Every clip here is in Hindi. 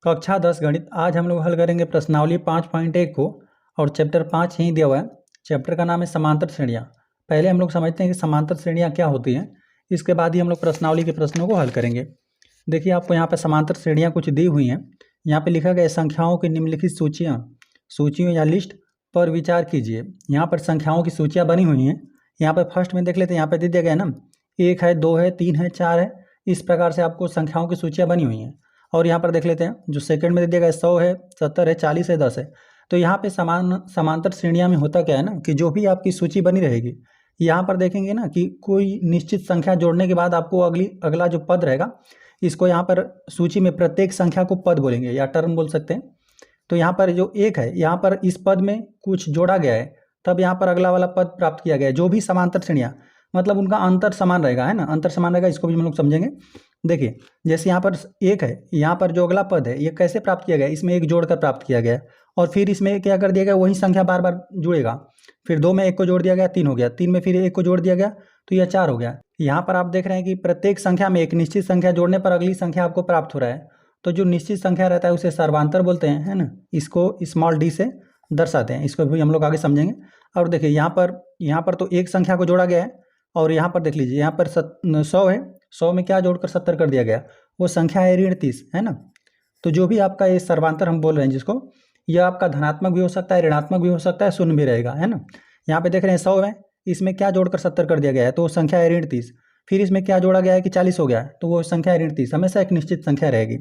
कक्षा 10 गणित। आज हम लोग हल करेंगे प्रश्नावली 5.1 को और चैप्टर 5 यहीं दिया हुआ है। चैप्टर का नाम है समांतर श्रेणियाँ। पहले हम लोग समझते हैं कि समांतर श्रेणियाँ क्या होती हैं, इसके बाद ही हम लोग प्रश्नावली के प्रश्नों को हल करेंगे। देखिए आपको यहाँ पर समांतर श्रेणियाँ कुछ दी हुई हैं। यहाँ पे लिखा गया संख्याओं की निम्नलिखित सूचियों या लिस्ट पर विचार कीजिए। यहाँ पर संख्याओं की सूचियाँ बनी हुई हैं। यहाँ पर फर्स्ट में देख लेते हैं, यहाँ पर दे दिया गया है ना, 1 है, 2 है, 3 है, 4 है। इस प्रकार से आपको संख्याओं की सूचियाँ बनी हुई हैं। और यहाँ पर देख लेते हैं जो सेकंड में दे दिया गया 100 है, 70 है, 40 है, 10 है। तो यहाँ पे समांतर श्रेणियाँ में होता क्या है ना कि जो भी आपकी सूची बनी रहेगी, यहाँ पर देखेंगे ना कि कोई निश्चित संख्या जोड़ने के बाद आपको अगला जो पद रहेगा, इसको यहाँ पर सूची में प्रत्येक संख्या को पद बोलेंगे या टर्म बोल सकते हैं। तो यहाँ पर जो 1 है, यहाँ पर इस पद में कुछ जोड़ा गया है, तब यहाँ पर अगला वाला पद प्राप्त किया गया है। जो भी समांतर श्रेणियाँ मतलब उनका अंतर समान रहेगा, है ना, अंतर समान रहेगा। इसको भी हम लोग समझेंगे। देखिए जैसे यहाँ पर 1 है, यहाँ पर जो अगला पद है ये कैसे प्राप्त किया गया, इसमें 1 जोड़कर प्राप्त किया गया और फिर इसमें क्या कर दिया गया, वही संख्या बार बार जुड़ेगा। फिर 2 में 1 को जोड़ दिया गया, 3 हो गया, 3 में फिर 1 को जोड़ दिया गया तो यह 4 हो गया। यहाँ पर आप देख रहे हैं कि प्रत्येक संख्या में एक निश्चित संख्या जोड़ने पर अगली संख्या आपको प्राप्त हो रहा है। तो जो निश्चित संख्या रहता है उसे सर्वांतर बोलते हैं, है ना। इसको स्मॉल डी से दर्शाते हैं। इसको भी हम लोग आगे समझेंगे। और देखिए यहाँ पर तो एक संख्या को जोड़ा गया है और यहाँ पर देख लीजिए, यहाँ पर 100 है, 100 में क्या जोड़कर 70 कर दिया गया, वो संख्या है ऋण 30, है ना। तो जो भी आपका ये सर्वांतर हम बोल रहे हैं जिसको, यह आपका धनात्मक भी हो सकता है, ऋणात्मक भी हो सकता है, शून्य भी रहेगा, है ना। यहाँ पे देख रहे हैं 100 है, इसमें क्या जोड़कर 70 कर दिया गया है, तो वो संख्या है ऋण 30। फिर इसमें क्या जोड़ा गया है कि 40 हो गया है, तो वो संख्या है ऋण 30। हमेशा एक निश्चित संख्या रहेगी।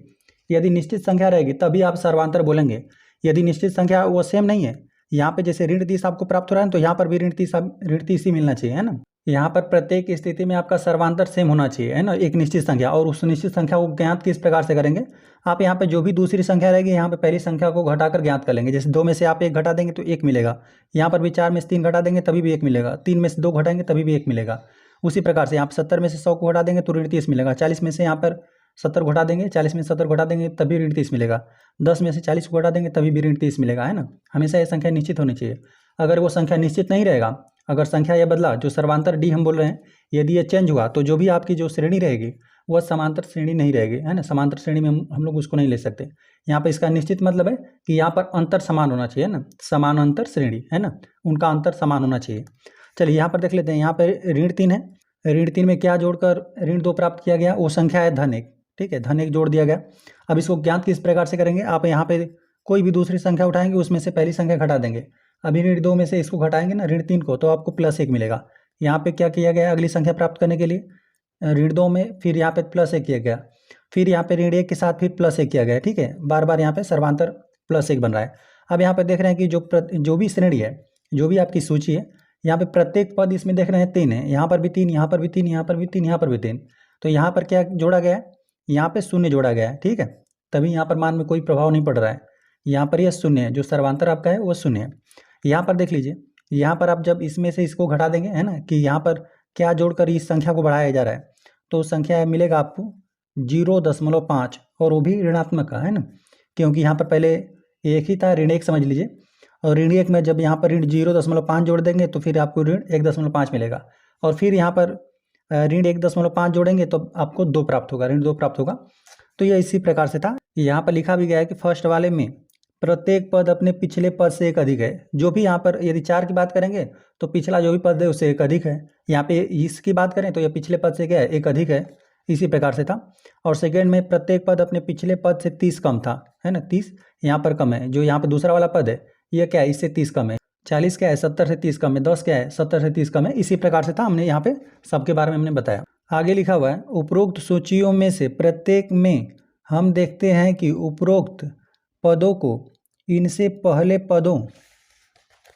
यदि निश्चित संख्या रहेगी तभी आप सर्वांतर बोलेंगे। यदि निश्चित संख्या वो सेम नहीं है, यहाँ पे जैसे ऋण 30 आपको प्राप्त हो रहा है तो यहाँ पर भी ऋण 30 ही मिलना चाहिए, है ना। यहाँ पर प्रत्येक स्थिति में आपका सर्वांतर सेम होना चाहिए, है ना, एक निश्चित संख्या। और उस निश्चित संख्या को ज्ञात किस प्रकार से करेंगे, आप यहाँ पे जो भी दूसरी संख्या रहेगी, यहाँ पे पहली संख्या को घटाकर ज्ञात कर लेंगे। जैसे 2 में से आप 1 घटा देंगे तो 1 मिलेगा। यहाँ पर भी 4 में से 3 घटा देंगे तभी भी 1 मिलेगा। 3 में से 2 घटाएंगे तभी भी 1 मिलेगा। उसी प्रकार से यहाँ पर 70 में से 100 को घटा देंगे तो ऋण 30 मिलेगा। 40 में से यहाँ पर 70 घटा देंगे, 40 में से 70 घटा देंगे तभी ऋण 30 मिलेगा। 10 में से 40 को घटा देंगे तभी भी ऋण 30 मिलेगा, है ना। हमेशा ये संख्या निश्चित होनी चाहिए। अगर वो संख्या निश्चित नहीं रहेगा, अगर संख्या यह बदला, जो सर्वांतर डी हम बोल रहे हैं, यदि ये चेंज हुआ तो जो भी आपकी जो श्रेणी रहेगी वह समांतर श्रेणी नहीं रहेगी, है ना। समांतर श्रेणी में हम लोग उसको नहीं ले सकते। यहाँ पर इसका निश्चित मतलब है कि यहाँ पर अंतर समान होना चाहिए ना, समानांतर श्रेणी, है ना, उनका अंतर समान होना चाहिए। चलिए यहाँ पर देख लेते हैं। यहाँ पर ऋण 3 है, ऋण 3 में क्या जोड़कर ऋण 2 प्राप्त किया गया, वो संख्या है धन 1, ठीक है, धन 1 जोड़ दिया गया। अब इसको ज्ञात किस प्रकार से करेंगे, आप यहाँ पे कोई भी दूसरी संख्या उठाएंगे, उसमें से पहली संख्या घटा देंगे। अभी ऋण 2 में से इसको घटाएंगे ना, ऋण 3 को, तो आपको +1 मिलेगा। यहाँ पे क्या किया गया, अगली संख्या प्राप्त करने के लिए ऋण 2 में फिर यहाँ पे +1 किया गया, फिर यहाँ पे ऋण 1 के साथ फिर +1 किया गया, ठीक है। बार बार यहाँ पे सर्वांतर +1 बन रहा है। अब यहाँ पे देख रहे हैं कि जो भी श्रेणी है, जो भी आपकी सूची है, यहाँ पे प्रत्येक पद इसमें देख रहे हैं 3 है। यहाँ पर भी 3, यहाँ पर भी 3, यहाँ पर भी 3, यहाँ पर भी 3। तो यहाँ पर क्या जोड़ा गया है, यहाँ पे 0 जोड़ा गया है, ठीक है। तभी यहाँ पर मान में कोई प्रभाव नहीं पड़ रहा है। यहाँ पर यह 0 है, जो सर्वांतर आपका है वो 0 है। यहाँ पर देख लीजिए, यहाँ पर आप जब इसमें से इसको घटा देंगे, है ना, कि यहाँ पर क्या जोड़कर इस संख्या को बढ़ाया जा रहा है, तो संख्या मिलेगा आपको 0.5 और वो भी ऋणात्मक का, है ना, क्योंकि यहाँ पर पहले 1 ही था, ऋण 1 समझ लीजिए। और ऋण 1 में जब यहाँ पर ऋण 0.5 जोड़ देंगे तो फिर आपको ऋण 1.5 मिलेगा। और फिर यहाँ पर ऋण 1.5 जोड़ेंगे तो आपको 2 प्राप्त होगा, ऋण 2 प्राप्त होगा। तो यह इसी प्रकार से था। यहाँ पर लिखा भी गया है कि फर्स्ट वाले में प्रत्येक पद अपने पिछले पद से एक अधिक है। जो भी यहाँ पर यदि 4 की बात करेंगे तो पिछला जो भी पद है उससे एक अधिक है। यहाँ पे इसकी बात करें तो यह पिछले पद से क्या है, एक अधिक है। इसी प्रकार से था। और सेकेंड में प्रत्येक पद अपने पिछले पद से 30 कम था, है ना, 30 यहाँ पर कम है। जो यहाँ पर दूसरा वाला पद है यह क्या है, इससे 30 कम है। 40 क्या है, 70 से 30 कम है। 10 क्या है, 70 से 30 कम है। इसी प्रकार से था, हमने यहाँ पे सबके बारे में हमने बताया। आगे लिखा हुआ है, उपरोक्त सूचियों में से प्रत्येक में हम देखते हैं कि उपरोक्त पदों को इनसे पहले पदों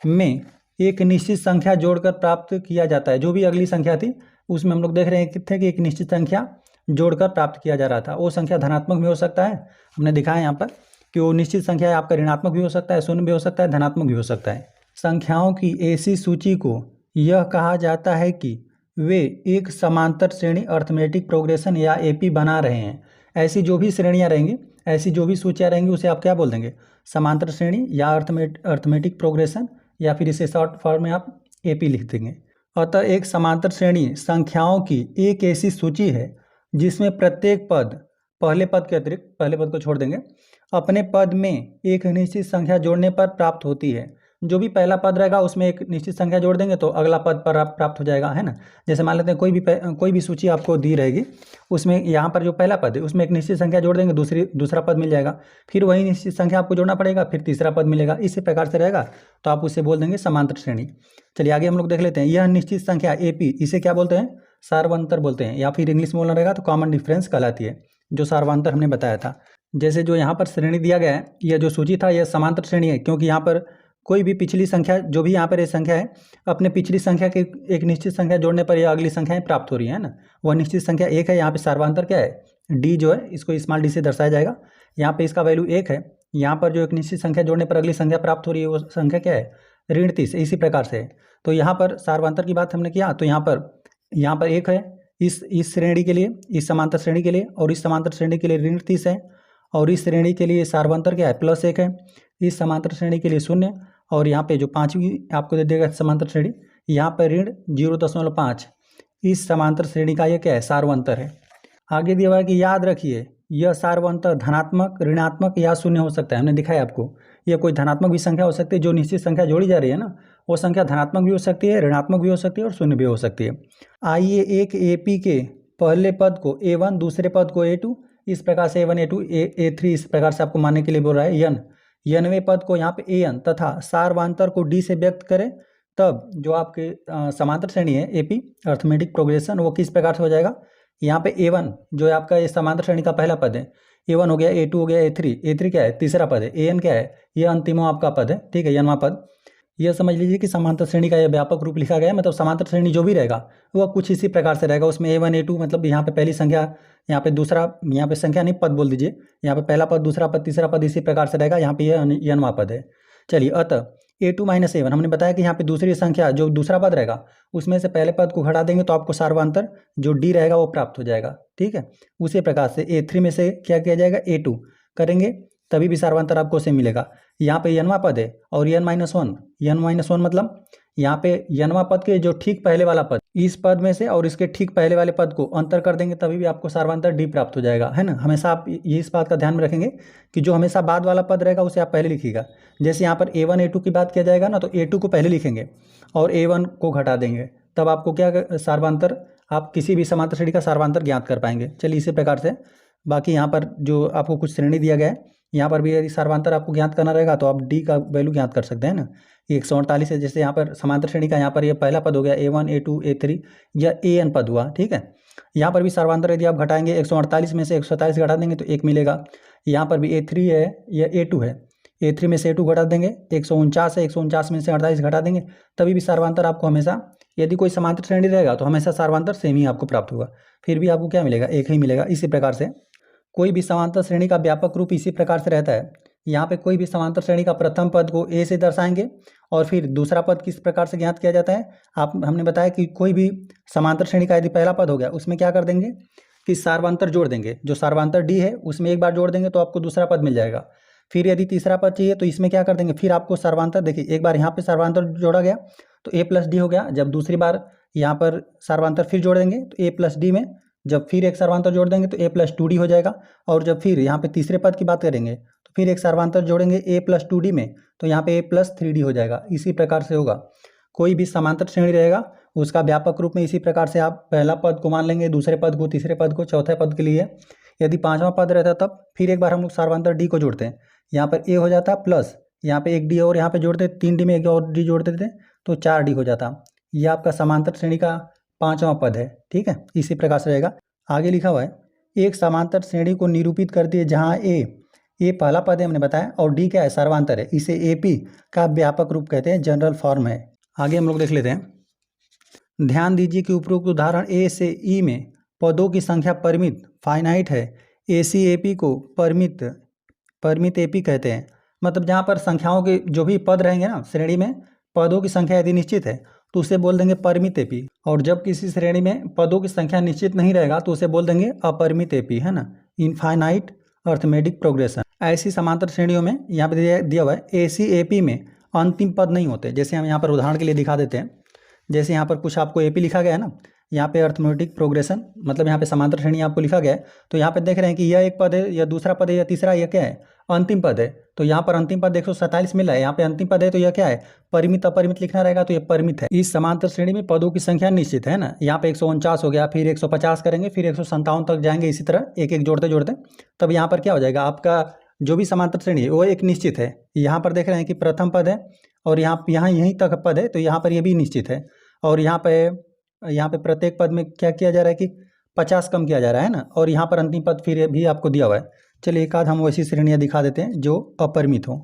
में एक निश्चित संख्या जोड़कर प्राप्त किया जाता है। जो भी अगली संख्या थी उसमें हम लोग देख रहे हैं थे कि एक निश्चित संख्या जोड़कर प्राप्त किया जा रहा था। वो संख्या धनात्मक भी हो सकता है, हमने दिखाया यहाँ पर कि वो निश्चित संख्या है आपका ऋणात्मक भी हो सकता है, शून्य भी हो सकता है, धनात्मक भी हो सकता है। संख्याओं की ऐसी सूची को यह कहा जाता है कि वे एक समांतर श्रेणी अर्थमेटिक प्रोग्रेशन या एपी बना रहे हैं। ऐसी जो भी श्रेणियाँ रहेंगी, ऐसी जो भी सूचियाँ रहेंगी उसे आप क्या बोल देंगे, समांतर श्रेणी या अर्थमेटिक प्रोग्रेशन, या फिर इसे शॉर्ट फॉर्म में आप एपी लिख देंगे। अतः एक समांतर श्रेणी संख्याओं की एक ऐसी सूची है जिसमें प्रत्येक पद, पहले पद के अतिरिक्त, पहले पद को छोड़ देंगे, अपने पद में एक निश्चित संख्या जोड़ने पर प्राप्त होती है। जो भी पहला पद रहेगा उसमें एक निश्चित संख्या जोड़ देंगे तो अगला पद पर प्राप्त हो जाएगा, है ना। जैसे मान लेते हैं कोई भी सूची आपको दी रहेगी, उसमें यहाँ पर जो पहला पद है उसमें एक निश्चित संख्या जोड़ देंगे, दूसरा पद मिल जाएगा, फिर वही निश्चित संख्या आपको जोड़ना पड़ेगा, फिर तीसरा पद मिलेगा। इसी प्रकार से रहेगा तो आप उसे बोल देंगे समांतर श्रेणी। चलिए आगे हम लोग देख लेते हैं। यह निश्चित संख्या AP, इसे क्या बोलते हैं? सार्वंतर बोलते हैं, या फिर इंग्लिश में बोलना रहेगा तो कॉमन डिफरेंस कहलाती है, जो सार्वंतर हमने बताया था। जैसे जो यहाँ पर श्रेणी दिया गया है, यह जो सूची था यह समांतर श्रेणी है, क्योंकि यहाँ पर कोई भी पिछली संख्या, जो भी यहाँ पर ये संख्या है, अपने पिछली संख्या के एक निश्चित संख्या जोड़ने पर यह अगली संख्याएं प्राप्त हो रही है ना। वह निश्चित संख्या 1 है। यहाँ पे सार्वंतर क्या है? D जो है, इसको स्मॉल d से दर्शाया जाएगा। यहाँ पे इसका वैल्यू 1 है। यहाँ पर जो एक निश्चित संख्या जोड़ने पर अगली संख्या प्राप्त हो रही है वो संख्या क्या है? ऋण 30। इसी प्रकार से तो यहाँ पर सार्वंतर की बात हमने किया तो यहाँ पर 1 है इस श्रेणी के लिए, इस समांतर श्रेणी के लिए, और इस समांतर श्रेणी के लिए ऋण 30 है, और इस श्रेणी के लिए सार्वंतर क्या है? +1 है। इस समांतर श्रेणी के लिए 0, और यहाँ पे जो 5वीं आपको दे देगा समांतर श्रेणी, यहाँ पर ऋण 0.5। इस समांतर श्रेणी का ये क्या है? सार्वंतर है। आगे दिया हुआ है कि याद रखिए यह सार्वंतर धनात्मक, ऋणात्मक या शून्य हो सकता है। हमने दिखाया आपको, यह कोई धनात्मक भी संख्या हो सकती है, जो निश्चित संख्या जोड़ी जा रही है ना, वो संख्या धनात्मक भी हो सकती है, ऋणात्मक भी हो सकती है और शून्य भी हो सकती है। आइए एक AP के पहले पद को A1, दूसरे पद को A2, इस प्रकार से A1, A2, A3 इस प्रकार से आपको मानने के लिए बोल रहा है। Nवें पद को यहाँ पे AN तथा सार्वंतर को D से व्यक्त करें, तब जो आपके समांतर श्रेणी है AP अर्थमेटिक प्रोग्रेशन, वो किस प्रकार से हो जाएगा? यहाँ पे A1 जो है आपका ये समांतर श्रेणी का पहला पद है, A1 हो गया, A2 हो गया, A3 क्या है? तीसरा पद है, AN क्या है? ये अंतिमों आपका पद है, ठीक है, Nवां पद। यह समझ लीजिए कि समांतर श्रेणी का यह व्यापक रूप लिखा गया है, मतलब समांतर श्रेणी जो भी रहेगा वह कुछ इसी प्रकार से रहेगा। उसमें A1, A2 मतलब यहाँ पे पहली संख्या, यहाँ पे दूसरा, यहाँ पे संख्या नहीं पद बोल दीजिए, यहाँ पे पहला पद, दूसरा पद, तीसरा पद, इसी प्रकार से रहेगा। यहाँ पे यह Nवां पद है। चलिए, अतः A2 - A1 हमने बताया कि यहाँ पे दूसरी संख्या जो दूसरा पद रहेगा उसमें से पहले पद को घटा देंगे तो आपको सार्वंतर जो D रहेगा वो प्राप्त हो जाएगा, ठीक है। उसी प्रकार से A3 में से क्या किया जाएगा? A2 करेंगे तभी भी सार्वंतर आपको से मिलेगा। यहाँ पे Nवां पद है और N-1 मतलब यहाँ पे Nवां पद के जो ठीक पहले वाला पद, इस पद में से और इसके ठीक पहले वाले पद को अंतर कर देंगे तभी भी आपको सार्वंतर D प्राप्त हो जाएगा, है ना। हमेशा आप ये इस बात का ध्यान में रखेंगे कि जो हमेशा बाद वाला पद रहेगा उसे आप पहले लिखिएगा। जैसे यहाँ पर A1, A2 की बात किया जाएगा ना, तो A2 को पहले लिखेंगे और A1 को घटा देंगे, तब आपको क्या सार्वंतर, आप किसी भी समांतर श्रेणी का सार्वंतर ज्ञात कर पाएंगे। चलिए, इसी प्रकार से बाकी यहाँ पर जो आपको कुछ श्रेणी दिया गया है, यहाँ पर भी यदि सार्वंतर आपको ज्ञात करना रहेगा तो आप D का वैल्यू ज्ञात कर सकते हैं ना। 148 है, जैसे यहाँ पर समांतर श्रेणी का यहाँ पर ये पहला पद हो गया A1, A2, A3 या AN पद हुआ, ठीक है। यहाँ पर भी सार्वंतर यदि आप घटाएंगे 148 में से 127 घटा देंगे तो 1 मिलेगा। यहाँ पर भी A3 है या A2 है, A3 में से A2 घटा देंगे, 149 है, 149 में से 48 घटा देंगे तभी भी सार्वंतर आपको हमेशा, यदि कोई समांतर श्रेणी रहेगा तो हमेशा सार्वंतर सेम ही आपको प्राप्त होगा, फिर भी आपको क्या मिलेगा? 1 ही मिलेगा। इसी प्रकार से कोई भी समांतर श्रेणी का व्यापक रूप इसी प्रकार से रहता है। यहाँ पे कोई भी समांतर श्रेणी का प्रथम पद को A से दर्शाएंगे और फिर दूसरा पद किस प्रकार से ज्ञात किया जाता है? हमने बताया कि कोई भी समांतर श्रेणी का यदि पहला पद हो गया उसमें क्या कर देंगे कि सार्वंतर जोड़ देंगे, जो सार्वंतर D है उसमें एक बार जोड़ देंगे तो आपको दूसरा पद मिल जाएगा। फिर यदि तीसरा पद चाहिए तो इसमें क्या कर देंगे, फिर आपको सार्वंतर, देखिए एक बार यहाँ पे सार्वंतर जोड़ा गया तो A + D हो गया, जब दूसरी बार यहाँ पर सार्वंतर फिर जोड़ देंगे तो A + D में जब फिर एक सार्वंतर जोड़ देंगे तो A + 2D हो जाएगा, और जब फिर यहाँ पे तीसरे पद की बात करेंगे तो फिर एक सार्वंतर जोड़ेंगे A + 2D में तो यहाँ पे A + 3D हो जाएगा। इसी प्रकार से होगा, कोई भी समांतर श्रेणी रहेगा उसका व्यापक रूप में इसी प्रकार से आप पहला पद को मान लेंगे, दूसरे पद को, तीसरे पद को, चौथे पद के लिए यदि पांचवा पद रहता तब फिर एक बार हम लोग सार्वंतर D को जोड़ते हैं, यहाँ पर A हो जाता प्लस यहाँ पे एक D और यहाँ पे जोड़ते, 3D में एक और D जोड़ देते तो 4D हो जाता। ये आपका समांतर श्रेणी का पांचवा पद है, ठीक है। इसी प्रकार से रहेगा। आगे लिखा हुआ है, एक समांतर श्रेणी को निरूपित करती है जहाँ ए पहला पद है हमने बताया और D क्या है? सार्वंतर है। इसे AP का व्यापक रूप कहते हैं, जनरल फॉर्म है। आगे हम लोग देख लेते हैं। ध्यान दीजिए कि उपरोक्त उदाहरण A से E में पदों की संख्या परिमित फाइनाइट है। ACAP को परिमित AP कहते हैं, मतलब जहाँ पर संख्याओं के जो भी पद रहेंगे ना श्रेणी में, पदों की संख्या यदि निश्चित है तो उसे बोल देंगे परिमित AP, और जब किसी श्रेणी में पदों की संख्या निश्चित नहीं रहेगा तो उसे बोल देंगे अपरिमित AP, है ना, इनफाइनाइट अर्थमेटिक प्रोग्रेशन। ऐसी समांतर श्रेणियों में यहाँ पे दिया हुआ है ACAP में अंतिम पद नहीं होते। जैसे हम यहाँ पर उदाहरण के लिए दिखा देते हैं, जैसे यहाँ पर कुछ आपको AP लिखा गया है ना, यहाँ पे अर्थमेटिक प्रोग्रेशन, मतलब यहाँ पे समांतर श्रेणी आपको लिखा गया है। तो यहाँ पे देख रहे हैं कि यह एक पद है, यह दूसरा पद है, यह तीसरा, यह क्या है, अंतिम पद है। तो यहाँ पर अंतिम पद 147 मिला है, यहाँ पे अंतिम पद है, तो यह क्या है, परिमित अपरिमित लिखना रहेगा, तो यह परिमित है। इस समांतर श्रेणी में पदों की संख्या निश्चित है ना। यहाँ पे 149 हो गया, फिर 150 करेंगे, फिर 157 तक जाएंगे, इसी तरह एक एक जोड़ते जोड़ते तब यहाँ पर क्या हो जाएगा, आपका जो भी समांतर श्रेणी है वो एक निश्चित है। यहाँ पर देख रहे हैं कि प्रथम पद है और यहाँ यहीं तक पद है, तो यहाँ पर ये भी निश्चित है। और यहाँ पे प्रत्येक पद में क्या किया जा रहा है कि 50 कम किया जा रहा है ना। और यहाँ पर अंतिम पद फिर भी आपको दिया हुआ है। चलिए एक आध हम वैसी श्रेणियाँ दिखा देते हैं जो अपरिमित हो।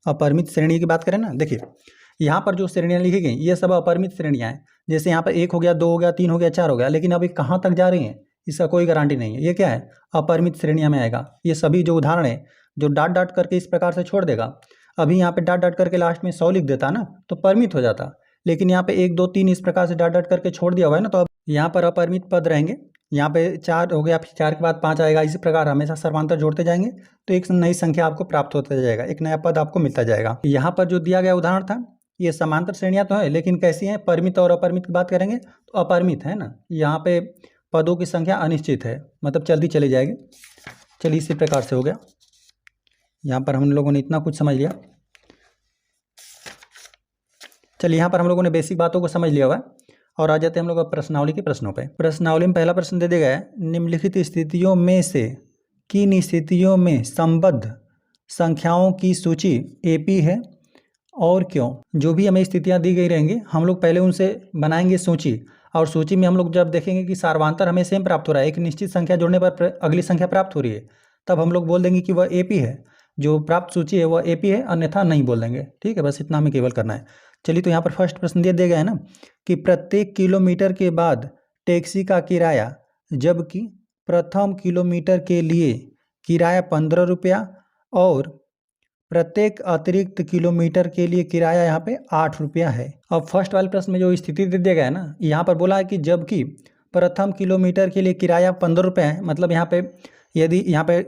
अपरिमित श्रेणी की बात करें ना, देखिए यहाँ पर जो श्रेणियाँ लिखी गई ये सब अपरिमित श्रेणियाँ हैं। जैसे यहाँ पर 1 हो गया, 2 हो गया, 3 हो गया, 4 हो गया, लेकिन अभी कहाँ तक जा रही हैं इसका कोई गारंटी नहीं है। ये क्या है, अपरिमित श्रेणियाँ में आएगा। ये सभी जो उदाहरण है जो डाट डाट करके इस प्रकार से छोड़ देगा, अभी यहाँ पे डाट डाट करके लास्ट में 100 लिख देता ना तो परिमित हो जाता, लेकिन यहाँ पे 1 2 3 इस प्रकार से डाट डाट करके छोड़ दिया हुआ है ना, तो अब यहाँ पर अपरिमित पद रहेंगे। यहाँ पे 4 हो गया, फिर 4 के बाद 5 आएगा, इसी प्रकार हमेशा सर्वांतर जोड़ते जाएंगे तो एक नई संख्या आपको प्राप्त होता जाएगा, एक नया पद आपको मिलता जाएगा। यहाँ पर जो दिया गया उदाहरण था ये समांतर श्रेणियाँ तो है, लेकिन कैसी हैं, परिमित और अपरिमित की बात करेंगे तो अपरिमित है ना। यहाँ पे पदों की संख्या अनिश्चित है, मतलब चलती चली जाएगी। चलिए इसी प्रकार से हो गया। यहाँ पर हम लोगों ने इतना कुछ समझ लिया। चलिए यहाँ पर हम लोगों ने बेसिक बातों को समझ लिया हुआ है और आ जाते हैं हम लोग प्रश्नावली के प्रश्नों पे। प्रश्नावली में पहला प्रश्न दे दिया गया है, निम्नलिखित स्थितियों में से किन स्थितियों में संबद्ध संख्याओं की सूची एपी है और क्यों। जो भी हमें स्थितियाँ दी गई रहेंगी हम लोग पहले उनसे बनाएंगे सूची, और सूची में हम लोग जब देखेंगे कि सार्वधातर हमें सेम प्राप्त हो रहा है, एक निश्चित संख्या जोड़ने पर अगली संख्या प्राप्त हो रही है, तब हम लोग बोल देंगे कि वह एपी है, जो प्राप्त सूची है वह एपी है, अन्यथा नहीं बोल देंगे। ठीक है, बस इतना हमें केवल करना है। चलिए तो यहाँ पर फर्स्ट प्रश्न दिया गया है ना कि प्रत्येक किलोमीटर के बाद टैक्सी का किराया, जबकि प्रथम किलोमीटर के लिए किराया 15 रुपया और प्रत्येक अतिरिक्त किलोमीटर के लिए किराया यहाँ पे 8 रुपया है। अब फर्स्ट वाले प्रश्न में जो स्थिति दे दिया गया है ना, यहाँ पर बोला है कि जबकि प्रथम किलोमीटर के लिए किराया 15 रुपये है, मतलब यहाँ पे यदि यहाँ पे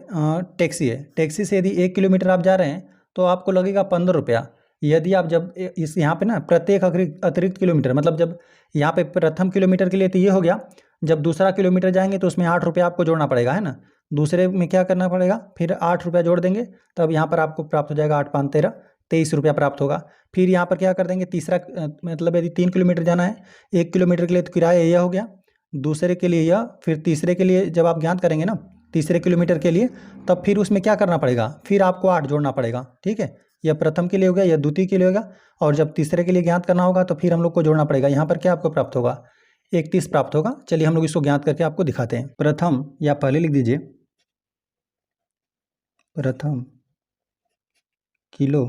टैक्सी है, टैक्सी से यदि 1 किलोमीटर आप जा रहे हैं तो आपको लगेगा 15 रुपया। यदि आप जब इस यहाँ पे ना प्रत्येक अतिरिक्त किलोमीटर, मतलब जब यहाँ पे प्रथम किलोमीटर के लिए तो ये हो गया, जब दूसरा किलोमीटर जाएंगे तो उसमें 8 रुपया आपको जोड़ना पड़ेगा, है ना। दूसरे में क्या करना पड़ेगा, फिर 8 रुपया जोड़ देंगे, तब यहाँ पर आपको प्राप्त हो जाएगा 8 5 13 23 रुपया प्राप्त होगा। फिर यहाँ पर क्या कर देंगे, तीसरा मतलब यदि 3 किलोमीटर जाना है, 1 किलोमीटर के लिए तो किराया यह हो गया, दूसरे के लिए यह, फिर तीसरे के लिए जब आप ज्ञात करेंगे ना तीसरे किलोमीटर के लिए, तब फिर उसमें क्या करना पड़ेगा, फिर आपको 8 जोड़ना पड़ेगा। ठीक है, यह प्रथम के लिए हो गया, यह द्वितीय के लिए होगा, और जब तीसरे के लिए ज्ञात करना होगा तो फिर हम लोग को जोड़ना पड़ेगा। यहाँ पर क्या आपको प्राप्त होगा, 31 प्राप्त होगा। चलिए हम लोग इसको ज्ञात करके आपको दिखाते हैं। प्रथम, या पहले लिख दीजिए प्रथम किलो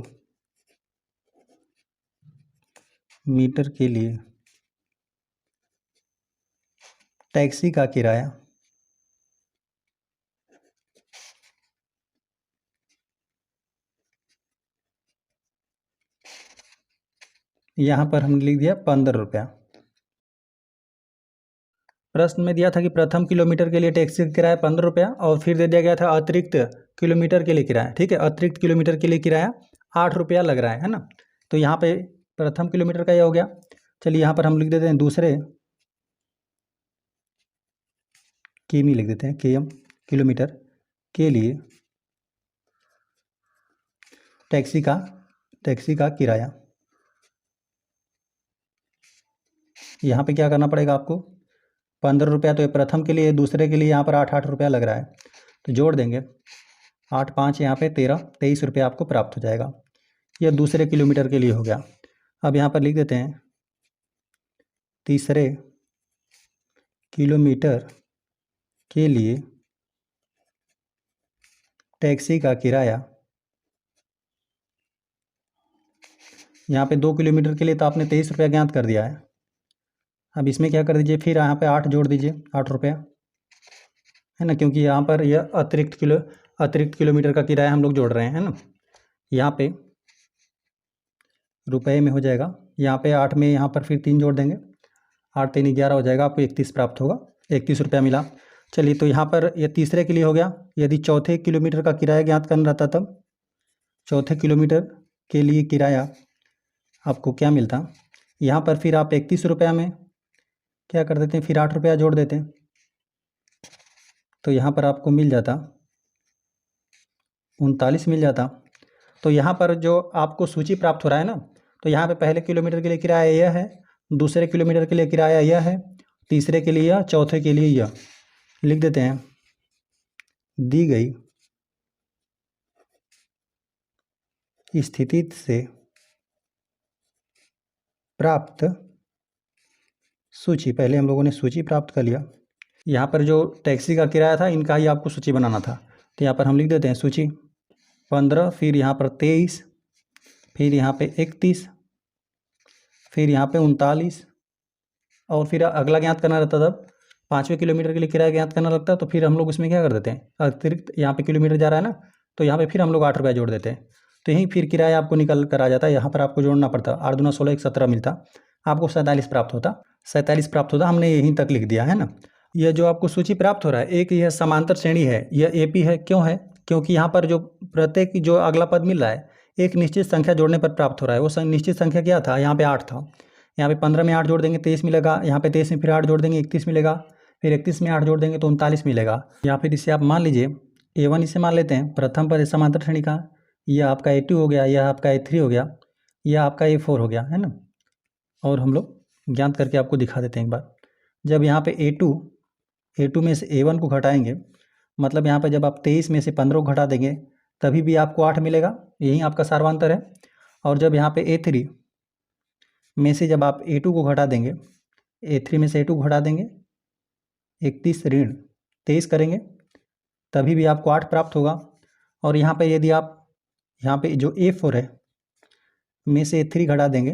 मीटर के लिए टैक्सी का किराया यहाँ पर हमने लिख दिया 15 रुपया। प्रश्न में दिया था कि प्रथम किलोमीटर के लिए टैक्सी का किराया 15 रुपया, और फिर दे दिया गया था अतिरिक्त किलोमीटर के लिए किराया। ठीक है, अतिरिक्त किलोमीटर के लिए किराया 8 रुपया लग रहा है ना। तो यहाँ पे प्रथम किलोमीटर का यह हो गया। चलिए यहाँ पर हम लिख देते हैं दूसरे किमी, लिख देते हैं केएम, किलोमीटर के लिए टैक्सी का किराया। यहाँ पे क्या करना पड़ेगा आपको, 15 रुपया तो ये प्रथम के लिए, दूसरे के लिए यहाँ पर 8 रुपया लग रहा है, तो जोड़ देंगे 8 5 यहाँ पे 13 23 रुपया आपको प्राप्त हो जाएगा। यह दूसरे किलोमीटर के लिए हो गया। अब यहाँ पर लिख देते हैं तीसरे किलोमीटर के लिए टैक्सी का किराया। यहाँ पे 2 किलोमीटर के लिए तो आपने 23 रुपया ज्ञात कर दिया है। अब इसमें क्या कर दीजिए, फिर यहाँ पे 8 जोड़ दीजिए, 8 रुपया, है ना, क्योंकि यहाँ पर यह अतिरिक्त किलोमीटर का किराया हम लोग जोड़ रहे हैं ना। यहाँ पे रुपये में हो जाएगा, यहाँ पे 8 में यहाँ पर फिर 3 जोड़ देंगे, 8 3 11 हो जाएगा, आपको 31 प्राप्त होगा, 31 रुपया मिला। चलिए तो यहाँ पर यह तीसरे के लिए हो गया। यदि चौथे किलोमीटर का किराया ज्ञात करना रहता तब चौथे किलोमीटर के लिए किराया आपको क्या मिलता, यहाँ पर फिर आप 31 रुपया में क्या कर देते हैं, फिर 8 रुपया जोड़ देते हैं, तो यहाँ पर आपको मिल जाता 39 मिल जाता। तो यहाँ पर जो आपको सूची प्राप्त हो रहा है ना, तो यहाँ पे पहले किलोमीटर के लिए किराया यह है, दूसरे किलोमीटर के लिए किराया यह है, तीसरे के लिए यह, चौथे के लिए यह। लिख देते हैं, दी गई स्थिति से प्राप्त सूची, पहले हम लोगों ने सूची प्राप्त कर लिया। यहाँ पर जो टैक्सी का किराया था इनका ही आपको सूची बनाना था, तो यहाँ पर हम लिख देते हैं सूची 15, फिर यहाँ पर 23, फिर यहाँ पे 31, फिर यहाँ पे 39, और फिर अगला ज्ञात करना रहता तब 5वें किलोमीटर के लिए किराया ज्ञात करना लगता है। तो फिर हम लोग इसमें क्या कर देते हैं, अतिरिक्त यहाँ पे किलोमीटर जा रहा है ना, तो यहाँ पे फिर हम लोग 8 रुपया जोड़ देते हैं, तो यहीं फिर किराया आपको निकल कर आ जाता है। यहाँ पर आपको जोड़ना पड़ता, 8 दूना 16, 17 मिलता, आपको 47 प्राप्त होता, 47 प्राप्त होता। हमने यहीं तक लिख दिया है ना। यह जो आपको सूची प्राप्त हो रहा है, एक यह समांतर श्रेणी है, यह एपी है। क्यों है, क्योंकि यहाँ पर जो प्रत्येक जो अगला पद मिल रहा है एक निश्चित संख्या जोड़ने पर प्राप्त हो रहा है। वो निश्चित संख्या क्या था, यहाँ पे 8 था, यहाँ पे 15 में 8 जोड़ देंगे 23 मिलेगा, यहाँ पे 23 में फिर 8 जोड़ देंगे 31 मिलेगा, फिर 31 में 8 जोड़ देंगे तो 39 मिलेगा। या फिर इसे आप मान लीजिए A1 इसे मान लेते हैं, प्रथम पद समांतर श्रेणी का, यह आपका A2 हो गया, यह आपका A3 हो गया, यह आपका A4 हो गया, है ना। और हम लोग ज्ञात करके आपको दिखा देते हैं एक बार। जब यहाँ पे A2 में से A1 को घटाएंगे, मतलब यहाँ पर जब आप 23 में से 15 को घटा देंगे तभी भी आपको 8 मिलेगा, यही आपका सार्वंतर है। और जब यहाँ पे A3 में से जब आप A2 को घटा देंगे, A3 में से A2 को घटा देंगे, 31 ऋण 23 करेंगे तभी भी आपको 8 प्राप्त होगा। और यहाँ पे यदि आप यहाँ पे जो A4 है में से A3 घटा देंगे,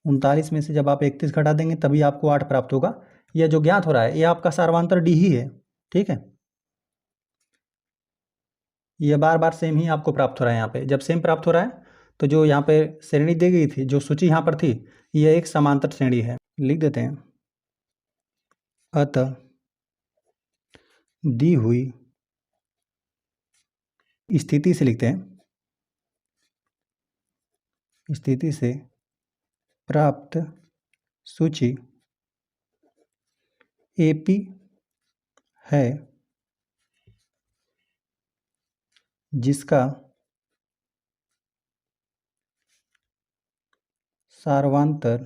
39 में से जब आप 31 घटा देंगे तभी आपको 8 प्राप्त होगा। यह जो ज्ञात हो रहा है ये आपका सार्वंतर डी ही है, ठीक है। यह बार बार सेम ही आपको प्राप्त हो रहा है। यहाँ पे जब सेम प्राप्त हो रहा है तो जो यहाँ पे श्रेणी दी गई थी, जो सूची यहाँ पर थी, यह एक समांतर श्रेणी है। लिख देते हैं, अतः दी हुई स्थिति से लिखते हैं, स्थिति से प्राप्त सूची एपी है जिसका सार्वंतर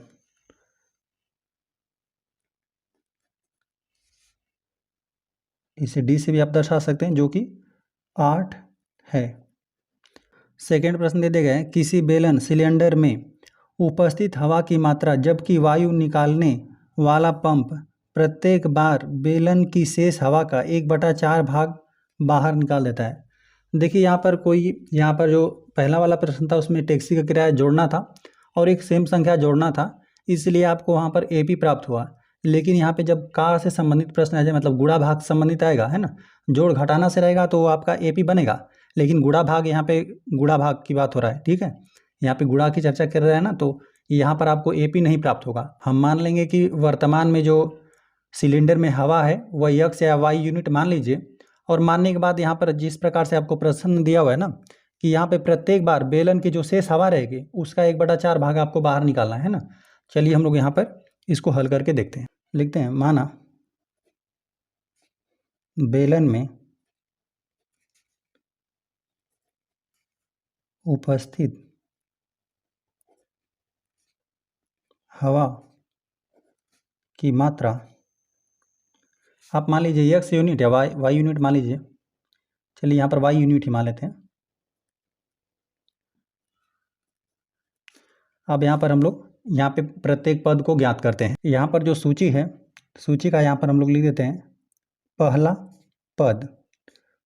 इसे डी से भी आप दर्शा सकते हैं, जो कि 8 है। सेकेंड प्रश्न दे दिया गया है, किसी बेलन सिलेंडर में उपस्थित हवा की मात्रा जबकि वायु निकालने वाला पंप प्रत्येक बार बेलन की शेष हवा का 1/4 भाग बाहर निकाल देता है। देखिए यहाँ पर जो पहला वाला प्रश्न था उसमें टैक्सी का किराया जोड़ना था और एक सेम संख्या जोड़ना था, इसलिए आपको वहाँ पर एपी प्राप्त हुआ। लेकिन यहाँ पे जब का से संबंधित प्रश्न आ जाए, मतलब गुणा भाग संबंधित आएगा, है ना, जोड़ घटाना से रहेगा तो आपका एपी बनेगा। लेकिन गुणा भाग, यहाँ पे गुणा भाग की बात हो रहा है, ठीक है, यहाँ पे गुणा की चर्चा कर रहे हैं ना, तो यहाँ पर आपको एपी नहीं प्राप्त होगा। हम मान लेंगे कि वर्तमान में जो सिलेंडर में हवा है वह यक्स या वाई यूनिट मान लीजिए, और मानने के बाद यहाँ पर जिस प्रकार से आपको प्रश्न दिया हुआ है ना कि यहाँ पे प्रत्येक बार बेलन की जो शेष हवा रहेगी उसका 1/4 भाग आपको बाहर निकालना है ना। चलिए हम लोग यहाँ पर इसको हल करके देखते हैं। लिखते हैं, माना बेलन में उपस्थित हवा की मात्रा, आप मान लीजिए एक्स यूनिट या वाई यूनिट मान लीजिए, चलिए यहाँ पर वाई यूनिट ही मान लेते हैं। अब यहाँ पर हम लोग यहाँ पे प्रत्येक पद को ज्ञात करते हैं। यहाँ पर जो सूची है, सूची का यहाँ पर हम लोग लिख देते हैं पहला पद।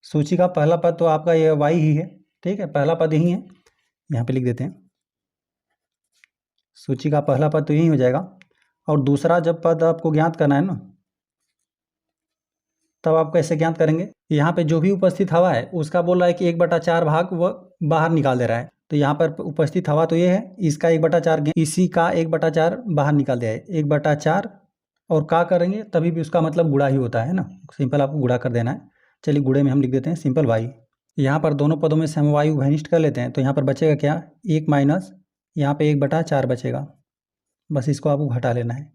सूची का पहला पद तो आपका ये वाई ही है, ठीक है, पहला पद यही है, यहाँ पे लिख देते हैं। सूची का पहला पद तो यही हो जाएगा। और दूसरा जब पद आपको ज्ञात करना है ना, तब आप कैसे ज्ञात करेंगे, यहाँ पे जो भी उपस्थित हवा है उसका बोल रहा है कि 1/4 भाग वह बाहर निकाल दे रहा है। तो यहाँ पर उपस्थित हवा तो ये है, इसका 1/4, इसी का 1/4 बाहर निकाल दिया है, 1/4 और का करेंगे तभी भी उसका मतलब गुणा ही होता है ना, सिंपल आपको गुणा कर देना है। चलिए गुणे में हम लिख देते हैं सिंपल वाई। यहाँ पर दोनों पदों में से हम वायु घनिष्ठ कर लेते हैं, तो यहाँ पर बचेगा क्या, 1 माइनस यहाँ पे 1/4 बचेगा, बस इसको आपको घटा लेना है।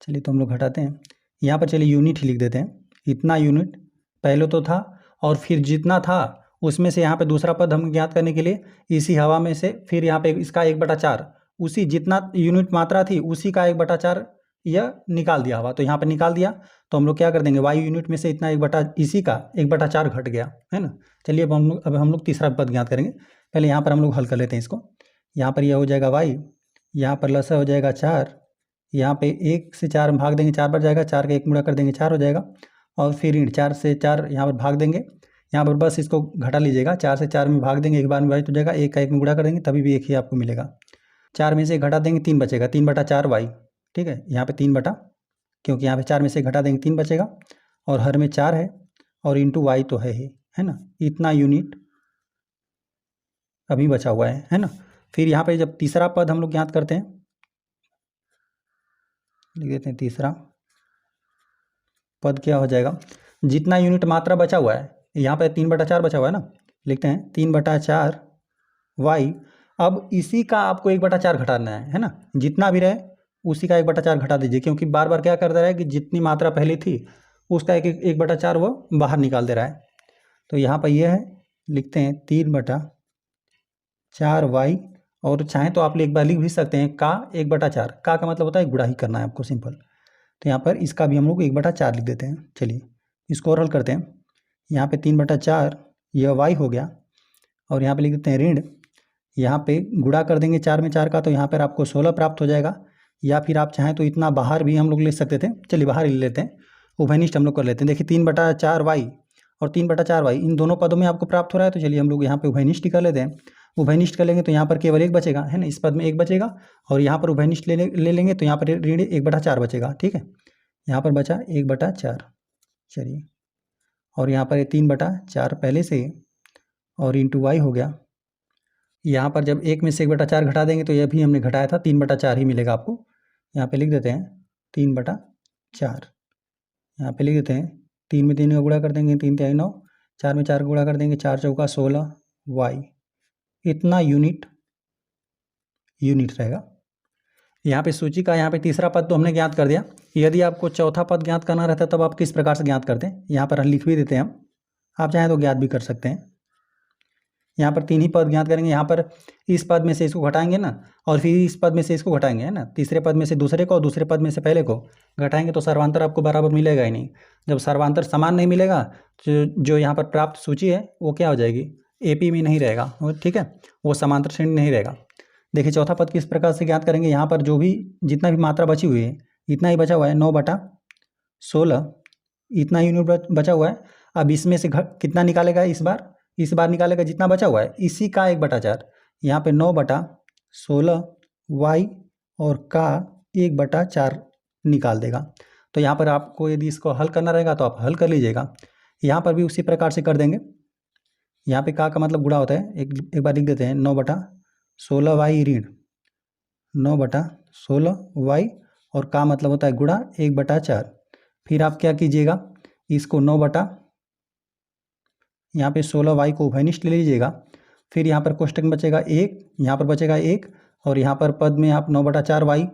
चलिए तो हम लोग घटाते हैं, यहाँ पर चलिए यूनिट ही लिख देते हैं। इतना यूनिट पहले तो था, और फिर जितना था उसमें से यहाँ पे दूसरा पद हम ज्ञात करने के लिए इसी हवा में से फिर यहाँ पे इसका 1/4, उसी जितना यूनिट मात्रा थी उसी का 1/4 यह निकाल दिया हवा, तो यहाँ पे निकाल दिया। तो हम लोग क्या कर देंगे, वायु यूनिट में से इतना इसी का 1/4 घट गया, है ना। चलिए अब हम लोग तीसरा पद ज्ञात करेंगे। पहले यहाँ पर हम लोग हल कर लेते हैं इसको। यहाँ पर यह हो जाएगा वाई, यहाँ पर लसा हो जाएगा 4, यहाँ पे 1 से 4 में भाग देंगे 4 बार जाएगा, 4 का 1 गुणा कर देंगे 4 हो जाएगा, और फिर ऋण 4 से 4 यहाँ पर भाग देंगे, यहाँ पर बस इसको घटा लीजिएगा, 4 से 4 में भाग देंगे, एक बार में विभाजित हो जाएगा, 1 का 1 में गुणा कर देंगे तभी भी 1 ही आपको मिलेगा। 4 में से घटा देंगे 3 बचेगा, 3/4 वाई, ठीक है। यहाँ पे 3 बटा, क्योंकि यहाँ पे 4 में से घटा देंगे 3 बचेगा, और हर में 4 है, और इंटू वाई तो है ही, है ना। इतना यूनिट अभी बचा हुआ है ना। फिर यहाँ पे जब तीसरा पद हम लोग ज्ञात करते हैं, लिख देते हैं तीसरा पद क्या हो जाएगा, जितना यूनिट मात्रा बचा हुआ है, यहाँ पे 3/4 बचा हुआ है ना, लिखते हैं 3/4 वाई। अब इसी का आपको 1/4 घटाना है ना, जितना भी रहे उसी का 1/4 घटा दीजिए, क्योंकि बार बार क्या कर दे रहा है कि जितनी मात्रा पहले थी उसका 1/4 वो बाहर निकाल दे रहा है। तो यहाँ पर यह है, लिखते हैं 3/4 वाई, और चाहें तो आप एक बार लिख भी सकते हैं का 1/4, का मतलब होता है गुणा ही करना है आपको, सिंपल। तो यहाँ पर इसका भी हम लोग 1/4 लिख देते हैं। चलिए इसको और हल करते हैं। यहाँ पे 3/4 यह वाई हो गया, और यहाँ पे लिख देते हैं ऋण, यहाँ पे गुणा कर देंगे 4 में 4 का, तो यहाँ पर आपको 16 प्राप्त हो जाएगा, या फिर आप चाहें तो इतना बाहर भी हम लोग ले सकते थे। चलिए बाहर ले लेते हैं, उभयनिष्ठ हम लोग कर लेते हैं। देखिए 3/4 वाई और 3/4 वाई इन दोनों पदों में आपको प्राप्त हो रहा है, तो चलिए हम लोग यहाँ पे उभयनिष्ठ कर लेते हैं। उभयनिष्ठ कर लेंगे तो यहाँ पर केवल 1 बचेगा, है ना, इस पद में 1 बचेगा, और यहाँ पर उभयनिष्ठ ले लेंगे तो यहाँ पर ऋण 1/4 बचेगा, ठीक है। यहाँ पर बचा 1/4, चलिए, और यहाँ पर 3/4 पहले से, और इंटू वाई हो गया। यहाँ पर जब 1 में से 1/4 घटा देंगे तो यह भी हमने घटाया था, 3/4 ही मिलेगा आपको। यहाँ पे लिख देते हैं 3/4, यहाँ पे लिख देते हैं 3 में 3 का गुणा कर देंगे, 3 3 9, 4 में 4 का गुणा कर देंगे, 4 चौका 16 वाई, इतना यूनिट रहेगा। यहाँ पे सूची का यहाँ पे तीसरा पद तो हमने ज्ञात कर दिया। यदि आपको चौथा पद ज्ञात करना रहता है तब आप किस प्रकार से ज्ञात करते हैं, यहाँ पर लिख भी देते हैं हम, आप चाहें तो ज्ञात भी कर सकते हैं। यहाँ पर 3 ही पद ज्ञात करेंगे, यहाँ पर इस पद में से इसको घटाएंगे ना, और फिर इस पद में से इसको घटाएंगे, है ना। तीसरे पद में से दूसरे को और दूसरे पद में से पहले को घटाएंगे तो सर्वांतर आपको बराबर मिलेगा ही नहीं। जब सर्वांतर समान नहीं मिलेगा तो जो यहाँ पर प्राप्त सूची है वो क्या हो जाएगी, एपी में नहीं रहेगा, ठीक है, वो समांतर श्रेणी नहीं रहेगा। देखिए चौथा पद किस प्रकार से ज्ञात करेंगे, यहाँ पर जो भी जितना भी मात्रा बची हुई है इतना ही बचा हुआ है, 9/16 इतना यूनिट बचा हुआ है। अब इसमें से कितना निकालेगा, इस बार निकालेगा जितना बचा हुआ है इसी का 1/4, यहाँ पे 9/16 वाई और का 1/4 निकाल देगा। तो यहाँ पर आपको यदि इसको हल करना रहेगा तो आप हल कर लीजिएगा। यहाँ पर भी उसी प्रकार से कर देंगे। यहाँ पे का मतलब गुणा होता है, एक बार लिख देते हैं 9/16 वाई ऋण 9/16 वाई, और का मतलब होता है गुणा 1/4। फिर आप क्या कीजिएगा, इसको 9 यहाँ पे 16 वाई को उभयनिष्ठ ले लीजिएगा। फिर यहाँ पर कोष्टक में बचेगा 1, यहाँ पर बचेगा 1, और यहाँ पर पद में आप 9/4 वाई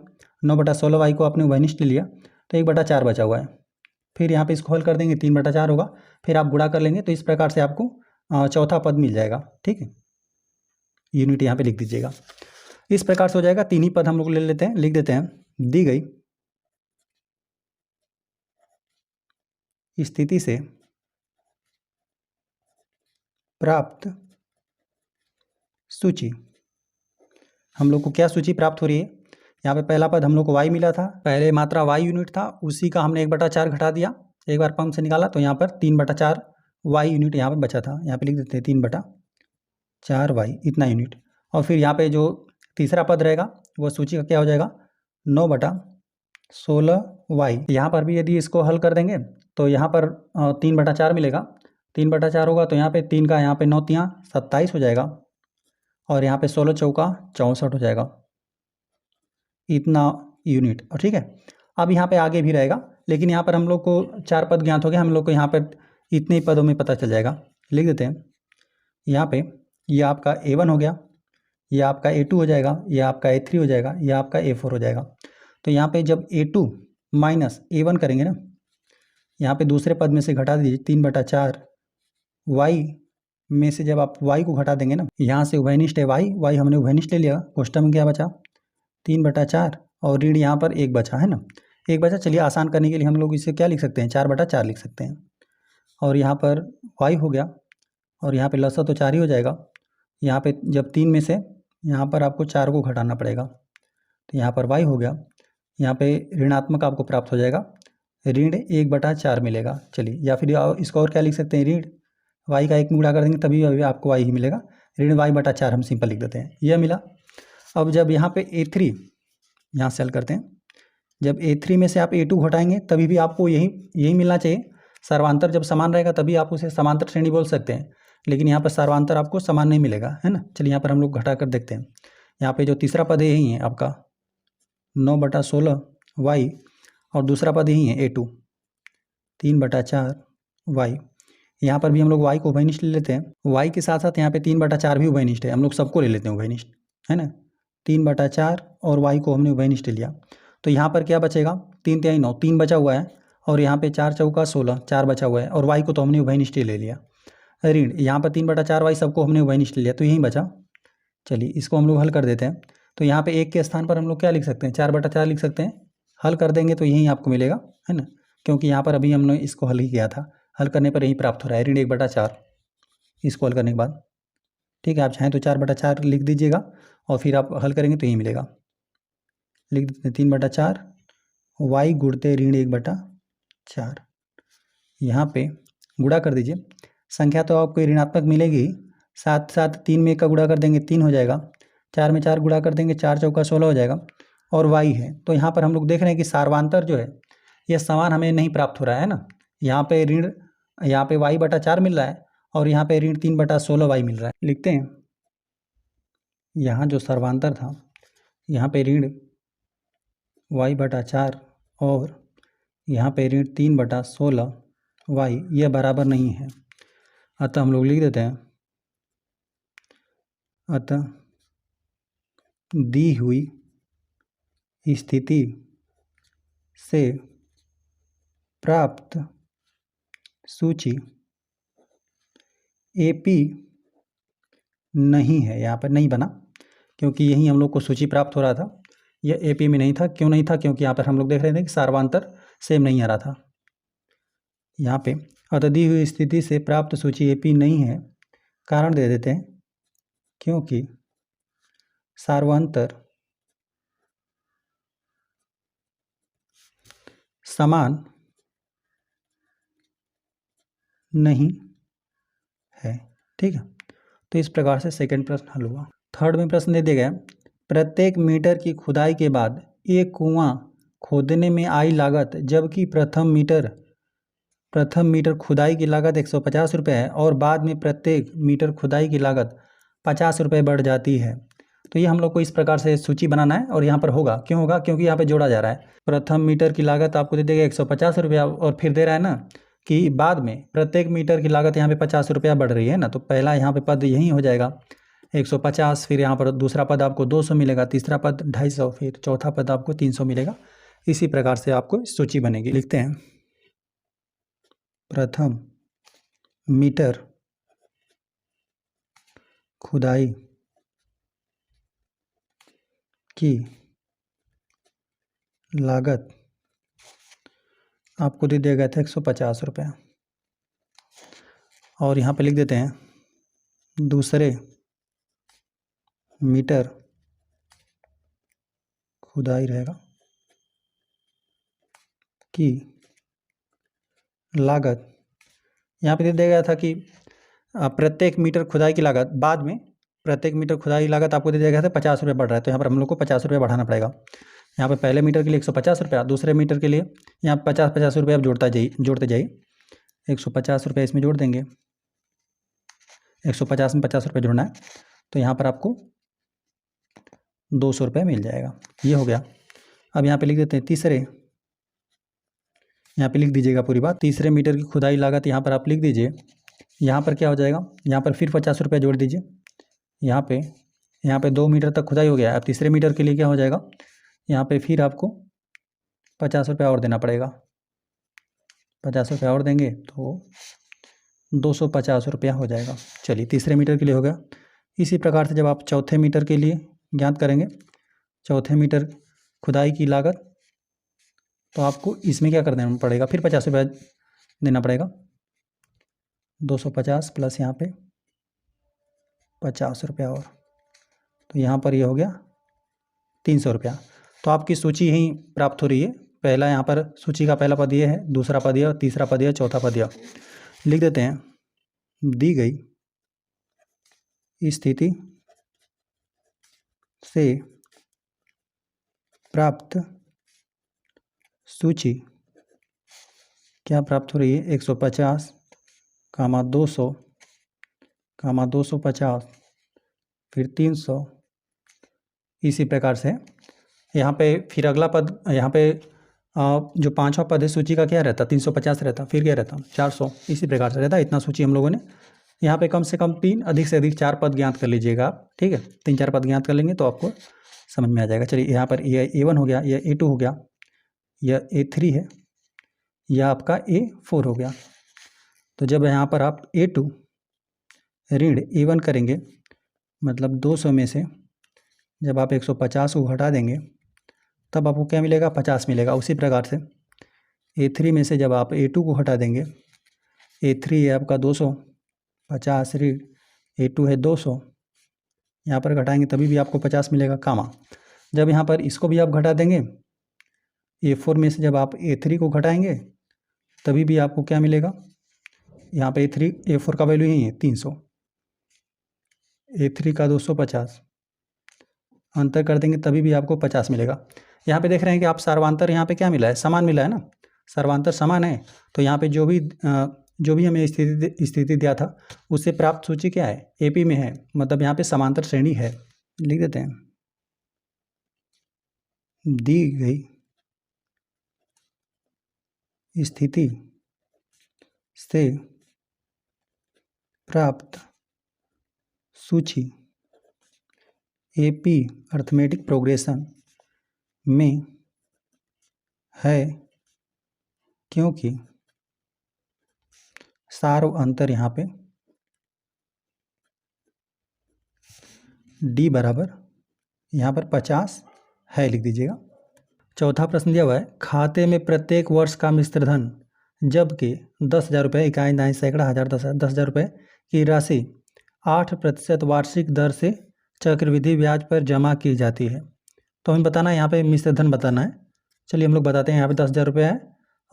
9/16 वाई को आपने उभयनिष्ठ ले लिया तो 1/4 बचा हुआ है। फिर यहाँ पे इसको हल कर देंगे, 3/4 होगा, फिर आप गुणा कर लेंगे तो इस प्रकार से आपको चौथा पद मिल जाएगा, ठीक है। यूनिट यहाँ पे लिख दीजिएगा, इस प्रकार से हो जाएगा। 3 ही पद हम लोग ले लेते हैं, लिख देते हैं, दी गई स्थिति से प्राप्त सूची। हम लोग को क्या सूची प्राप्त हो रही है, यहाँ पे पहला पद हम लोग को y मिला था, पहले मात्रा y यूनिट था, उसी का हमने 1/4 घटा दिया, एक बार पंप से निकाला तो यहाँ पर 3/4 y यूनिट यहाँ पर बचा था। यहाँ पे लिख देते हैं 3/4 y इतना यूनिट, और फिर यहाँ पे जो तीसरा पद रहेगा वो सूची का क्या हो जाएगा, 9/16 y। यहाँ पर भी यदि इसको हल कर देंगे तो यहाँ पर 3/4 मिलेगा, 3/4 होगा तो यहाँ पे 3 का यहाँ पे 9 तियाँ 27 हो जाएगा, और यहाँ पे 16 चौका 64 हो जाएगा, इतना यूनिट, और ठीक है। अब यहाँ पे आगे भी रहेगा, लेकिन यहाँ पर हम लोग को 4 पद ज्ञात हो गए, हम लोग को यहाँ पर इतने ही पदों में पता चल जाएगा। लिख देते हैं यहाँ पे, यह आपका A1 हो गया, यह आपका A2 हो जाएगा, यह आपका A3 हो जाएगा, यह आपका A4 हो जाएगा। तो यहाँ पे जब A2 माइनस A1 करेंगे ना, यहाँ पे दूसरे पद में से घटा दीजिए 3/4 y में से जब आप y को घटा देंगे ना, यहाँ से उभयनिष्ठ है y हमने उभयनिष्ठ ले लिया, कोष्ठक में क्या बचा 3/4 और ऋण यहाँ पर 1 बचा है ना, 1 बचा। चलिए आसान करने के लिए हम लोग इसे क्या लिख सकते हैं 4/4 लिख सकते हैं, और यहाँ पर y हो गया और यहाँ पे लसा तो 4 ही हो जाएगा। यहाँ पे जब 3 में से यहाँ पर आपको 4 को घटाना पड़ेगा, तो यहाँ पर y हो गया, यहाँ पे ऋणात्मक आपको प्राप्त हो जाएगा, ऋण 1/4 मिलेगा। चलिए, या फिर इसको और क्या लिख सकते हैं, ऋण y का 1 में गुणा कर देंगे तभी अभी आपको y ही मिलेगा, ऋण y/4 हम सिंपल लिख देते हैं, यह मिला। अब जब यहाँ पे A3 यहाँ से हल करते हैं, जब A3 में से आप A2 घटाएंगे तभी भी आपको यही मिलना चाहिए। सर्वांतर जब समान रहेगा तभी आप उसे समांतर श्रेणी बोल सकते हैं, लेकिन यहाँ पर सर्वांतर आपको समान नहीं मिलेगा, है ना। चलिए यहाँ पर हम लोग घटा कर देखते हैं। यहाँ पे जो तीसरा पद है यही है आपका 9/16 y और दूसरा पद यही है A2 3/4 y। यहाँ पर भी हम लोग y को उभयनिष्ठ ले लेते हैं, y के साथ साथ यहाँ पे 3/4 भी उभयनिष्ठ है, हम लोग सबको ले लेते हैं उभयनिष्ठ, है ना। 3/4 और y को हमने उभयनिष्ठ लिया, तो यहाँ पर क्या बचेगा 3 × 9 3 बचा हुआ है, और यहाँ पे 4 × 16 4 बचा हुआ है, और y को तो हमने उभयनिष्ठ ले लिया। ऋण यहाँ पर 3/4 y सबको हमने उभयनिष्ठ लिया, तो यही बचा। चलिए इसको हम लोग हल कर देते हैं, तो यहाँ पे 1 के स्थान पर हम लोग क्या लिख सकते हैं 4/4 लिख सकते हैं, हल कर देंगे तो यही आपको मिलेगा, है ना, क्योंकि यहाँ पर अभी हमने इसको हल ही किया था, हल करने पर यही प्राप्त हो रहा है ऋण 1/4 इसको हल करने के बाद। ठीक है, आप चाहें तो 4/4 लिख दीजिएगा और फिर आप हल करेंगे तो यही मिलेगा। लिख देते हैं 3/4 y गुणते ऋण 1/4, यहाँ पे गुणा कर दीजिए, संख्या तो आपको ऋणात्मक मिलेगी, साथ साथ 3 में 1 का गुणा कर देंगे 3 हो जाएगा, 4 में 4 गुणा कर देंगे 4 × 16 हो जाएगा, और y है। तो यहाँ पर हम लोग देख रहे हैं कि सार्वांतर जो है यह समान हमें नहीं प्राप्त हो रहा है ना, यहाँ पे ऋण यहाँ पे y/4 मिल रहा है और यहाँ पे ऋण 3/16 y मिल रहा है। लिखते हैं, यहाँ जो सर्वांतर था यहाँ पे ऋण y/4 और यहाँ पे ऋण 3/16 y यह बराबर नहीं है, अतः हम लोग लिख देते हैं, अतः दी हुई स्थिति से प्राप्त सूची AP नहीं है। यहाँ पर नहीं बना क्योंकि यही हम लोग को सूची प्राप्त हो रहा था, यह AP में नहीं था। क्यों नहीं था, क्योंकि यहाँ पर हम लोग देख रहे थे कि सार्वांतर सेम नहीं आ रहा था। यहाँ पे अतः दी हुई स्थिति से प्राप्त सूची AP नहीं है, कारण दे देते हैं क्योंकि सार्वांतर समान नहीं है। ठीक है, तो इस प्रकार से सेकंड प्रश्न हल हुआ। थर्ड में प्रश्न दे दिया गया, प्रत्येक मीटर की खुदाई के बाद एक कुआं खोदने में आई लागत, जबकि प्रथम मीटर खुदाई की लागत 150 रुपये है और बाद में प्रत्येक मीटर खुदाई की लागत 50 रुपये बढ़ जाती है। तो ये हम लोग को इस प्रकार से सूची बनाना है, और यहाँ पर होगा, क्यों होगा, क्योंकि यहाँ पे जोड़ा जा रहा है। प्रथम मीटर की लागत आपको दे देगा 150 रुपया, और फिर दे रहा है ना कि बाद में प्रत्येक मीटर की लागत यहाँ पे 50 रुपया बढ़ रही है ना, तो पहला यहाँ पे पद यही हो जाएगा 150, फिर यहाँ पर दूसरा पद आपको 200 मिलेगा, तीसरा पद 250, फिर चौथा पद आपको 300 मिलेगा। इसी प्रकार से आपको सूची बनेगी। लिखते हैं, प्रथम मीटर खुदाई की लागत आपको दे दिया गया था 150 रुपया, और यहाँ पे लिख देते हैं दूसरे मीटर खुदाई रहेगा की लागत, यहाँ पे दे दिया गया था कि प्रत्येक मीटर खुदाई की लागत, बाद में प्रत्येक मीटर खुदाई की लागत आपको दे दिया गया था 50 रुपये बढ़ रहा है, तो यहाँ पर हम लोग को 50 रुपये बढ़ाना पड़ेगा। यहाँ पे पहले मीटर के लिए 150 रुपया, दूसरे मीटर के लिए यहाँ 50 रुपये आप जोड़ते जाइए 150 रुपये इसमें जोड़ देंगे, 150 में 50 रुपये जोड़ना है, तो यहाँ पर आपको 200 रुपये मिल जाएगा। ये हो गया। अब यहाँ पे लिख देते हैं तीसरे, यहाँ पे लिख दीजिएगा पूरी बात, तीसरे मीटर की खुदाई लागत यहाँ पर आप लिख दीजिए। यहाँ पर क्या हो जाएगा, यहाँ पर फिर 50 रुपये जोड़ दीजिए, यहाँ पे 2 मीटर तक खुदाई हो गया। अब तीसरे मीटर के लिए क्या हो जाएगा, यहाँ पे फिर आपको 50 रुपया और देना पड़ेगा। 50 रुपया और देंगे तो 250 रुपया हो जाएगा। चलिए तीसरे मीटर के लिए हो गया। इसी प्रकार से जब आप चौथे मीटर के लिए ज्ञात करेंगे, चौथे मीटर खुदाई की लागत, तो आपको इसमें क्या कर देना पड़ेगा, फिर 50 रुपया देना पड़ेगा। 250 प्लस यहाँ पे 50 रुपया और, तो यहाँ पर ये हो गया 300 रुपया। तो आपकी सूची यहीं प्राप्त हो रही है। पहला यहाँ पर सूची का पहला पद ये है, दूसरा पद यह, तीसरा पद यह, चौथा पद यह। लिख देते हैं, दी गई स्थिति से प्राप्त सूची क्या प्राप्त हो रही है, 150, 200, 250, फिर 300। इसी प्रकार से यहाँ पे फिर अगला पद, यहाँ पे जो पांचवा पद है सूची का क्या रहता, 350 रहता, फिर क्या रहता 400। इसी प्रकार से रहता। इतना सूची हम लोगों ने यहाँ पे कम से कम 3, अधिक से अधिक 4 पद ज्ञात कर लीजिएगा आप। ठीक है, 3-4 पद ज्ञात कर लेंगे तो आपको समझ में आ जाएगा। चलिए यहाँ पर यह A1 हो गया, यह A2 हो गया, यह A3 है, यह आपका A4 हो गया। तो जब यहाँ पर आप A2 ऋण A1 करेंगे, मतलब 200 में से जब आप 150 को घटा देंगे तब आपको क्या मिलेगा, 50 मिलेगा। उसी प्रकार से A3 में से जब आप A2 को हटा देंगे, A3 है आपका 250 ऋण A2 है 200, यहाँ पर घटाएंगे तभी भी आपको 50 मिलेगा, कामा। जब यहाँ पर इसको भी आप घटा देंगे, A4 में से जब आप A3 को घटाएंगे तभी भी आपको क्या मिलेगा, यहाँ पे A4 का वैल्यू यही है 300, A3 का 250, अंतर कर देंगे तभी भी आपको 50 मिलेगा। यहाँ पे देख रहे हैं कि आप सर्वांतर यहाँ पे क्या मिला है, समान मिला है ना, सर्वांतर समान है। तो यहाँ पे जो भी हमें स्थिति दिया था उससे प्राप्त सूची क्या है, AP में है, मतलब यहाँ पे समांतर श्रेणी है। लिख देते हैं, दी गई स्थिति से प्राप्त सूची AP अर्थमेटिक प्रोग्रेशन में है क्योंकि सार्व अंतर यहाँ पे D बराबर यहाँ पर 50 है, लिख दीजिएगा। चौथा प्रश्न दिया हुआ है, खाते में प्रत्येक वर्ष का मिश्र धन जबकि 10,000 रुपये, इकाई, दाई, सैकड़ा, हज़ार, 10,000 रुपये की राशि 8% वार्षिक दर से चक्रवृद्धि ब्याज पर जमा की जाती है। तो हमें बताना है यहाँ पे मिश्र धन बताना है। चलिए हम लोग बताते हैं। यहाँ पे 10,000 रुपये है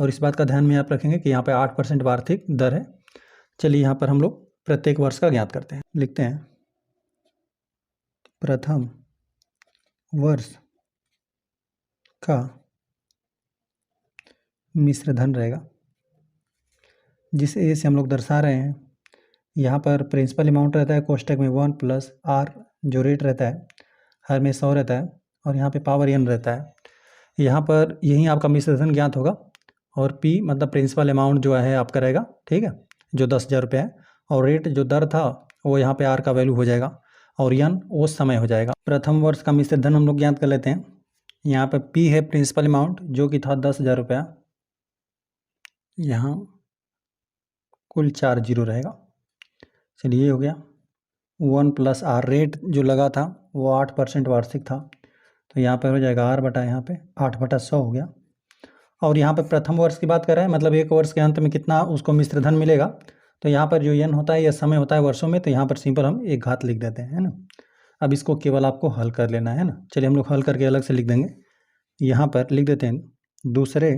और इस बात का ध्यान में आप रखेंगे कि यहाँ पे 8% वार्षिक दर है। चलिए यहाँ पर हम लोग प्रत्येक वर्ष का ज्ञात करते हैं। लिखते हैं, प्रथम वर्ष का मिश्र धन रहेगा, जिस ए से हम लोग दर्शा रहे हैं। यहाँ पर प्रिंसिपल अमाउंट रहता है कोष्टक में 1 प्लस R जो रेट रहता है, हर में 100 रहता है, और यहाँ पे पावर n रहता है। यहाँ पर यही आपका मिश्र धन ज्ञात होगा, और P मतलब प्रिंसिपल अमाउंट जो है आपका रहेगा, ठीक है, जो 10,000 रुपये है, और रेट जो दर था वो यहाँ पे R का वैल्यू हो जाएगा, और n वो समय हो जाएगा। प्रथम वर्ष का मिश्र धन हम लोग ज्ञात कर लेते हैं। यहाँ पर P है प्रिंसिपल अमाउंट जो कि था 10,000 रुपया, यहाँ कुल 4 जीरो रहेगा। चलिए ये हो गया। 1 प्लस R रेट जो लगा था वो 8% वार्षिक था, तो यहाँ पर हो जाएगा R बटा यहाँ पे 8/100 हो गया। और यहाँ पर प्रथम वर्ष की बात कर रहे हैं, मतलब एक वर्ष के अंत में कितना उसको मिश्र धन मिलेगा। तो यहाँ पर जो n होता है, यह समय होता है वर्षों में, तो यहाँ पर सिंपल हम एक घात लिख देते हैं, है ना। अब इसको केवल आपको हल कर लेना है ना। चलिए हम लोग हल करके अलग से लिख देंगे। यहाँ पर लिख देते हैं, दूसरे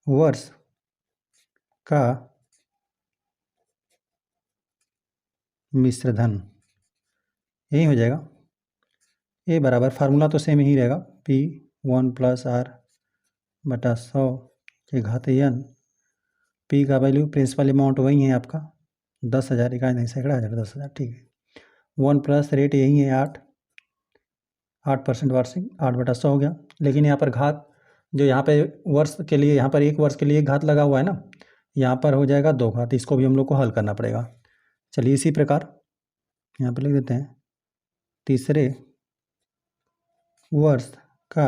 वर्ष का मिश्र धन, यही हो जाएगा। ए बराबर, फार्मूला तो सेम ही रहेगा, P1 प्लस R बटा 100 के घात n। P का वैल्यू प्रिंसिपल अमाउंट वही है आपका 10,000, इकाई नहीं सैकड़ा, हज़ार, 10,000, ठीक है। 1 प्लस रेट यही है 8% वार्षिक, 8/100 हो गया। लेकिन यहाँ पर घात जो यहाँ पे वर्ष के लिए, यहाँ पर एक वर्ष के लिए घात लगा हुआ है ना, यहाँ पर हो जाएगा 2 घात, इसको भी हम लोग को हल करना पड़ेगा। चलिए इसी प्रकार यहाँ पर लिख देते हैं, तीसरे वर्ष का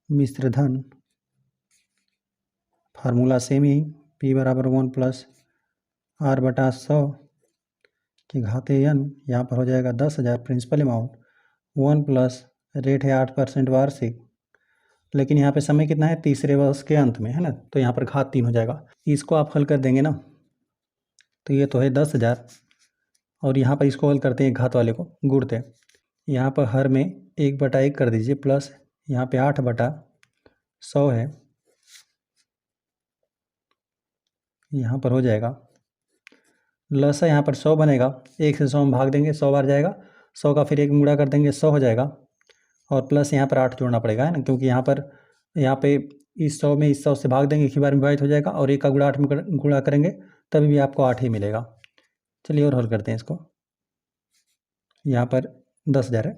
मिश्र धन, फार्मूला सेम ही, P बराबर 1+R/100 की घाते n, यहाँ पर हो जाएगा 10,000 प्रिंसिपल अमाउंट, 1 प्लस रेट है 8% वार्षिक, लेकिन यहाँ पे समय कितना है, तीसरे वर्ष के अंत में है ना, तो यहाँ पर घात 3 हो जाएगा। इसको आप हल कर देंगे ना, तो ये तो है 10,000, और यहाँ पर इसको हल करते हैं घात वाले को, गुणते यहाँ पर हर में 1/1 कर दीजिए, प्लस यहाँ पे 8/100 है, यहाँ पर हो जाएगा लस है, यहाँ पर 100 बनेगा, 1 से 100 में भाग देंगे, 100 बार जाएगा, 100 का फिर 1 में गुणा कर देंगे, 100 हो जाएगा, और प्लस यहाँ पर 8 जोड़ना पड़ेगा है ना, क्योंकि यहाँ पे इस 100 में इस 100 से भाग देंगे, एक ही बार में विभाजित हो जाएगा, और 1 का गुणा 8 में गुणा करेंगे तभी भी आपको 8 ही मिलेगा। चलिए और हल करते हैं इसको। यहाँ पर 10,000 है,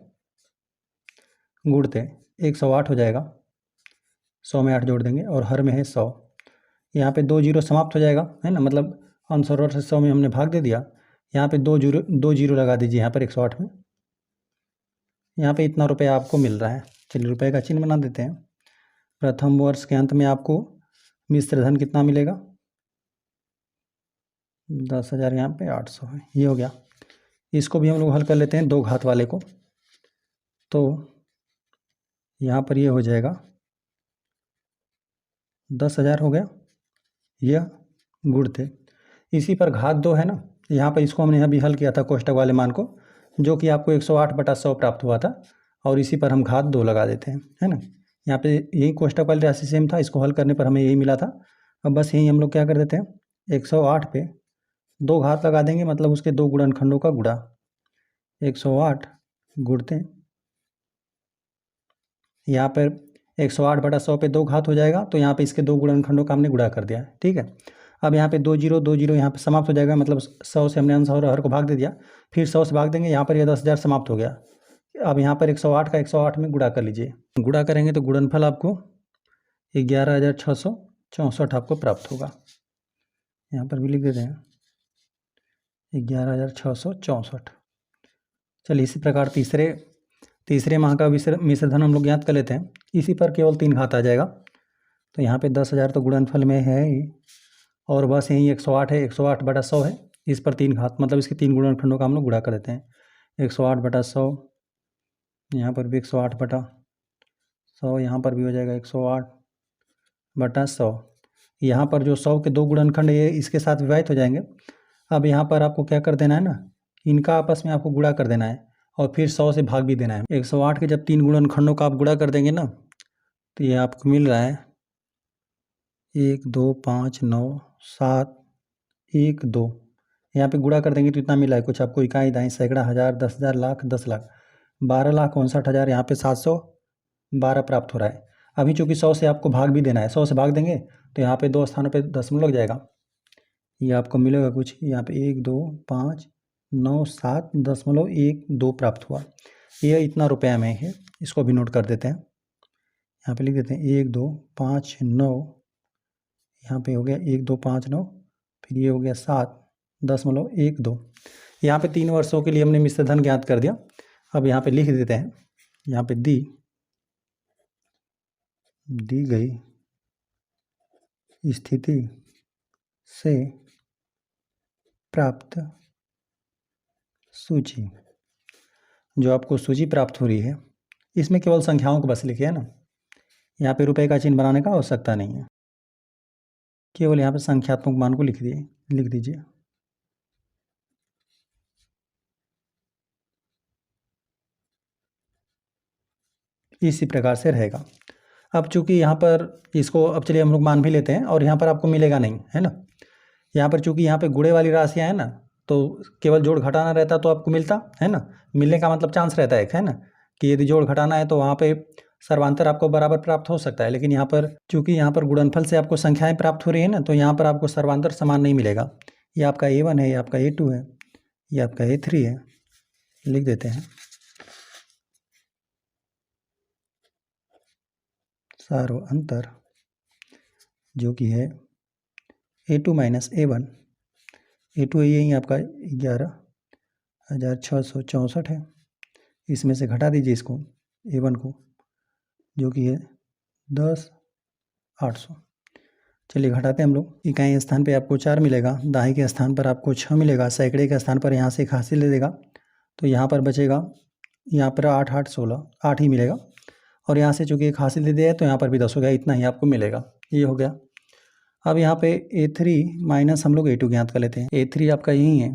गुणते 108 हो जाएगा, 100 में 8 जोड़ देंगे, और हर में है 100, यहाँ पे 2 जीरो समाप्त हो जाएगा है ना, मतलब आंसर से 100 में हमने भाग दे दिया, यहाँ पे 2 जीरो लगा दीजिए यहाँ पर 108 में, यहाँ पे इतना रुपया आपको मिल रहा है। चलिए रुपये का चिन्ह बना देते हैं। प्रथम वर्ष के अंत में आपको मिश्र धन कितना मिलेगा, 10,000, यहाँ पे 800 है, ये हो गया। इसको भी हम लोग हल कर लेते हैं दो घात वाले को, तो यहाँ पर ये हो जाएगा 10,000 हो गया, यह गुणते इसी पर घात 2 है ना, यहाँ पर इसको हमने अभी हल किया था कोष्टक वाले मान को, जो कि आपको 108/100 प्राप्त हुआ था, और इसी पर हम घात 2 लगा देते हैं है ना। यहाँ पे यही कोष्टक वाली राशि सेम था, इसको हल करने पर हमें यही मिला था। अब बस यही हम लोग क्या कर देते हैं, 108 पे 2 घात लगा देंगे, मतलब उसके 2 गुणनखंडों का गुणा, 108 गुणते यहाँ पर 108/100 पे 2 घात हो जाएगा, तो यहाँ पे इसके 2 गुणनखंडों का हमने गुणा कर दिया, ठीक है। अब यहाँ पे 2 जीरो यहाँ पे समाप्त हो जाएगा, मतलब 100 से हमने अंश और हर को भाग दे दिया, फिर 100 से भाग देंगे, यहाँ पर ये 10,000 समाप्त हो गया। अब यहाँ पर 108 का 108 में गुणा कर लीजिए, गुणा करेंगे तो गुणनफल आपको 11,664 आपको प्राप्त होगा। यहाँ पर भी लिख देते हैं 11,664। चलिए इसी प्रकार तीसरे माह का मिश्र धन हम लोग ज्ञात कर लेते हैं। इसी पर केवल 3 घात आ जाएगा, तो यहाँ पे 10,000 तो गुणनफल में है ही, और बस यही 108 है, 108/100 है, इस पर 3 घात, मतलब इसके 3 गुणनखंडों का हम लोग गुणा कर देते हैं। 108/100, यहाँ पर भी 108/100, यहाँ पर भी हो जाएगा 108/100। यहाँ पर जो 100 के 2 गुणनखंड ये इसके साथ विभाजित हो जाएंगे। अब यहाँ पर आपको क्या कर देना है ना, इनका आपस में आपको गुणा कर देना है, और फिर 100 से भाग भी देना है। 108 के जब 3 गुणनखंडों का आप गुणा कर देंगे ना, तो ये आपको मिल रहा है 1 2 5 9 7 1 2, यहाँ पे गुणा कर देंगे तो इतना मिला है, कुछ आपको इकाई दाई सैकड़ा हज़ार 10,000 लाख 10 लाख 12,59,000, यहाँ पे 712 प्राप्त हो रहा है। अभी चूँकि 100 से आपको भाग भी देना है, 100 से भाग देंगे तो यहाँ पे 2 स्थानों पे दशमलव लग जाएगा, ये आपको मिलेगा कुछ यहाँ पे 1 2 5 9 7.12 प्राप्त हुआ। ये इतना रुपया में है, इसको भी नोट कर देते हैं, यहाँ पे लिख देते हैं 1 2 5 9, यहाँ पे हो गया 1 2 5 9, फिर ये हो गया 7.12। यहाँ पे 3 वर्षों के लिए हमने मिश्र धन ज्ञात कर दिया। अब यहाँ पे लिख देते हैं, यहाँ पे दी गई स्थिति से प्राप्त सूची, जो आपको सूची प्राप्त हो रही है, इसमें केवल संख्याओं को बस लिखे है ना, यहाँ पे रुपए का चिन्ह बनाने का आवश्यकता नहीं है, केवल यहाँ पे संख्यात्मक मान को लिख दीजिए। इसी प्रकार से रहेगा। अब चूंकि यहाँ पर इसको, अब चलिए हम लोग मान भी लेते हैं, और यहाँ पर आपको मिलेगा नहीं है ना, यहाँ पर चूंकि यहाँ पे गुणे वाली राशियाँ हैं ना, तो केवल जोड़ घटाना रहता तो आपको मिलता है ना, मिलने का मतलब चांस रहता है एक, है ना, कि यदि जोड़ घटाना है तो वहाँ पे सर्वांतर आपको बराबर प्राप्त हो सकता है, लेकिन यहाँ पर चूंकि यहाँ पर गुणनफल से आपको संख्याएं प्राप्त हो रही है ना, तो यहाँ पर आपको सर्वांतर समान नहीं मिलेगा। ये आपका A1 है, ये आपका A2 है, ये आपका A3 है, लिख देते हैं सारो अंतर जो कि है A2 माइनस A1, A2 यही आपका 11,664 है, इसमें से घटा दीजिए इसको, A1 को, जो कि है 10,800। चलिए घटाते हैं हम लोग। इकाई स्थान पे आपको 4 मिलेगा, दहाई के स्थान पर आपको 6 मिलेगा, सैकड़े के स्थान पर यहाँ से एक हासिल ले देगा, तो यहाँ पर बचेगा, यहाँ पर 8 8 16 8 ही मिलेगा, और यहाँ से चूँकि एक हासिल दे दिया है तो यहाँ पर भी 10 हो गया, इतना ही आपको मिलेगा। ये हो गया। अब यहाँ पे A3 माइनस हम लोग A2 ज्ञात कर लेते हैं। A3 आपका यही है,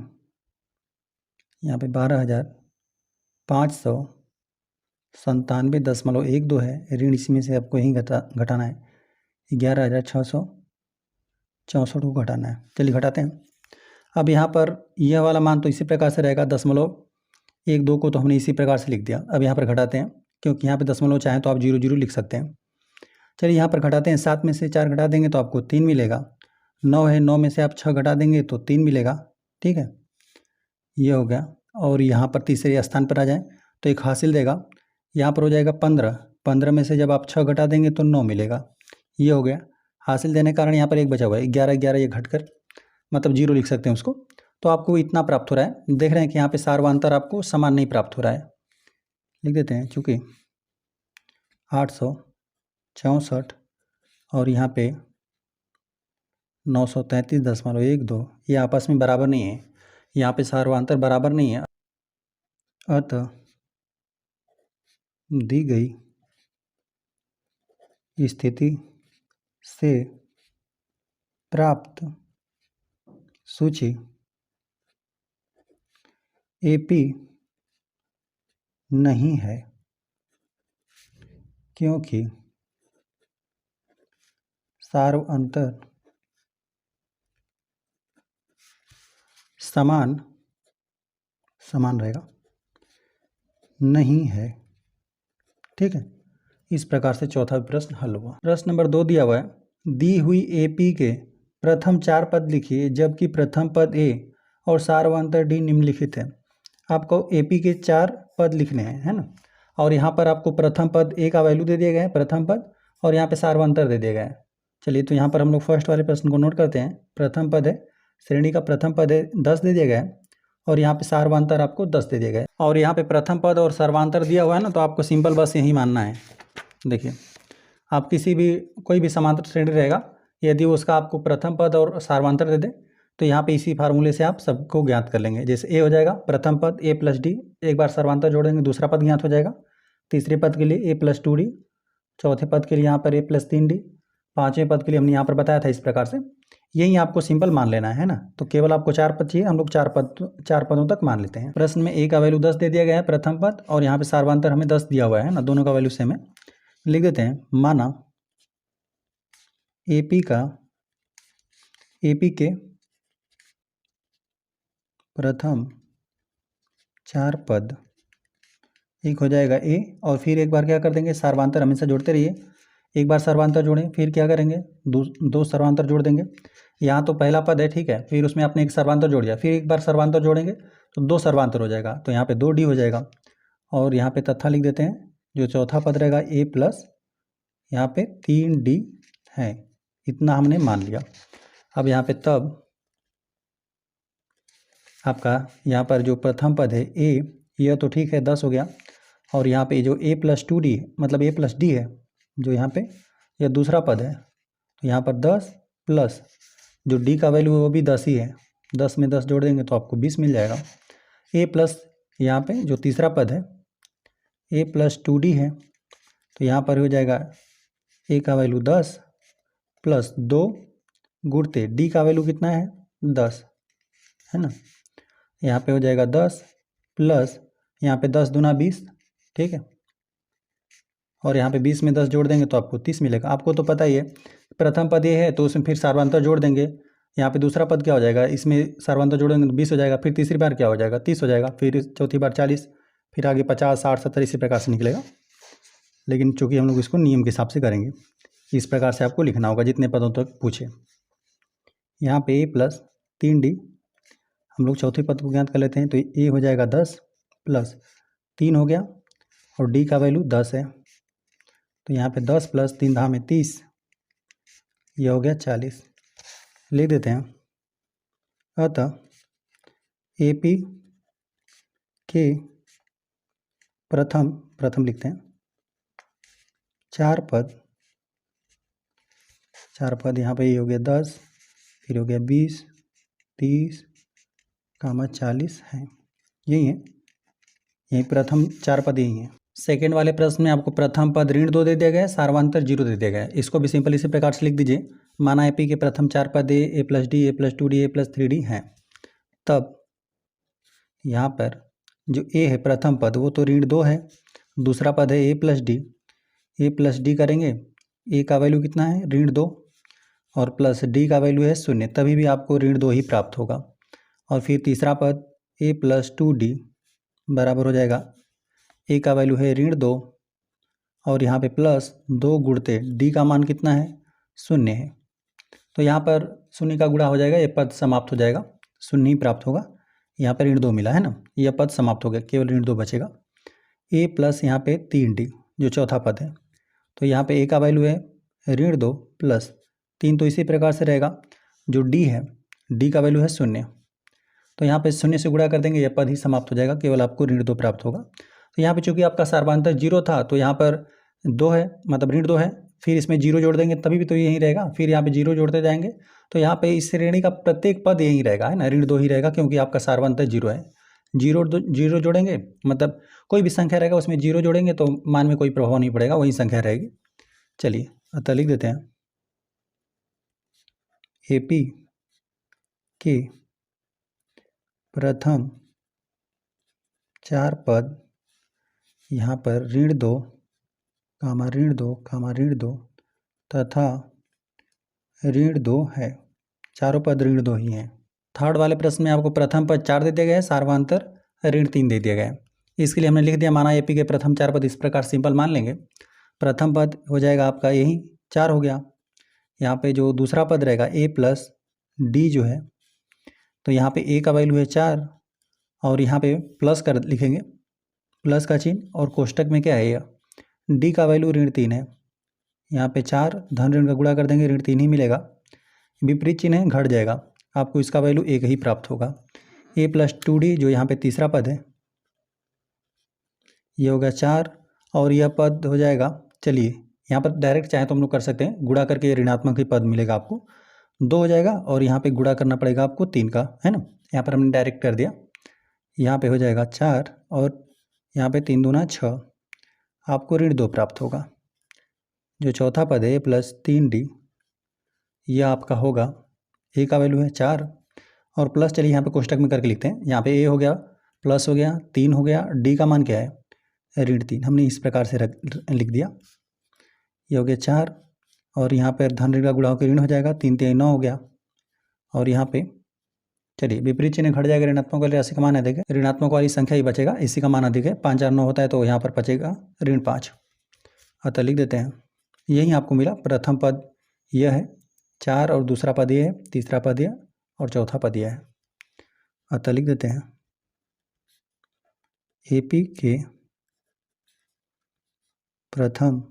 यहाँ पे 12,597.12 है, ऋण इसमें से आपको यहीं घटाना है, 11,664 को घटाना है। चलिए घटाते हैं। अब यहाँ पर यह वाला मान तो इसी प्रकार से रहेगा, 0.12 को तो हमने इसी प्रकार से लिख दिया। अब यहाँ पर घटाते हैं, क्योंकि यहाँ पे दशमलव चाहें तो आप 0 0 लिख सकते हैं। चलिए यहाँ पर घटाते हैं। 7 में से 4 घटा देंगे तो आपको 3 मिलेगा। 9 है, 9 में से आप 6 घटा देंगे तो 3 मिलेगा। ठीक है, ये हो गया। और यहाँ पर तीसरे स्थान पर आ जाएं तो एक हासिल देगा, यहाँ पर हो जाएगा 15। 15 में से जब आप 6 घटा देंगे तो 9 मिलेगा। ये हो गया। हासिल देने के कारण यहाँ पर एक बचा हुआ है, 11 11 ये घटकर मतलब 0 लिख सकते हैं उसको। तो आपको इतना प्राप्त हो रहा है। देख रहे हैं कि यहाँ पे सार्वंतर आपको समान नहीं प्राप्त हो रहा है, लिख देते हैं। चूँकि 864 और यहाँ पे 933.12 ये आपस में बराबर नहीं है, यहाँ पे सार्वंतर बराबर नहीं है। अतः दी गई स्थिति से प्राप्त सूची AP नहीं है, क्योंकि सार्वंतर समान रहेगा नहीं है। ठीक है, इस प्रकार से चौथा प्रश्न हल हुआ। प्रश्न नंबर 2 दिया हुआ है, दी हुई AP के प्रथम 4 पद लिखिए जबकि प्रथम पद A और सार्वंतर D निम्नलिखित है। आपको AP के 4 पद लिखने हैं, है ना, और यहाँ पर आपको प्रथम पद A का वैल्यू दे दिया गया है, प्रथम पद, और यहाँ पे सार्वंतर दे दिया गया है। चलिए तो यहाँ पर हम लोग फर्स्ट वाले प्रश्न को नोट करते हैं। प्रथम पद है, श्रेणी का प्रथम पद है 10 दे दिया गया है, और यहाँ पे सार्वंतर आपको 10 दे दिया गया है। और यहाँ पे प्रथम पद और सर्वांतर दिया हुआ है ना, तो आपको सिंपल बस यही मानना है। देखिए, आप किसी भी कोई भी समांतर श्रेणी रहेगा, यदि उसका आपको प्रथम पद और सार्वंतर दे दे तो यहाँ पे इसी फार्मूले से आप सबको ज्ञात कर लेंगे। जैसे A हो जाएगा प्रथम पद A + D, एक बार सर्वांतर जोड़ेंगे दूसरा पद ज्ञात हो जाएगा। तीसरे पद के लिए A + 2D, चौथे पद के लिए यहाँ पर A + 3D, पाँचवें पद के लिए हमने यहाँ पर बताया था इस प्रकार से। यही आपको सिंपल मान लेना है ना। तो केवल आपको 4 पद चाहिए, हम लोग 4 पदों तक मान लेते हैं। प्रश्न में A का वैल्यू 10 दे दिया गया है प्रथम पद, और यहाँ पे सार्वंतर हमें 10 दिया हुआ है ना, दोनों का वैल्यू सेम है। लिख देते हैं, माना AP के प्रथम 4 पद, एक हो जाएगा A, और फिर एक बार क्या कर देंगे, सर्वांतर हमेशा जोड़ते रहिए। एक बार सर्वांतर जोड़ें, फिर क्या करेंगे, दो सर्वांतर जोड़ देंगे। यहाँ तो पहला पद है, ठीक है, फिर उसमें आपने एक सर्वांतर जोड़ दिया, फिर एक बार सर्वांतर जोड़ेंगे तो 2 सर्वांतर हो जाएगा, तो यहाँ पे 2D हो जाएगा। और यहाँ पे तथा लिख देते हैं, जो चौथा पद रहेगा A + यहाँ पे 3D है, इतना हमने मान लिया। अब यहाँ पे तब आपका यहाँ पर जो प्रथम पद है A, यह तो ठीक है 10 हो गया, और यहाँ पे जो A + 2D मतलब A + D है, जो यहाँ पे यह दूसरा पद है, तो यहाँ पर 10 प्लस जो D का वैल्यू है वो भी 10 ही है, 10 में 10 जोड़ देंगे तो आपको 20 मिल जाएगा। A प्लस यहाँ पे जो तीसरा पद है A + 2D है, तो यहाँ पर हो जाएगा A का वैल्यू 10 प्लस 2 गुणते D का वैल्यू कितना है 10, है ना। यहाँ पे हो जाएगा 10 प्लस यहाँ पे 10 दूना 20, ठीक है, और यहाँ पे 20 में 10 जोड़ देंगे तो आपको 30 मिलेगा। आपको तो पता ही है, प्रथम पद ये है तो उसमें फिर सार्वंतर जोड़ देंगे। यहाँ पे दूसरा पद क्या हो जाएगा, इसमें सार्वंतर जोड़ेंगे तो 20 हो जाएगा, फिर तीसरी बार क्या हो जाएगा 30 हो जाएगा, फिर चौथी बार 40, फिर आगे 50 60 70 इसी प्रकार से निकलेगा। लेकिन चूँकि हम लोग इसको नियम के हिसाब से करेंगे, इस प्रकार से आपको लिखना होगा जितने पदों तक पूछे। यहाँ पे A + 3D, हम लोग चौथे पद को ज्ञात कर लेते हैं, तो A हो जाएगा 10 प्लस 3 हो गया, और D का वैल्यू 10 है, तो यहाँ पे 10 + 3 × 30, ये हो गया 40। लिख देते हैं, अतः AP के प्रथम लिखते हैं, चार पद यहाँ पे ये हो गया 10, फिर हो गया 20, 30, 40 है, यही है, यही प्रथम 4 पद यही है। सेकेंड वाले प्रश्न में आपको प्रथम पद ऋण 2 दे दिया गया है, सार्वंतर 0 दे दिया गया है। इसको भी सिंपल इसी प्रकार से लिख दीजिए, माना एपी के प्रथम 4 पद ए प्लस डी, ए प्लस 2डी, ए प्लस 3डी हैं, तब यहाँ पर जो ए है प्रथम पद वो तो ऋण 2 है, दूसरा पद है ए प्लस डी, ए प्लस डी करेंगे, ए का वैल्यू कितना है ऋण 2 और प्लस डी का वैल्यू है 0, तभी भी आपको ऋण 2 ही प्राप्त होगा। और फिर तीसरा पद ए प्लस 2डी बराबर हो जाएगा, ए का वैल्यू है ऋण 2 और यहाँ पे प्लस 2 गुणते डी का मान कितना है 0 है, तो यहाँ पर 0 का गुणा हो जाएगा, ये पद समाप्त हो जाएगा, 0 ही प्राप्त होगा। यहाँ पर ऋण 2 मिला है ना, यह पद समाप्त हो गया, केवल ऋण 2 बचेगा। ए प्लस यहाँ पे 3डी जो चौथा पद है, तो यहाँ पे ए का वैल्यू है ऋण 2 प्लस 3, तो इसी प्रकार से रहेगा। जो डी है, डी का वैल्यू है 0, तो यहाँ पे 0 से गुणा कर देंगे, यह पद ही समाप्त हो जाएगा, केवल आपको ऋण 2 प्राप्त होगा। तो यहाँ पे चूंकि आपका सार्वंतर 0 था, तो यहाँ पर 2 है, मतलब ऋण 2 है, फिर इसमें 0 जोड़ देंगे तभी भी तो यही रहेगा, फिर यहाँ पे 0 जोड़ते जाएंगे, तो यहाँ पे इस श्रेणी का प्रत्येक पद यही रहेगा, है ना, ऋण 2 ही रहेगा, क्योंकि आपका सार्वंतर 0 है। 0 जोड़ेंगे, मतलब कोई भी संख्या रहेगा उसमें 0 जोड़ेंगे तो मान में कोई प्रभाव नहीं पड़ेगा, वही संख्या रहेगी। चलिए अतः लिख देते हैं, एपी के प्रथम 4 पद यहाँ पर ऋण 2, ऋण 2, ऋण 2 तथा ऋण 2 है, चारों पद ऋण 2 ही हैं। थर्ड वाले प्रश्न में आपको प्रथम पद 4 दे दिया गया है, सार्वंतर ऋण 3 दे दिया गया है। इसके लिए हमने लिख दिया, माना एपी के प्रथम 4 पद, इस प्रकार सिंपल मान लेंगे। प्रथम पद हो जाएगा आपका यही 4 हो गया, यहाँ पे जो दूसरा पद रहेगा ए प्लस डी जो है, तो यहाँ पे ए का वैल्यू है 4 और यहाँ पे प्लस कर लिखेंगे, प्लस का चिन्ह, और कोष्टक में क्या है यह डी का वैल्यू ऋण 3 है, यहाँ पे 4 धन ऋण का गुणा कर देंगे, ऋण 3 ही मिलेगा, विपरीत चिन्ह है घट जाएगा, आपको इसका वैल्यू 1 ही प्राप्त होगा। ए प्लस 2डी जो यहाँ पे तीसरा पद है, ये हो गया 4 और यह पद हो जाएगा, चलिए यहाँ पर डायरेक्ट चाहे तो हम लोग कर सकते हैं, गुणा करके ऋणात्मक ही पद मिलेगा आपको, 2 हो जाएगा और यहाँ पे गुणा करना पड़ेगा आपको 3 का, है ना, यहाँ पर हमने डायरेक्ट कर दिया, यहाँ पे हो जाएगा 4 और यहाँ पे 3 दूना 6, आपको ऋण 2 प्राप्त होगा। जो चौथा पद है प्लस 3डी, यह आपका होगा, ए का वैल्यू है 4 और प्लस, चलिए यहाँ पे कोष्टक में करके लिखते हैं, यहाँ पे ए हो गया, प्लस हो गया, 3 हो गया, डी का मान क्या है ऋण 3, हमने इस प्रकार से लिख दिया, ये हो गया 4 और यहाँ पर धन ऋण का गुणा होकर ऋण हो जाएगा, 3 3 9 हो गया और यहाँ पे चलिए विपरीत चिन्ह घट जाएगा, ऋणात्मक वाली राशि का मान अधिक है, ऋणात्मक वाली संख्या ही बचेगा, इसी का मान अधिक है, 5 4 9 होता है तो यहाँ पर बचेगा ऋण 5, अतः लिख देते हैं, यही आपको मिला। प्रथम पद यह है 4 और दूसरा पद यह है, तीसरा पद यह और चौथा पद यह है, अतः लिख देते हैं, एपी के प्रथम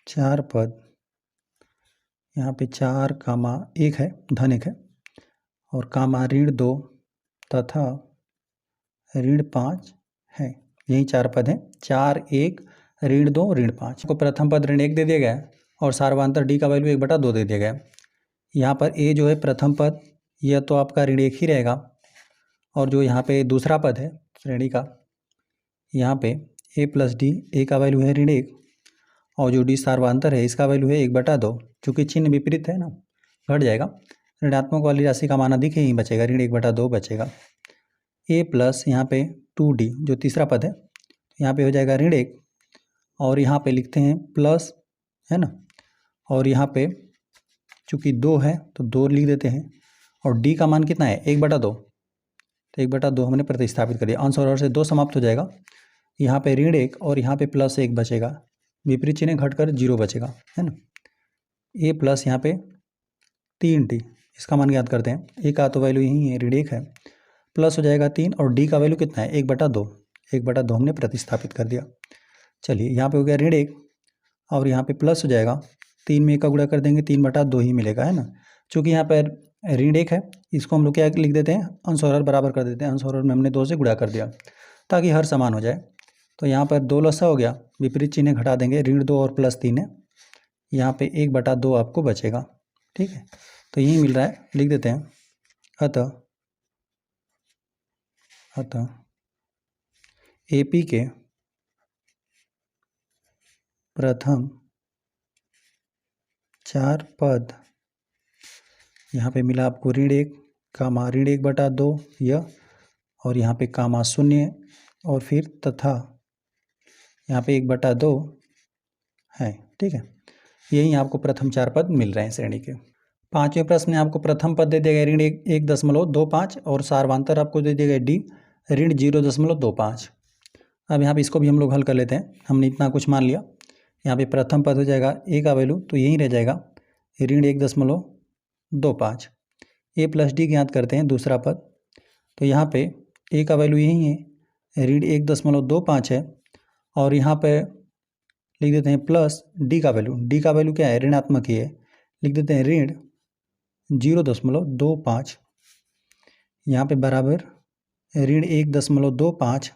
4 पद, यहाँ पे 4 कामा 1 है, धन 1 है और कामा ऋण 2 तथा ऋण 5 है, यही 4 पद हैं, 4 1 ऋण 2 ऋण 5 को प्रथम पद ऋण 1 दे दिया गया है और सार्वंतर डी का वैल्यू 1/2 दे दिया गया है। यहाँ पर ए जो है प्रथम पद, यह तो आपका ऋण 1 ही रहेगा और जो यहाँ पे दूसरा पद है श्रेणी का, यहाँ पे ए प्लस डी, ए का वैल्यू है ऋण 1 और जो डी सार्वंतर है इसका वैल्यू है 1/2, चूँकि चिन्ह विपरीत है ना, घट जाएगा, ऋणात्मक वाली राशि का मान अधिक ही बचेगा, ऋण 1/2 बचेगा। ए प्लस यहाँ पे 2डी जो तीसरा पद है, यहाँ पे हो जाएगा ऋण 1 और यहाँ पे लिखते हैं प्लस, है ना, और यहाँ पे चूँकि 2 है तो 2 लिख देते हैं और डी का मान कितना है 1/2, तो 1/2 हमने प्रतिस्थापित कर दिया, अंश और हर से 2 समाप्त हो जाएगा, यहाँ पे ऋण 1 और यहाँ पे प्लस 1 बचेगा, विपरीत चिन्ह घटकर 0 बचेगा, है ना। ए प्लस यहाँ पे 3डी, इसका मान ज्ञात करते हैं, ए का तो वैल्यू यही है ऋण 1 है, प्लस हो जाएगा 3 और डी का वैल्यू कितना है 1/2, 1/2 हमने प्रतिस्थापित कर दिया। चलिए यहाँ पे हो गया ऋण 1 और यहाँ पे प्लस हो जाएगा, 3 में 1 का गुणा कर देंगे, 3/2 ही मिलेगा, है ना। चूँकि यहाँ पर ऋण 1 है, इसको हम लोग क्या लिख देते हैं, अंश और हर बराबर कर देते हैं, अंश और हर में हमने 2 से गुणा कर दिया ताकि हर समान हो जाए। तो यहाँ पर 2 लसा हो गया, विपरीत चिन्ह घटा देंगे, -2 और +3 है, यहाँ पे 1/2 आपको बचेगा। ठीक है, तो यही मिल रहा है, लिख देते हैं। अतः AP के प्रथम 4 पद, यहाँ पे मिला आपको -1, -1/2 यह, और यहाँ पे -0 और फिर तथा यहाँ पे 1/2 है। ठीक है, यही आपको प्रथम 4 पद मिल रहे हैं श्रेणी के। 5वें प्रश्न में आपको प्रथम पद दे दिया गया ऋण 1.25 और सार्वधांतर आपको दे दिया गया D ऋण 0.25। अब यहाँ पे इसको भी हम लोग हल कर लेते हैं। हमने इतना कुछ मान लिया, यहाँ पे प्रथम पद हो जाएगा A का वैल्यू तो यही रह जाएगा ऋण 1.25। A + D ज्ञात करते हैं दूसरा पद, तो यहाँ पे A का वैल्यू यही है ऋण 1.25 है, और यहाँ पे लिख देते हैं प्लस D का वैल्यू क्या है, ऋणात्मक ही है, लिख देते हैं ऋण 0.25, यहाँ पे बराबर ऋण 1.25,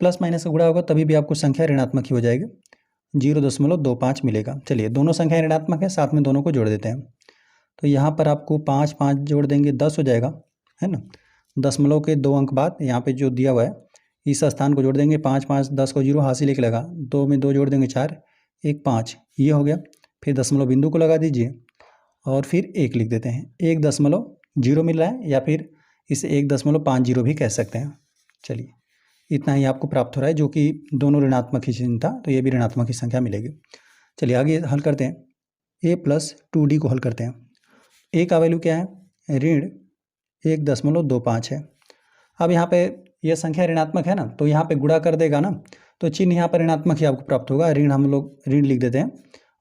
प्लस माइनस का गुणा होगा तभी भी आपको संख्या ऋणात्मक ही हो जाएगी, 0.25 मिलेगा। चलिए दोनों संख्या ऋणात्मक है, साथ में दोनों को जोड़ देते हैं, तो यहाँ पर आपको 5 5 जोड़ देंगे 10 हो जाएगा, है ना। दशमलव के 2 अंक बाद यहाँ पे जो दिया हुआ है इस स्थान को जोड़ देंगे, 5 5 10 को 0 हासिल एक लगा, 2 में 2 जोड़ देंगे 4, 1 5, ये हो गया। फिर दशमलव बिंदु को लगा दीजिए और फिर 1 लिख देते हैं, 1.0 मिल रहा है, या फिर इसे 1.50 भी कह सकते हैं। चलिए इतना ही आपको प्राप्त हो रहा है, जो कि दोनों ऋणात्मक ही चिन्ह था, तो ये भी ऋणात्मक ही संख्या मिलेगी। चलिए आगे हल करते हैं, A + 2D को हल करते हैं। A का वैल्यू क्या है, ऋण 1.25 है। अब यहाँ पे यह संख्या ऋणात्मक है ना, तो यहाँ पे गुणा कर देगा ना, तो चिन्ह यहाँ पर ऋणात्मक ही आपको प्राप्त होगा, ऋण हम लोग ऋण लिख देते हैं,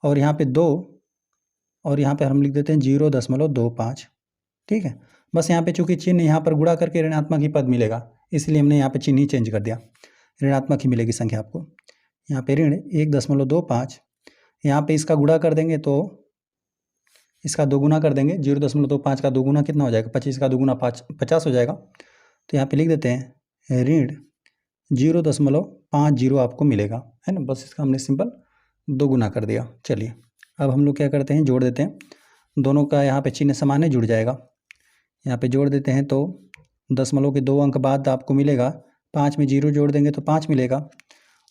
और यहाँ पे 2 और यहाँ पे हम लिख देते हैं 0.25। ठीक है, बस यहाँ पे चूंकि चिन्ह यहाँ पर गुणा करके ऋणात्मक ही पद मिलेगा, इसलिए हमने यहाँ पे चिन्ह ही चेंज कर दिया, ऋणात्मक ही मिलेगी संख्या आपको। यहाँ पे ऋण 1.25, यहाँ पे इसका गुणा कर देंगे तो इसका दोगुना कर देंगे, 0.25 का दोगुना कितना हो जाएगा, 25 का दोगुना 50 हो जाएगा, तो यहाँ पे लिख देते हैं ऋण 0.50 आपको मिलेगा, है ना। बस इसका हमने सिंपल दोगुना कर दिया। चलिए अब हम लोग क्या करते हैं, जोड़ देते हैं, दोनों का यहाँ पे चिन्ह समान है, जुड़ जाएगा। यहाँ पे जोड़ देते हैं तो दशमलव के 2 अंक बाद आपको मिलेगा, 5 में 0 जोड़ देंगे तो 5 मिलेगा,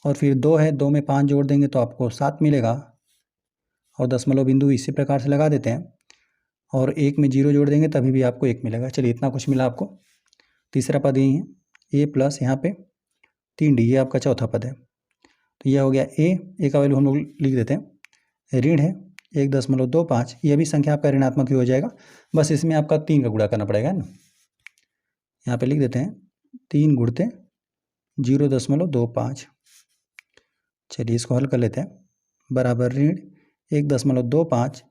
और फिर 2 है, 2 में 5 जोड़ देंगे तो आपको 7 मिलेगा, और दशमलव बिंदु इसी प्रकार से लगा देते हैं, और 1 में 0 जोड़ देंगे तभी भी आपको 1 मिलेगा। चलिए इतना कुछ मिला आपको। तीसरा पद यही है, A + यहाँ पे 3D, ये आपका चौथा पद है, तो यह हो गया A का वैल्यू हम लोग लिख देते हैं, ऋण है 1.25, यह भी संख्या आपका ऋणात्मक ही हो जाएगा, बस इसमें आपका 3 का गुणा करना पड़ेगा ना। यहाँ पे लिख देते हैं 3 गुणते 0.25। चलिए इसको हल कर लेते हैं, बराबर ऋण 1.25,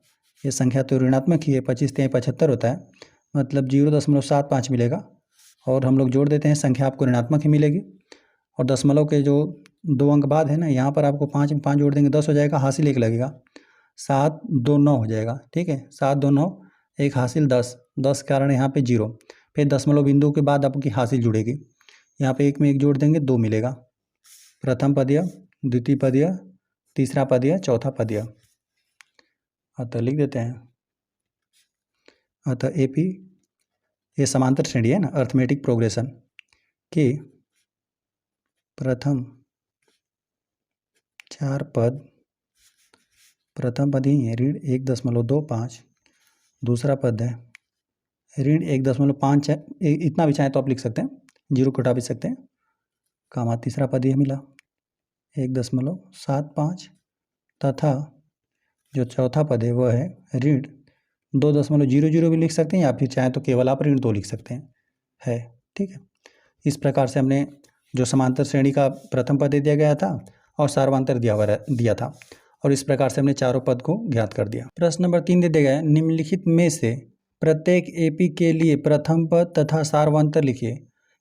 ये संख्या तो ऋणात्मक ही है, 25 3 75 होता है, मतलब 0.75 मिलेगा, और हम लोग जोड़ देते हैं, संख्या आपको ऋणात्मक ही मिलेगी, और दशमलव के जो 2 अंक बाद है ना, यहाँ पर आपको 5 में 5 जोड़ देंगे 10 हो जाएगा, हासिल 1 लगेगा, 7 2 9 हो जाएगा। ठीक है, 7 2 9, 1 हासिल 10, 10 कारण यहाँ पे 0, फिर दशमलव बिंदु के बाद आपकी हासिल जुड़ेगी, यहाँ पे 1 में 1 जोड़ देंगे 2 मिलेगा, प्रथम पदीय, द्वितीय पदीय, तीसरा पदीय, चौथा पदीय। अतः लिख देते हैं, अतः AP ये समांतर श्रेणी है ना, अर्थमेटिक प्रोग्रेशन के प्रथम 4 पद, प्रथम पद ही है ऋण 1.25, दूसरा पद है ऋण 1.5 है, इतना भी चाहे तो आप लिख सकते हैं, 0 कटा भी सकते हैं, कामा तीसरा पद यह मिला 1.75, तथा जो चौथा पद है वह है ऋण 2.00 भी लिख सकते हैं, या फिर चाहे तो केवल आप ऋण 2 लिख सकते हैं, है। ठीक है, इस प्रकार से हमने जो समांतर श्रेणी का प्रथम पद दिया गया था और सार्वधांतर दिया था, और इस प्रकार से हमने चारों पद को ज्ञात कर दिया। प्रश्न नंबर 3 दे दिया गया है, निम्नलिखित में से प्रत्येक AP के लिए प्रथम पद तथा सार्वधांतर लिखिए।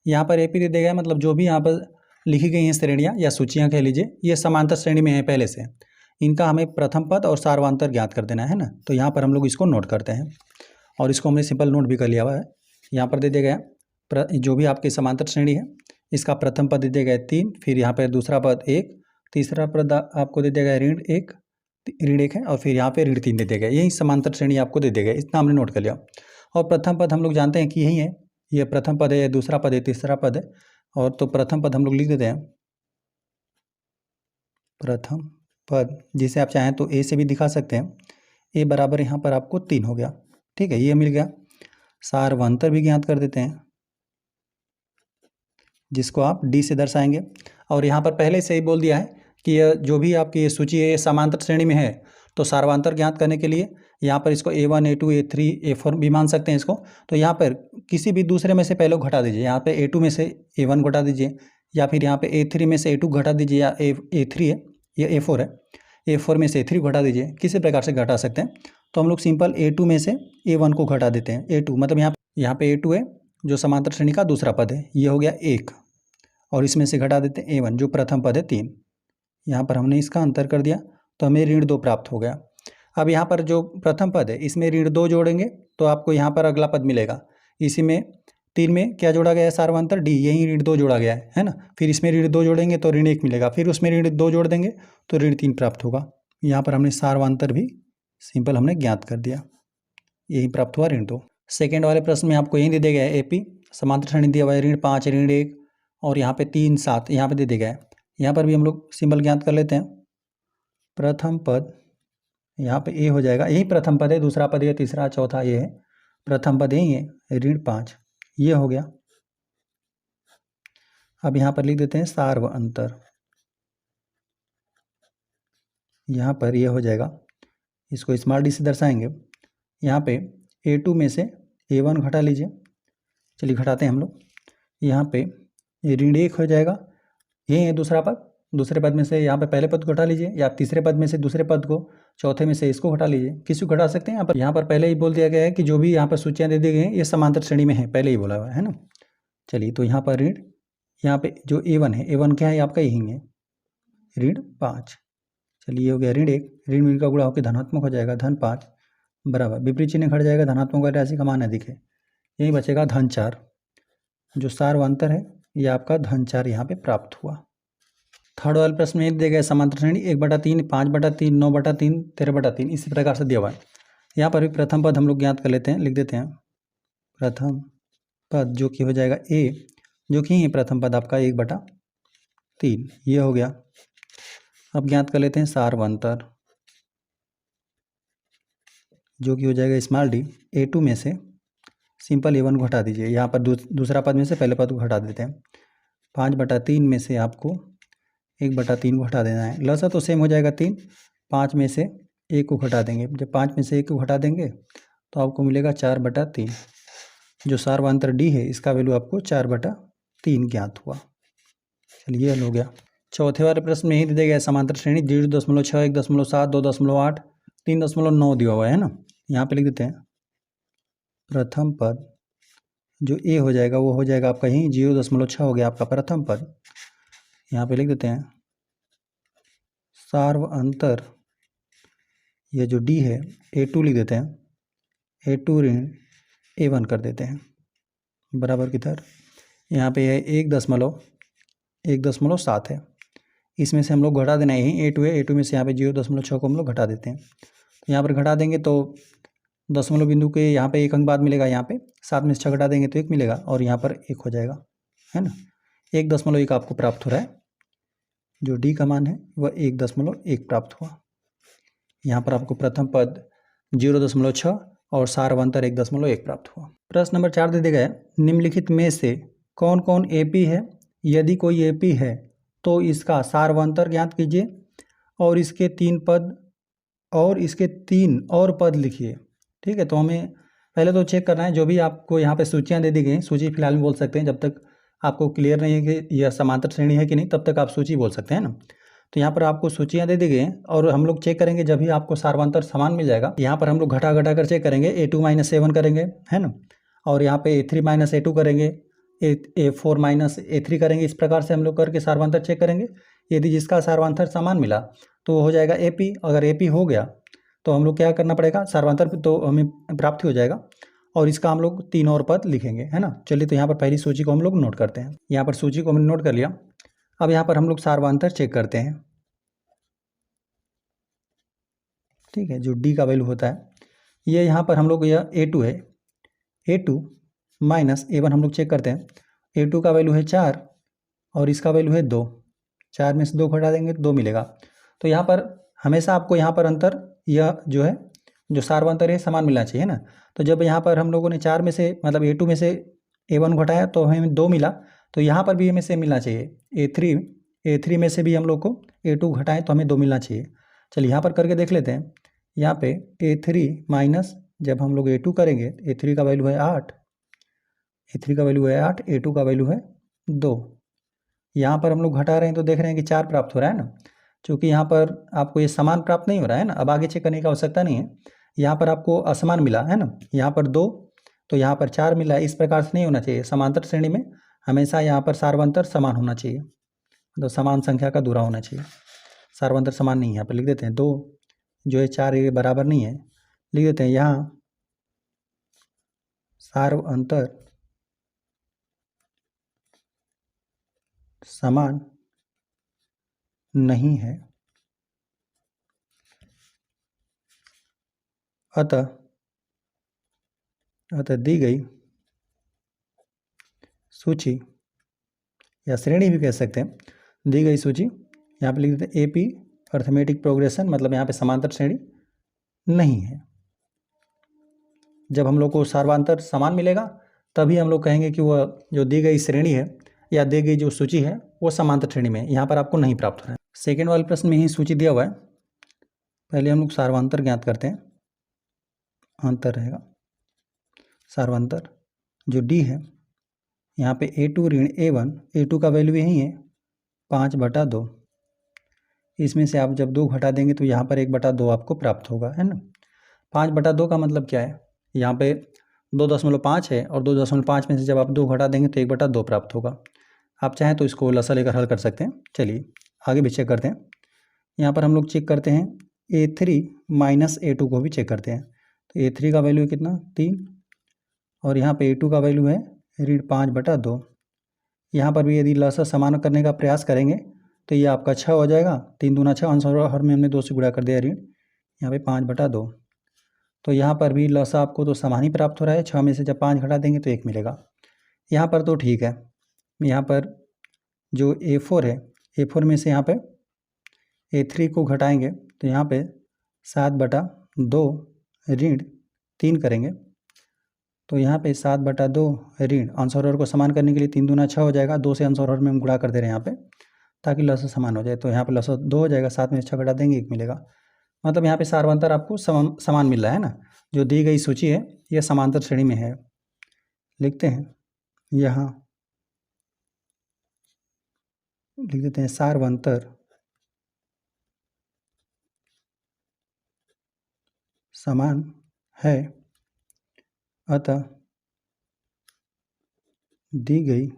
यहाँ पर AP दे दिया गया, मतलब जो भी यहाँ पर लिखी गई हैं श्रेणियाँ या सूचियाँ कह लीजिए, ये समांतर श्रेणी में है पहले से, इनका हमें प्रथम पद और सार्वधांतर ज्ञात कर देना है ना। तो यहाँ पर हम लोग इसको नोट करते हैं, और इसको हमने सिंपल नोट भी कर लिया हुआ है। यहाँ पर दे दिया गया जो भी आपकी समांतर श्रेणी है इसका प्रथम पद दे दिया गया 3, फिर यहाँ पे दूसरा पद 1, तीसरा पद आपको दे दिया गया ऋण 1 है, और फिर यहाँ पे ऋण 3 दे दिया गया। यही समांतर श्रेणी आपको दे दिया गया, इतना हमने नोट कर लिया। और प्रथम पद हम लोग जानते हैं कि यही है, ये प्रथम पद है, दूसरा पद है, तीसरा पद है। और तो प्रथम पद हम लोग लिख देते हैं, प्रथम पद जिसे आप चाहें तो ए से भी दिखा सकते हैं। ए बराबर यहाँ पर आपको 3 हो गया, ठीक है, ये मिल गया। सार्वंतर भी ज्ञात कर देते हैं, जिसको आप डी से दर्शाएंगे। और यहाँ पर पहले से ही बोल दिया है कि यह जो भी आपकी ये सूची है समांतर श्रेणी में है, तो सार्वंतर ज्ञात करने के लिए यहाँ पर इसको A1 A2 A3 A4 भी मान सकते हैं इसको। तो यहाँ पर किसी भी दूसरे में से पहले घटा दीजिए, यहाँ पे A2 में से A1 घटा दीजिए, या फिर यहाँ पे A3 में से A2 घटा दीजिए, या A3 है या A4 है, A4 में से A3 घटा दीजिए, किसी प्रकार से घटा सकते हैं। तो हम लोग सिंपल A2 में से A1 को घटा देते हैं। A2 मतलब यहाँ पे A2 है जो समांतर श्रेणी का दूसरा पद है, ये हो गया 1, और इसमें से घटा देते हैं A1 जो प्रथम पद है 3। यहाँ पर हमने इसका अंतर कर दिया तो हमें ऋण 2 प्राप्त हो गया। अब यहाँ पर जो प्रथम पद है इसमें ऋण 2 जोड़ेंगे तो आपको यहाँ पर अगला पद मिलेगा। इसी में 3 में क्या जोड़ा गया है, सार्वंतर डी, यही ऋण 2 जोड़ा गया है ना। फिर इसमें ऋण 2 जोड़ेंगे तो ऋण 1 मिलेगा, फिर उसमें ऋण 2 जोड़ देंगे तो ऋण 3 प्राप्त होगा। यहाँ पर हमने सार्वंतर भी सिंपल हमने ज्ञात कर दिया, यही प्राप्त हुआ ऋण 2। सेकेंड वाले प्रश्न में आपको यही दे दिया गया है AP समांतर श्रेणी दिया हुआ है, ऋण 5 ऋण 1 और यहाँ पे 3 7 यहाँ पे दे दिया गया है। यहाँ पर भी हम लोग सिंबल ज्ञात कर लेते हैं। प्रथम पद यहाँ पे ए हो जाएगा, यही प्रथम पद है, दूसरा पद है, तीसरा चौथा ये है, प्रथम पद यही है, ऋण 5 ये हो गया। अब यहाँ पर लिख देते हैं सार्वंतर, यहाँ पर ये हो जाएगा, इसको स्मॉल डी से दर्शाएंगे। यहाँ पे A2 में से A1 घटा लीजिए, चलिए घटाते हैं हम लोग। यहाँ पे ऋण 1 हो जाएगा, यही है दूसरा पद, दूसरे पद में से यहाँ पे पहले पद को घटा लीजिए, या तीसरे पद में से दूसरे पद को, चौथे में से इसको घटा लीजिए, किसी को घटा सकते हैं। यहाँ पर पहले ही बोल दिया गया है कि जो भी यहाँ पर सूचियाँ दे दी गई हैं ये समांतर श्रेणी में है, पहले ही बोला हुआ है ना। चलिए तो यहाँ पर ऋण, यहाँ पे जो A1 है, A1 क्या है आपका, यही है ऋण 5। चलिए हो गया ऋण 1, ऋण का गुणा होकर धनात्मक हो जाएगा, धन 5 बराबर विपरीत चिन्ह घट जाएगा, धनात्मक वाली राशि का मान अधिक है, यही बचेगा धन 4। जो सार्वंतर है ये आपका धन 4 यहाँ पे प्राप्त हुआ। थर्ड वाले प्रश्न में दिया गया समांतर श्रेणी 1/3 5/3 9/3 13/3 इसी प्रकार से दिया हुआ है। यहाँ पर भी प्रथम पद हम लोग ज्ञात कर लेते हैं, लिख देते हैं प्रथम पद जो कि हो जाएगा A, जो कि है प्रथम पद आपका 1/3 ये हो गया। अब ज्ञात कर लेते हैं सार्वंतर जो कि हो जाएगा स्मॉल डी, A2 में से सिंपल A1 को हटा दीजिए, यहाँ पर दूसरा पद में से पहले पद को हटा देते हैं। 5/3 में से आपको 1/3 को हटा देना है, लसा तो सेम हो जाएगा 3, 5 में से 1 को घटा देंगे, जब 5 में से 1 को घटा देंगे तो आपको मिलेगा 4/3। जो सार्वंतर डी है इसका वैल्यू आपको 4/3 ज्ञात हुआ। चलिए हल हो गया। चौथे वाले प्रश्न में ही दिया गया समांतर श्रेणी 0.6 1.7 2.8 3.9 दिया हुआ है ना। यहाँ पे लिख देते हैं प्रथम पद जो ए हो जाएगा वो हो जाएगा आपका यही 0.6 हो गया आपका प्रथम पद। यहाँ पे लिख देते हैं सार्वंतर ये जो डी है A2 लिख देते हैं, A2 ऋण A1 कर देते हैं बराबर किधर, यहाँ पे है 1.7 है, इसमें से हम लोग घटा देना है, यही A2 है, A2 में से यहाँ पे 0.6 को हम लोग घटा देते हैं। तो यहाँ पर घटा देंगे तो दशमलव बिंदु के यहाँ पे 1 अंक बाद मिलेगा, यहाँ पे 7 में से 6 घटा देंगे तो 1 मिलेगा, और यहाँ पर 1 हो जाएगा, है ना। 1.1 आपको प्राप्त हो रहा है, जो डी का मान है वह 1.1 प्राप्त हुआ। यहाँ पर आपको प्रथम पद 0.6 और सार्वंतर 1.1 प्राप्त हुआ। प्रश्न नंबर 4 दे दिया गया है, निम्नलिखित में से कौन कौन AP है, यदि कोई AP है तो इसका सार्वंतर ज्ञात कीजिए और इसके 3 पद और इसके 3 और पद लिखिए। ठीक है, तो हमें पहले तो चेक करना है जो भी आपको यहाँ पे सूचियाँ दे दी गई, सूची फिलहाल में बोल सकते हैं, जब तक आपको क्लियर नहीं है कि यह समांतर श्रेणी है कि नहीं तब तक आप सूची बोल सकते हैं ना। तो यहाँ पर आपको सूचियाँ दे दी गई हैं और हम लोग चेक करेंगे जब भी आपको सार्वंतर समान मिल जाएगा। यहाँ पर हम लोग घटा घटा कर चेक करेंगे, A2 - A1 करेंगे, है ना, और यहाँ पे A3 - A2 करेंगे, A4 - A3 करेंगे, इस प्रकार से हम लोग करके सार्वंतर चेक करेंगे। यदि जिसका सार्वंतर समान मिला तो वो हो जाएगा AP, अगर AP हो गया तो हम लोग क्या करना पड़ेगा, सार्वंतर तो हमें प्राप्त हो जाएगा, और इसका हम लोग 3 और पद लिखेंगे, है ना। चलिए तो यहाँ पर पहली सूची को हम लोग नोट करते हैं। यहाँ पर सूची को हमने नोट कर लिया। अब यहाँ पर हम लोग सार्वंतर चेक करते हैं, ठीक है। जो डी का वैल्यू होता है, ये यहाँ पर हम लोग यह A2 है, A2 माइनस A1 हम लोग चेक करते हैं। A2 का वैल्यू है 4 और इसका वैल्यू है 2। 4 में से 2 घटा देंगे तो 2 मिलेगा। तो यहाँ पर हमेशा आपको यहाँ पर अंतर, यह जो है जो सार्वंतर है समान मिलना चाहिए ना। तो जब यहाँ पर हम लोगों ने 4 में से मतलब A2 में से A1 घटाया तो हमें 2 मिला, तो यहाँ पर भी हमें से मिलना चाहिए। A3 में से भी हम लोग को A2 घटाएं तो हमें 2 मिलना चाहिए। चलिए यहाँ पर करके देख लेते हैं। यहाँ पे A3 माइनस जब हम लोग A2 करेंगे, A3 का वैल्यू है 8, A3 का वैल्यू है 8, A2 का वैल्यू है 2। यहाँ पर हम लोग घटा रहे हैं तो देख रहे हैं कि 4 प्राप्त हो रहा है ना। चूँकि यहाँ पर आपको ये समान प्राप्त नहीं हो रहा है ना, अब आगे चेक करने की आवश्यकता नहीं है। यहाँ पर आपको असमान मिला है ना, यहाँ पर 2 तो यहाँ पर 4 मिला है। इस प्रकार से नहीं होना चाहिए। समांतर श्रेणी में हमेशा यहाँ पर सार्वंतर समान होना चाहिए, मतलब समान संख्या का दूरा होना चाहिए। सार्वंतर समान नहीं है, यहाँ पर लिख देते हैं 2 जो है 4 ये बराबर नहीं है, लिख देते हैं यहाँ सार्वंतर समान नहीं है, अतः दी गई सूची या श्रेणी भी कह सकते हैं, दी गई सूची यहाँ पे लिख देते हैं AP अर्थमेटिक प्रोग्रेशन, मतलब यहाँ पे समांतर श्रेणी नहीं है। जब हम लोग को सार्वंतर समान मिलेगा तभी हम लोग कहेंगे कि वह जो दी गई श्रेणी है या दी गई जो सूची है वो समांतर श्रेणी में, यहाँ पर आपको नहीं प्राप्त हो रहा है। सेकेंड वाले प्रश्न में ही सूची दिया हुआ है। पहले हम लोग सार्वंतर ज्ञात करते हैं, अंतर रहेगा सार्वंतर जो D है, यहाँ पे A2 ऋण A1, A2 का वैल्यू यही है 5/2। इसमें से आप जब 2 घटा देंगे तो यहाँ पर 1/2 आपको प्राप्त होगा, है ना। 5/2 का मतलब क्या है, यहाँ पे 2.5 है और 2.5 में से जब आप 2 घटा देंगे तो 1/2 प्राप्त होगा। आप चाहें तो इसको लसा लेकर हल कर सकते हैं। चलिए आगे भी चेक करते हैं। यहाँ पर हम लोग चेक करते हैं A3 माइनस A2 को भी चेक करते हैं। तो A3 का वैल्यू है कितना 3 और यहाँ पे A2 का वैल्यू है ऋण 5/2। यहाँ पर भी यदि लसा समान करने का प्रयास करेंगे तो ये आपका 6 हो जाएगा। 3 दूना 6, अंश और हर में हमने 2 से गुणा कर दिया ऋण, यहाँ पे 5/2। तो यहाँ पर भी लसा आपको तो समान ही प्राप्त हो रहा है। 6 में से जब 5 घटा देंगे तो 1 मिलेगा। यहाँ पर तो ठीक है। यहाँ पर जो A4 है, A4 में से यहाँ पे A3 को घटाएंगे तो यहाँ पे 7/2 ऋण 3 करेंगे तो यहाँ पे 7/2 ऋण अंश और हर को समान करने के लिए 3 दूना 6 हो जाएगा। 2 से अंश और हर में हम गुणा कर दे रहे हैं यहाँ पे ताकि लसा समान हो जाए। तो यहाँ पे लसा 2 हो जाएगा, 7 में 6 घटा देंगे 1 मिलेगा। मतलब यहाँ पे सार्वंतर आपको समान मिल रहा है ना। जो दी गई सूची है यह समांतर श्रेणी में है। लिखते हैं यहाँ, लिख देते हैं सार्वंतर समान है, अतः दी गई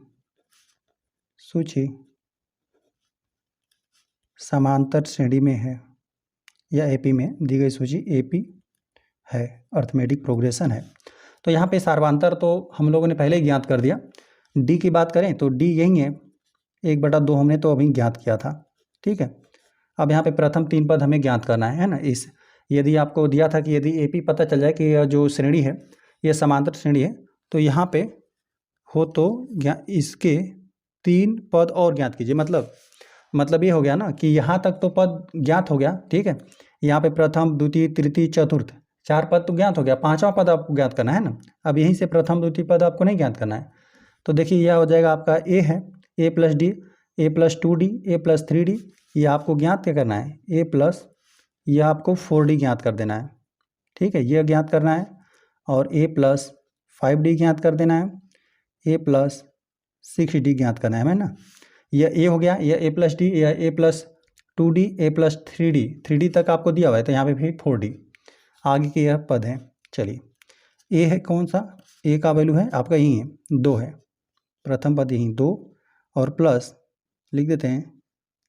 सूची समांतर श्रेणी में है, या AP में दी गई सूची AP है, अर्थमेटिक प्रोग्रेशन है। तो यहाँ पे सार्वंतर तो हम लोगों ने पहले ही ज्ञात कर दिया। D की बात करें तो D यही है 1/2 हमने तो अभी ज्ञात किया था, ठीक है। अब यहाँ पे प्रथम 3 पद हमें ज्ञात करना है ना। इस यदि आपको दिया था कि यदि AP पता चल जाए कि यह जो श्रेणी है यह समांतर श्रेणी है तो यहाँ पे हो तो इसके 3 पद और ज्ञात कीजिए। मतलब ये हो गया ना कि यहाँ तक तो पद ज्ञात हो गया, ठीक है। यहाँ पे प्रथम द्वितीय तृतीय चतुर्थ 4 पद तो ज्ञात हो गया, 5वां पद आपको ज्ञात करना है ना। अब यहीं से प्रथम द्वितीय पद आपको नहीं ज्ञात करना है। तो देखिए यह हो जाएगा आपका A है, A + D, A + 2D, A + 3D, ये आपको ज्ञात क्या करना है A+, यह आपको 4D ज्ञात कर देना है, ठीक है। यह ज्ञात करना है और A + 5D ज्ञात कर देना है, A + 6D ज्ञात करना है ना। यह A हो गया, यह A + D, यह A + 2D, A + 3D, 3D तक आपको दिया हुआ है तो यहाँ पे फिर 4D आगे के यह पद हैं। चलिए A है कौन सा, A का वैल्यू है आपका यही है 2 है, प्रथम पद यही 2 और प्लस लिख देते हैं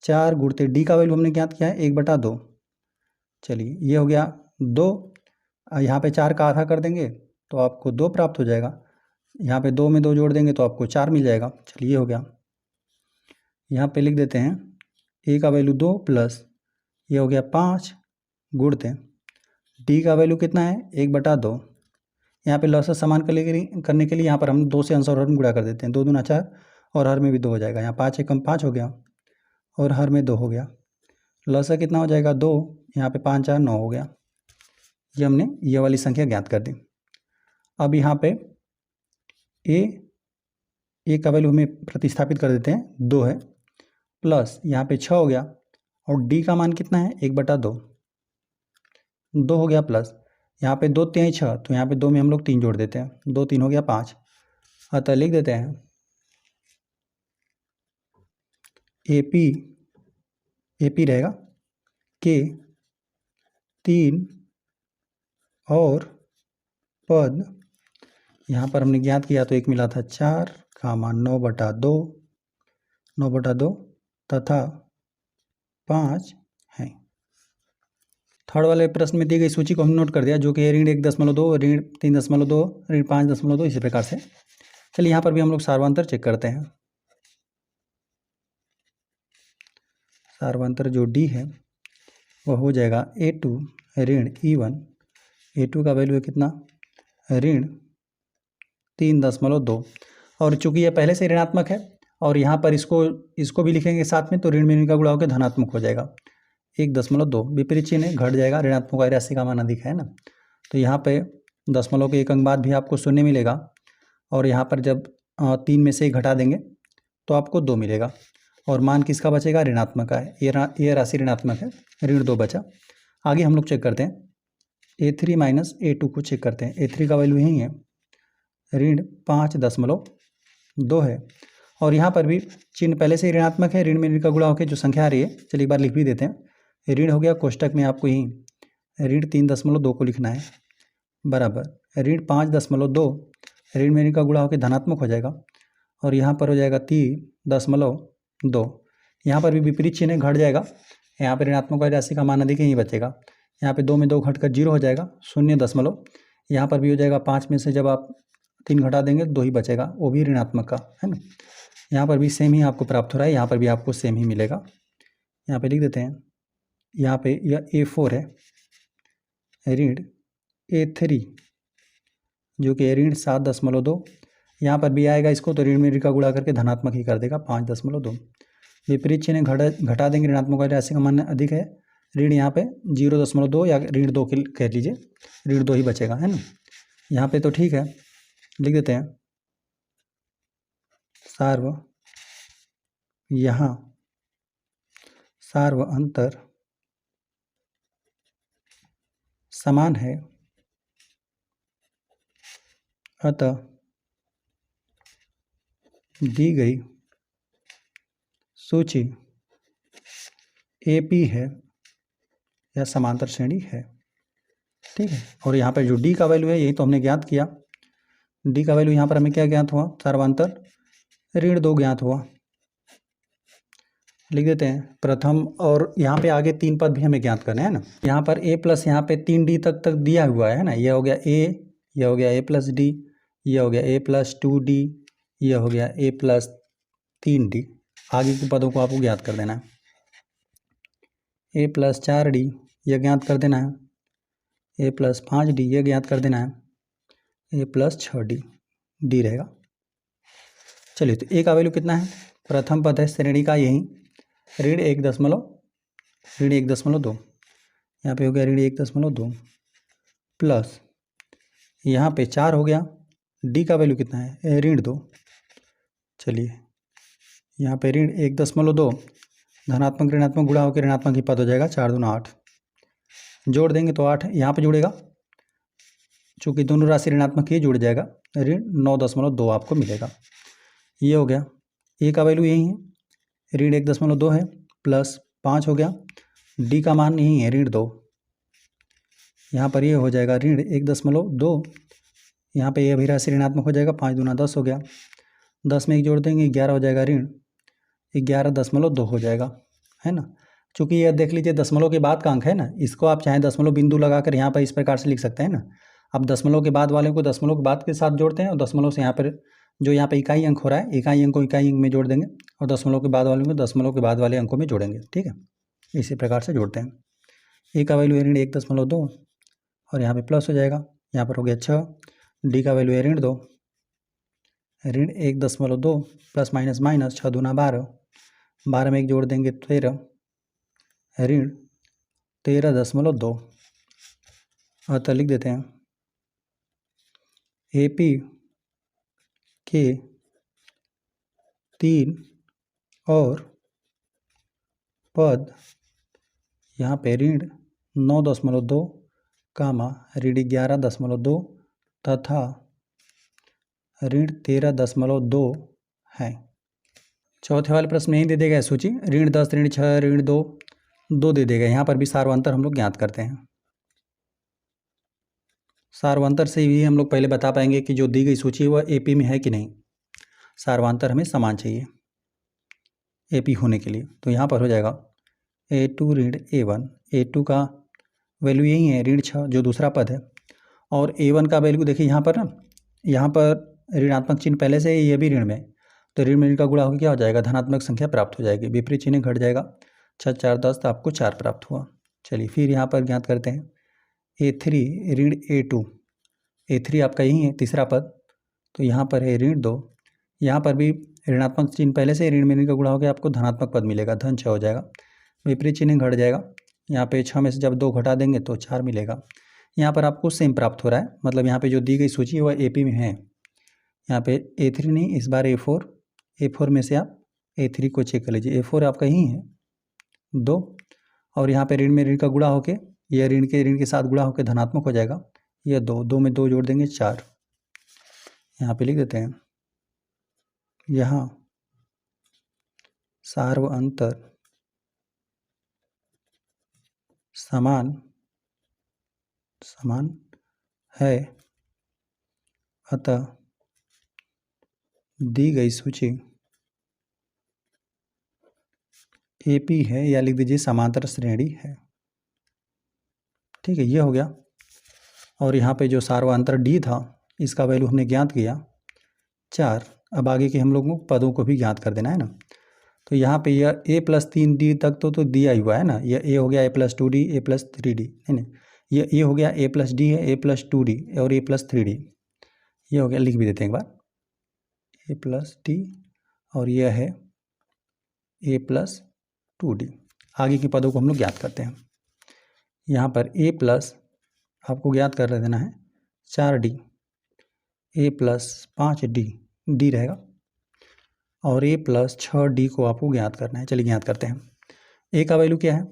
4 गुणते D का वैल्यू हमने ज्ञात किया है 1/2। चलिए ये हो गया 2, यहाँ पे 4 का आधा कर देंगे तो आपको 2 प्राप्त हो जाएगा। यहाँ पे 2 में 2 जोड़ देंगे तो आपको 4 मिल जाएगा। चलिए हो गया। यहाँ पे लिख देते हैं ए का वैल्यू 2 प्लस ये हो गया 5 गुणते डी का वैल्यू कितना है 1/2। यहाँ पे लॉसेस समान करने के लिए यहाँ पर हम 2 से अंश और हर में गुणा कर देते हैं। 2 दूना 4 और हर में भी 2 हो जाएगा। यहाँ 5 एकम 5 हो गया और हर में 2 हो गया। लॉसेस कितना हो जाएगा 2, यहाँ पे 5 4 9 हो गया। ये हमने ये वाली संख्या ज्ञात कर दी। अब यहाँ पे ए का वैल्यू हमें प्रतिस्थापित कर देते हैं 2 है प्लस यहाँ पे 6 हो गया और डी का मान कितना है 1/2 2 हो गया प्लस यहाँ पे 2 3 6 तो यहाँ पे 2 में हम लोग 3 जोड़ देते हैं। 2 3 हो गया 5। अतः लिख देते हैं ए पी रहेगा के 3 और पद यहाँ पर हमने ज्ञात किया तो एक मिला था 4 का मान 9/2 तथा 5 है। थर्ड वाले प्रश्न में दी गई सूची को हम नोट कर दिया जो कि ऋण 1.2 ऋण 3.2 ऋण 5.2 इसी प्रकार से। चलिए यहाँ पर भी हम लोग सार्वंतर चेक करते हैं। सार्वंतर जो डी है वह हो जाएगा A2 ऋण E1। A2 का वैल्यू है कितना ऋण 3.2 और चूंकि यह पहले से ऋणात्मक है और यहाँ पर इसको भी लिखेंगे साथ में तो ऋण में ऋण का गुणा होकर धनात्मक हो जाएगा। 1.2 विपरीत चिन्ह है घट जाएगा। ऋणात्मक वाली राशि का मान अधिक है ना, तो यहाँ पे दशमलव के एक अंक बाद भी आपको 0 मिलेगा और यहाँ पर जब 3 में से 1 घटा देंगे तो आपको 2 मिलेगा और मान किसका बचेगा ऋणात्मक का है। ये राशि ऋणात्मक है, ऋण 2 बचा। आगे हम लोग चेक करते हैं A3 माइनस A2 को चेक करते हैं। A3 का वैल्यू यही है ऋण 5.2 है और यहाँ पर भी चिन्ह पहले से ही ऋणात्मक है। ऋण में ऋण का गुणा होकर जो संख्या आ रही है, चलिए एक बार लिख भी देते हैं। ऋण हो गया कोष्टक में आपको यही ऋण 3.2 को लिखना है बराबर ऋण 5.2 ऋण में ऋण का गुणा होकर धनात्मक हो जाएगा और यहाँ पर हो जाएगा 3.2। यहाँ पर भी विपरीत चिन्ह घट जाएगा। यहाँ पर ऋणात्मक वाली राशि का मान अधिक ही बचेगा। यहाँ पे 2 में 2 घटकर 0 हो जाएगा 0 यहाँ पर भी हो जाएगा 5 में से जब आप 3 घटा देंगे 2 ही बचेगा, वो भी ऋणात्मक का है ना। यहाँ पर भी सेम ही आपको प्राप्त हो रहा है, यहाँ पर भी आपको सेम ही मिलेगा। यहाँ पे लिख देते हैं यहाँ पे यह A4 है ऋण A3 जो कि ऋण 7.2। यहाँ पर भी आएगा इसको तो ऋण में ऋण का गुणा करके धनात्मक ही कर देगा 5.2। विपरीत चिन्ह घटा देंगे ऋणात्मक वाली राशि का मान अधिक है। ऋण यहाँ पे 0.2 या ऋण 2 कह लीजिए, ऋण 2 ही बचेगा है ना। यहाँ पे तो ठीक है, लिख देते हैं सार्व अंतर समान है अतः दी गई सूची AP है या समांतर श्रेणी है। ठीक है, और यहाँ पर जो D का वैल्यू है यही तो हमने ज्ञात किया। D का वैल्यू यहाँ पर हमें क्या ज्ञात हुआ सर्वांतर ऋण 2 ज्ञात हुआ। लिख देते हैं प्रथम और यहाँ पे आगे 3 पद भी हमें ज्ञात करने हैं ना। यहाँ पर A प्लस यहाँ पे 3D तक दिया हुआ है ना। यह हो गया A, यह हो गया A प्लस D, यह हो गया A प्लस 2D, यह हो गया A प्लस 3D। आगे के पदों को आपको ज्ञात कर देना है। A प्लस 4D यह ज्ञात कर देना है, A प्लस 5D यह ज्ञात कर देना है, A प्लस 6D D रहेगा। चलिए तो A का वैल्यू कितना है, प्रथम पद है श्रेणी का यही ऋण 1.2, यहाँ पे हो गया ऋण 1.2 प्लस यहाँ पे 4 हो गया। D का वैल्यू कितना है ऋण 2। चलिए यहाँ पे ऋण 1.2 धनात्मक ऋणात्मक गुणा होकर ऋणात्मक ही पद हो जाएगा 4 दूना 8। जोड़ देंगे तो 8 यहाँ पे जुड़ेगा, चूँकि दोनों राशि ऋणात्मक ही जुड़ जाएगा, ऋण 9.2 आपको मिलेगा। ये हो गया। A का वैल्यू यही है ऋण 1.2 है प्लस 5 हो गया। D का मान यही है ऋण 2। यहाँ पर ये हो जाएगा ऋण 1.2, यहाँ पे ये भी राशि ऋणात्मक हो जाएगा, 5 दूना 10 हो गया। 10 में 1 जोड़ देंगे 11 हो जाएगा, ऋण 11.2 हो जाएगा है ना। चूँकि यह देख लीजिए दशमलव के बाद का अंक है ना, इसको आप चाहे दशमलव बिंदु लगाकर यहाँ पर इस प्रकार से लिख सकते हैं ना। अब दशमलव के बाद वाले को दशमलव के बाद के साथ जोड़ते हैं और दशमलव से यहाँ पर जो यहाँ पे इकाई अंक हो रहा है इकाई अंक को इकाई अंक में जोड़ देंगे और दशमलव के बाद वाले को दशमलव के बाद वाले अंकों में जोड़ेंगे। ठीक है, इसी प्रकार से जोड़ते हैं। ए का वैल्यू है ऋण 1.2 और यहाँ पे प्लस हो जाएगा, यहाँ पर हो गया 6। डी का वैल्यू है ऋण 2, ऋण 1.2 प्लस माइनस माइनस 6 दूना 12, 12 में एक जोड़ देंगे 13, ऋण 13.2। अतः लिख देते हैं AP के 3 और पद यहाँ पे ऋण 9.2 कामा ऋण 11.2 तथा ऋण 13.2 है। चौथे वाले प्रश्न में ही दे देगा सूची, ऋण 10, ऋण 6, ऋण 2 दे देगा। यहाँ पर भी सार्वंतर हम लोग ज्ञात करते हैं। सार्वंतर से भी हम लोग पहले बता पाएंगे कि जो दी गई सूची है वह AP में है कि नहीं। सार्वंतर हमें समान चाहिए AP होने के लिए, तो यहाँ पर हो जाएगा A2 ऋण A1, A2 का वैल्यू यही है ऋण 6 जो दूसरा पद है, और A1 का वैल्यू देखिए यहाँ पर ना, यहाँ पर ऋणात्मक चिन्ह पहले से ये भी ऋण में, तो ऋण में ऋण का गुणा होकर क्या हो जाएगा, धनात्मक संख्या प्राप्त हो जाएगी। विपरीत चिन्ह घट जाएगा, 6 4 10, तो आपको 4 प्राप्त हुआ। चलिए फिर यहाँ पर ज्ञात करते हैं A3 ऋण A2, A3 आपका यही है तीसरा पद, तो यहाँ पर है ऋण 2, यहाँ पर भी ऋणात्मक चिन्ह पहले से ऋण में ऋण का गुणा होकर आपको धनात्मक पद मिलेगा, धन 6 हो जाएगा। विपरीत चिन्ह घट जाएगा, यहाँ पे 6 में से जब 2 घटा देंगे तो 4 मिलेगा। यहाँ पर आपको सेम प्राप्त हो रहा है, मतलब यहाँ पे जो दी गई सूची है वह AP में है। यहाँ पे A3 नहीं, इस बार A4 में से आप A3 को चेक कर लीजिए। A4 आपका यही है 2, और यहाँ पे ऋण में ऋण का गुणा होके यह ऋण के साथ गुणा होकर धनात्मक हो जाएगा। यह 2 में 2 जोड़ देंगे 4, यहाँ पे लिख देते हैं। यहाँ सार्वअंतर समान है, अतः दी गई सूची AP है, या लिख दीजिए समांतर श्रेणी है। ठीक है, ये हो गया। और यहाँ पे जो सार्वअंतर D था इसका वैल्यू हमने ज्ञात किया 4। अब आगे के हम लोगों को पदों को भी ज्ञात कर देना है ना, तो यहाँ पे यह A+3D तक तो दिया ही हुआ है ना। यह A हो गया A+2D, A+3D, नहीं, यह A हो गया A+D है, A+2D और A+3D, ये हो गया। लिख भी देते हैं एक बार, A+D और यह है A+2D। आगे के पदों को हम लोग ज्ञात करते हैं। यहाँ पर A+ आपको ज्ञात कर देना है 4D, A+5D, D रहेगा, और A+6D को आपको ज्ञात करना है। चलिए ज्ञात करते हैं। A का वैल्यू क्या है,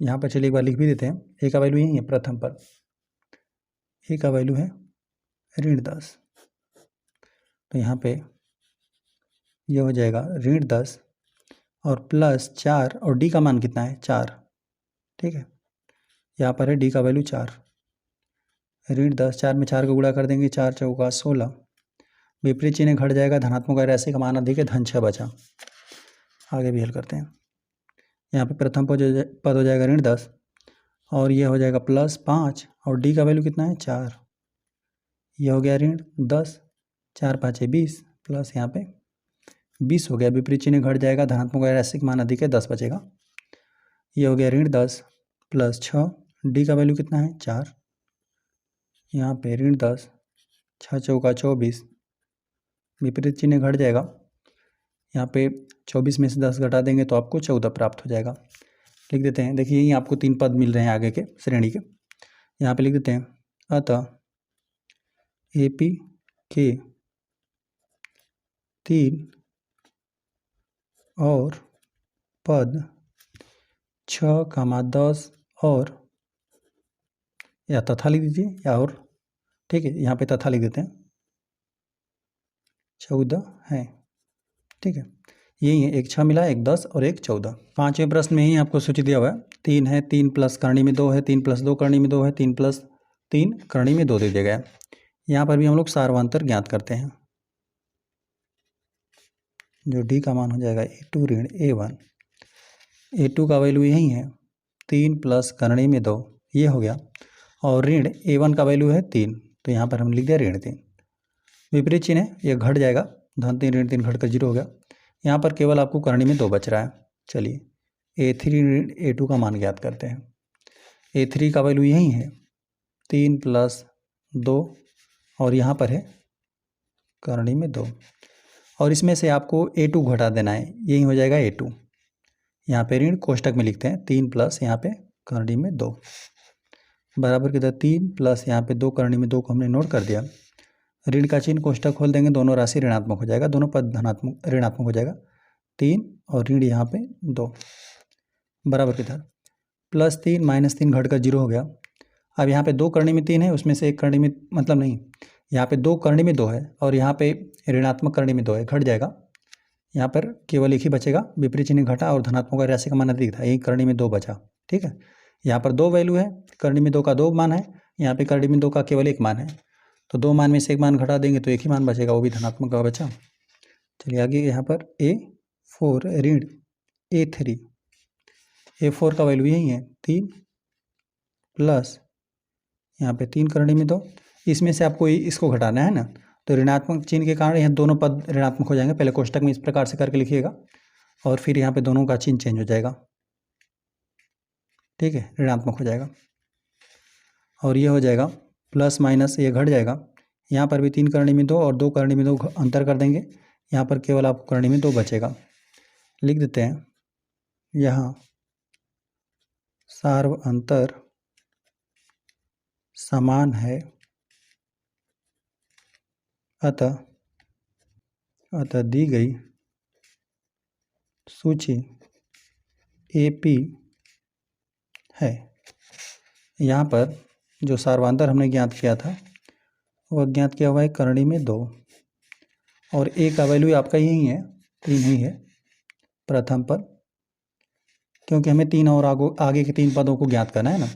यहाँ पर चलिए एक बार लिख भी देते हैं। A का वैल्यू यही है प्रथम पर, A का वैल्यू है ऋण 10, तो यहाँ पे ये हो जाएगा ऋण 10 और +4, और D का मान कितना है 4। ठीक है, यहाँ पर है D का वैल्यू 4, ऋण 10, 4 में 4 को गुणा कर देंगे, 4 चौका 16, विपरीत चिन्ह घट जाएगा, धनात्मक और राशि का मान अधिक है, धन 6 बचा। आगे भी हल करते हैं। यहाँ पे प्रथम पद हो जाएगा ऋण 10 और ये हो जाएगा +5, और D का वैल्यू कितना है 4, ये हो गया ऋण 10, 4 5 20, प्लस यहाँ पे 20 हो गया, विपरीत चिन्ह घट जाएगा, धनात्मक और राशि का मान अधिक है, 10 बचेगा। ये हो गया ऋण 10 + 6, D का वैल्यू कितना है 4, यहाँ पे ऋण 10, 6 चौका 24, विपरीत चिन्ह घट जाएगा, यहाँ पे 24 में से 10 घटा देंगे तो आपको 14 प्राप्त हो जाएगा। लिख देते हैं, देखिए यहीं आपको 3 पद मिल रहे हैं आगे के श्रेणी के, यहाँ पे लिख देते हैं। अतः AP के 3 और पद 6, 10 और, या तथा लिख दीजिए या और, ठीक है, यहाँ पे तथा लिख देते हैं, 14 है। ठीक है, यही है, एक 6 मिला, एक 10 और एक 14। 5वें प्रश्न में ही आपको सूची दिया हुआ है, 3 है, 3 + करणी में 2 है, 3 + 2 करणी में 2 है, 3 + 3 करणी में 2 दे दिया गया है। यहाँ पर भी हम लोग सार्वअंतर ज्ञात करते हैं, जो D का मान हो जाएगा A2 ऋण A1, A2 का वैल्यू यही है 3 + करणी में 2, ये हो गया, और ऋण A1 का वैल्यू है 3, तो यहाँ पर हम लिख दिया ऋण 3। विपरीत चिन्ह है, ये घट जाएगा, धन 3 ऋण 3 घटकर 0 हो गया। यहाँ पर केवल आपको करणी में 2 बच रहा है। चलिए A3 ऋण A2 का मान ज्ञात करते हैं। A3 का वैल्यू यही है 3 + 2 और यहाँ पर है करणी में 2, और इसमें से आपको A2 घटा देना है, यही हो जाएगा A2। यहाँ पे ऋण कोष्टक में लिखते हैं 3 + यहाँ पे करणी में 2 बराबर कितना 3 + यहाँ पे 2 करणी में 2 को हमने नोट कर दिया। ऋण का चिन्ह कोष्टक खोल देंगे, दोनों राशि ऋणात्मक हो जाएगा, दोनों पद धनात्मक ऋणात्मक हो जाएगा। 3 और ऋण यहाँ पे 2 बराबर कितना +3 - 3 घटकर 0 हो गया। अब यहाँ पे 2 करणी में 3 है, उसमें से एक करणी में मतलब नहीं, यहाँ पे 2 करणी में 2 है और यहाँ पे ऋणात्मक करणी में 2 है, घट जाएगा। यहाँ पर केवल एक ही बचेगा, विपरीत चिन्ह घटा और धनात्मक राशि का मान अधिक था, यही करणी में 2 बचा। ठीक है, यहाँ पर 2 वैल्यू है, करणी में 2 का 2 मान है, यहाँ पे करणी में 2 का केवल 1 मान है, तो 2 मान में से 1 मान घटा देंगे तो 1 ही मान बचेगा, वो भी धनात्मक का बचा। चलिए आगे यहाँ पर A4 ऋण A3, A4 का वैल्यू यही है 3 + यहाँ पे 3 करणी में 2, इसमें से आपको इसको घटाना है ना, तो ऋणात्मक चिन्ह के कारण यहाँ दोनों पद ऋणात्मक हो जाएंगे। पहले कोष्टक में इस प्रकार से करके लिखिएगा और फिर यहाँ पे दोनों का चिन्ह चेंज हो जाएगा। ठीक है, ऋणात्मक हो जाएगा और ये हो जाएगा ± ये घट जाएगा। यहाँ पर भी 3 करणी में 2 और 2 करणी में 2 अंतर कर देंगे, यहाँ पर केवल आपको करणी में 2 बचेगा। लिख देते हैं यहाँ सार्व अंतर समान है, अतः दी गई सूची AP है। यहाँ पर जो सार्वांतर हमने ज्ञात किया था वह ज्ञात किया हुआ है करणी में 2 और A का वैल्यू आपका यही है 3 ही है प्रथम पद, क्योंकि हमें 3 और आगे के 3 पदों को ज्ञात करना है ना।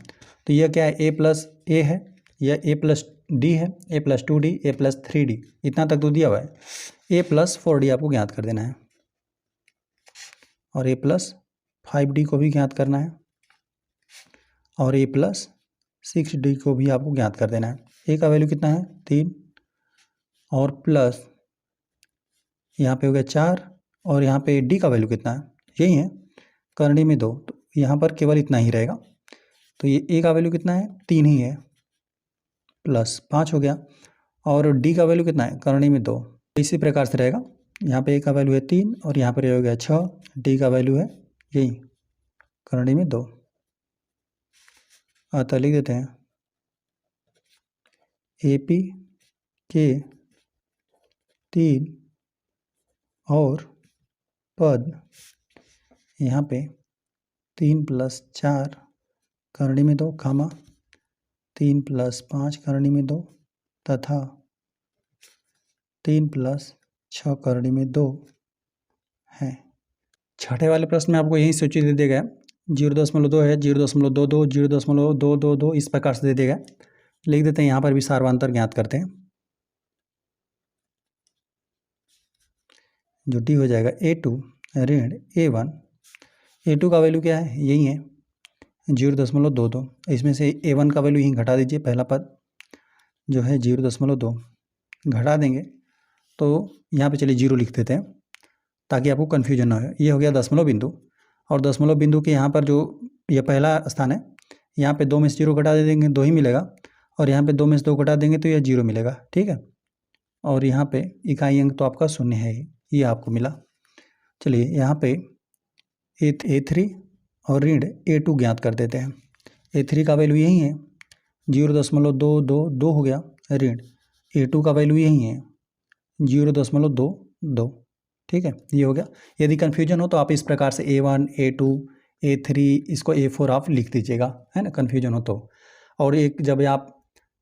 तो यह क्या है, A + A है, यह A + D है, A + 2D, A + 3D, इतना तक तो दिया हुआ है। A + 4D आपको ज्ञात कर देना है और A + 5D को भी ज्ञात करना है और A + 6D को भी आपको ज्ञात कर देना है। A का वैल्यू कितना है 3 और प्लस यहाँ पे हो गया 4 और यहाँ पे D का वैल्यू कितना है, यही है करणी में 2, तो यहाँ पर केवल इतना ही रहेगा। तो ये A का वैल्यू कितना है 3 ही है, प्लस 5 हो गया और D का वैल्यू कितना है करणी में 2, इसी प्रकार से रहेगा। यहाँ पे A का वैल्यू है 3 और यहाँ पर हो गया 6, D का वैल्यू है यही करणी में 2। अतः लिख देते हैं AP के 3 और पद यहाँ पे 3 + 4 करणी में 2 खामा 3 + 5 करणी में 2 तथा 3 + 6 करणी में 2 है। छठे वाले प्रश्न में आपको यही सूची दे दिया गया, 0.2 है, 0.22, 0.222, इस प्रकार से दे दिया गया। लिख देते हैं, यहाँ पर भी सार्वांतर ज्ञात करते हैं। जो D हो जाएगा A2 ऋण A1, A2 का वैल्यू क्या है यही है 0.22, इसमें से A1 का वैल्यू यहीं घटा दीजिए, पहला पद जो है 0.2 घटा देंगे तो यहाँ पे चलिए 0 लिख देते हैं ताकि आपको कन्फ्यूजन ना हो। ये हो गया दशमलव बिंदु और दशमलव बिंदु के यहाँ पर जो ये पहला स्थान है, यहाँ पे 2 में से 0 घटा दे देंगे 2 ही मिलेगा और यहाँ पे 2 में से 2 घटा देंगे तो यह 0 मिलेगा। ठीक है, और यहाँ पे इकाई अंक तो आपका 0 है ही, ये आपको मिला। चलिए यहाँ पे A3 और ऋण A2 ज्ञात कर देते हैं। A3 का वैल्यू यही है 0.222 हो गया, ऋण A2 का वैल्यू यही है 0.22। ठीक है, ये हो गया। यदि कन्फ्यूजन हो तो आप इस प्रकार से A1, A2, A3 इसको A4 आप लिख दीजिएगा, है ना, कन्फ्यूजन हो तो। और एक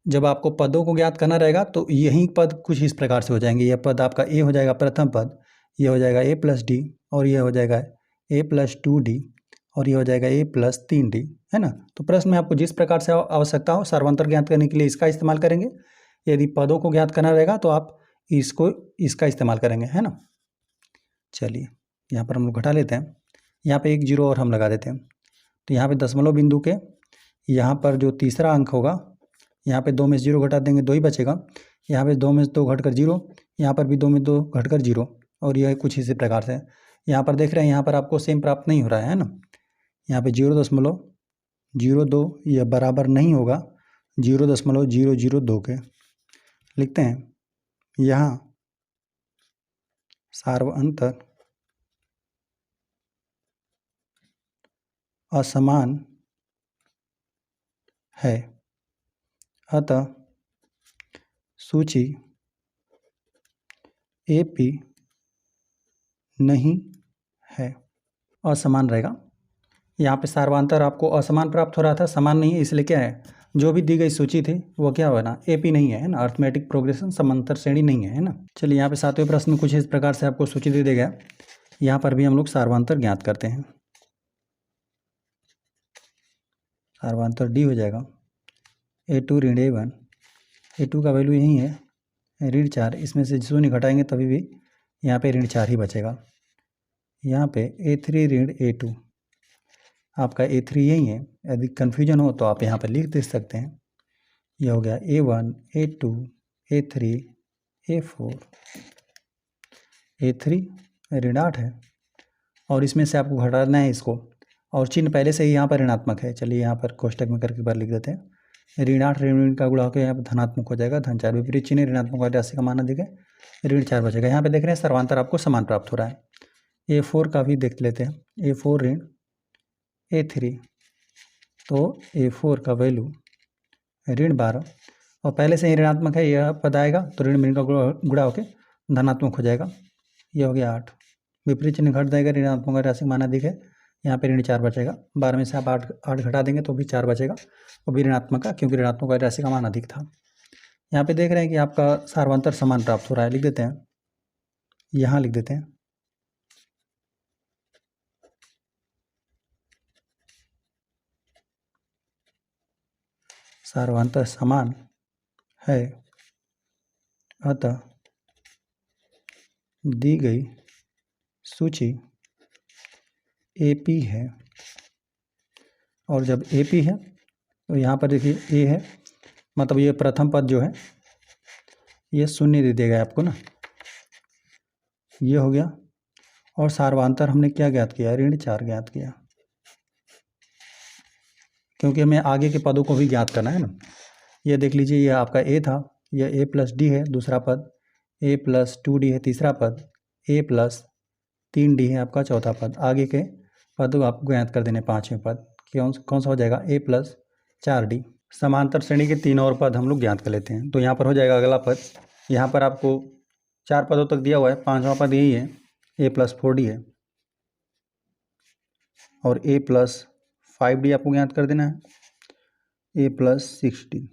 जब आपको पदों को ज्ञात करना रहेगा तो यही पद कुछ इस प्रकार से हो जाएंगे। यह पद आपका A हो जाएगा प्रथम पद, ये हो जाएगा A + D और यह हो जाएगा A + 2D और ये हो जाएगा A + 3D, है ना। तो प्रश्न में आपको जिस प्रकार से आवश्यकता हो सार्वंतर ज्ञात करने के लिए इसका इस्तेमाल करेंगे, यदि पदों को ज्ञात करना रहेगा तो आप इसका इस्तेमाल करेंगे, है ना। चलिए यहाँ पर हम लोग घटा लेते हैं, यहाँ पे 1 0 और हम लगा देते हैं। तो यहाँ पे दशमलव बिंदु के यहाँ पर जो तीसरा अंक होगा यहाँ पे 2 में से 0 घटा देंगे 2 ही बचेगा। यहाँ पे 2 में से 2 घटकर 0, यहाँ पर भी 2 में 2 घटकर 0, और यह कुछ इसी प्रकार से। यहाँ पर देख रहे हैं, यहाँ पर आपको सेम प्राप्त नहीं हो रहा है ना। यहाँ पे 0.02 यह बराबर नहीं होगा 0.002 के। लिखते हैं यहाँ सार्वअंतर असमान है, अतः सूची AP नहीं है। असमान रहेगा। यहाँ पे सार्वअंतर आपको असमान प्राप्त हो रहा था, समान नहीं है, इसलिए क्या है, जो भी दी गई सूची थी वो क्या हुआ ना, AP नहीं है ना, अर्थमेटिक प्रोग्रेशन समांतर श्रेणी नहीं है ना। चलिए यहाँ पे 7वें प्रश्न में कुछ इस प्रकार से आपको सूची दे देगा। यहाँ पर भी हम लोग सार्वअंतर ज्ञात करते हैं। सार्वअंतर D हो जाएगा A2 ऋण A1, A2 का वैल्यू यही है ऋण 4, इसमें से 0 घटाएंगे तभी भी यहाँ पे ऋण 4 ही बचेगा। यहाँ पे A3 ऋण A2, आपका A3 यही है। यदि कन्फ्यूजन हो तो आप यहाँ पर लिख दे सकते हैं। यह हो गया A1 A2 A3 A4, A3 ऋण 8 है, और इसमें से आपको घटाना है इसको, और चिन्ह पहले से ही यहाँ पर ऋणात्मक है। चलिए यहाँ पर कोष्टक में करके एक बार लिख देते हैं। ऋण 8 ऋण का गुणा होकर यहाँ पर धनात्मक हो जाएगा, धन 4, विपरीत चिन्ह ऋणात्मक वाली राशि का मान अधिक है, ऋण 4 बचेगा। यहाँ पे देख रहे हैं सर्वांतर आपको समान प्राप्त हो रहा है। A4 का भी देख लेते हैं। A4 ऋण A3, तो A4 का वैल्यू ऋण 12, और पहले से ही ऋणात्मक है, यह पद आएगा तो ऋण ऋण का गुणा होकर धनात्मक हो जाएगा। यह हो गया 8, विपरीत चिन्ह घट जाएगा, ऋणात्मक राशि मान अधिक है, यहाँ पे ऋण 4 बचेगा। 12 में से आप 8 घटा देंगे तो भी 4 बचेगा, वो भी ऋणात्मक का, क्योंकि ऋणात्मक राशि का मान अधिक था। यहाँ पे देख रहे हैं कि आपका सार्वअंतर समान प्राप्त हो रहा है। लिख देते हैं, यहाँ लिख देते हैं सार्वअंतर समान है, अतः दी गई सूची AP है। और जब AP है तो यहाँ पर देखिए A है, मतलब ये प्रथम पद जो है ये 0 दे देगा आपको ना, ये हो गया। और सार्वअंतर हमने क्या ज्ञात किया, ऋण 4 ज्ञात किया, क्योंकि हमें आगे के पदों को भी ज्ञात करना है ना। ये देख लीजिए, ये आपका A था, यह A प्लस D है दूसरा पद, A प्लस 2D है तीसरा पद, A प्लस 3D है आपका चौथा पद। आगे के पद आपको ज्ञात कर देने 5वें पद, कौन सा हो जाएगा, A प्लस 4D। समांतर श्रेणी के 3 और पद हम लोग ज्ञात कर लेते हैं। तो यहाँ पर हो जाएगा अगला पद, यहाँ पर आपको 4 पदों तक दिया हुआ है, 5वां पद यही है, A प्लस 4D है, और A प्लस 5D आपको ज्ञात कर देना है, A प्लस 6D,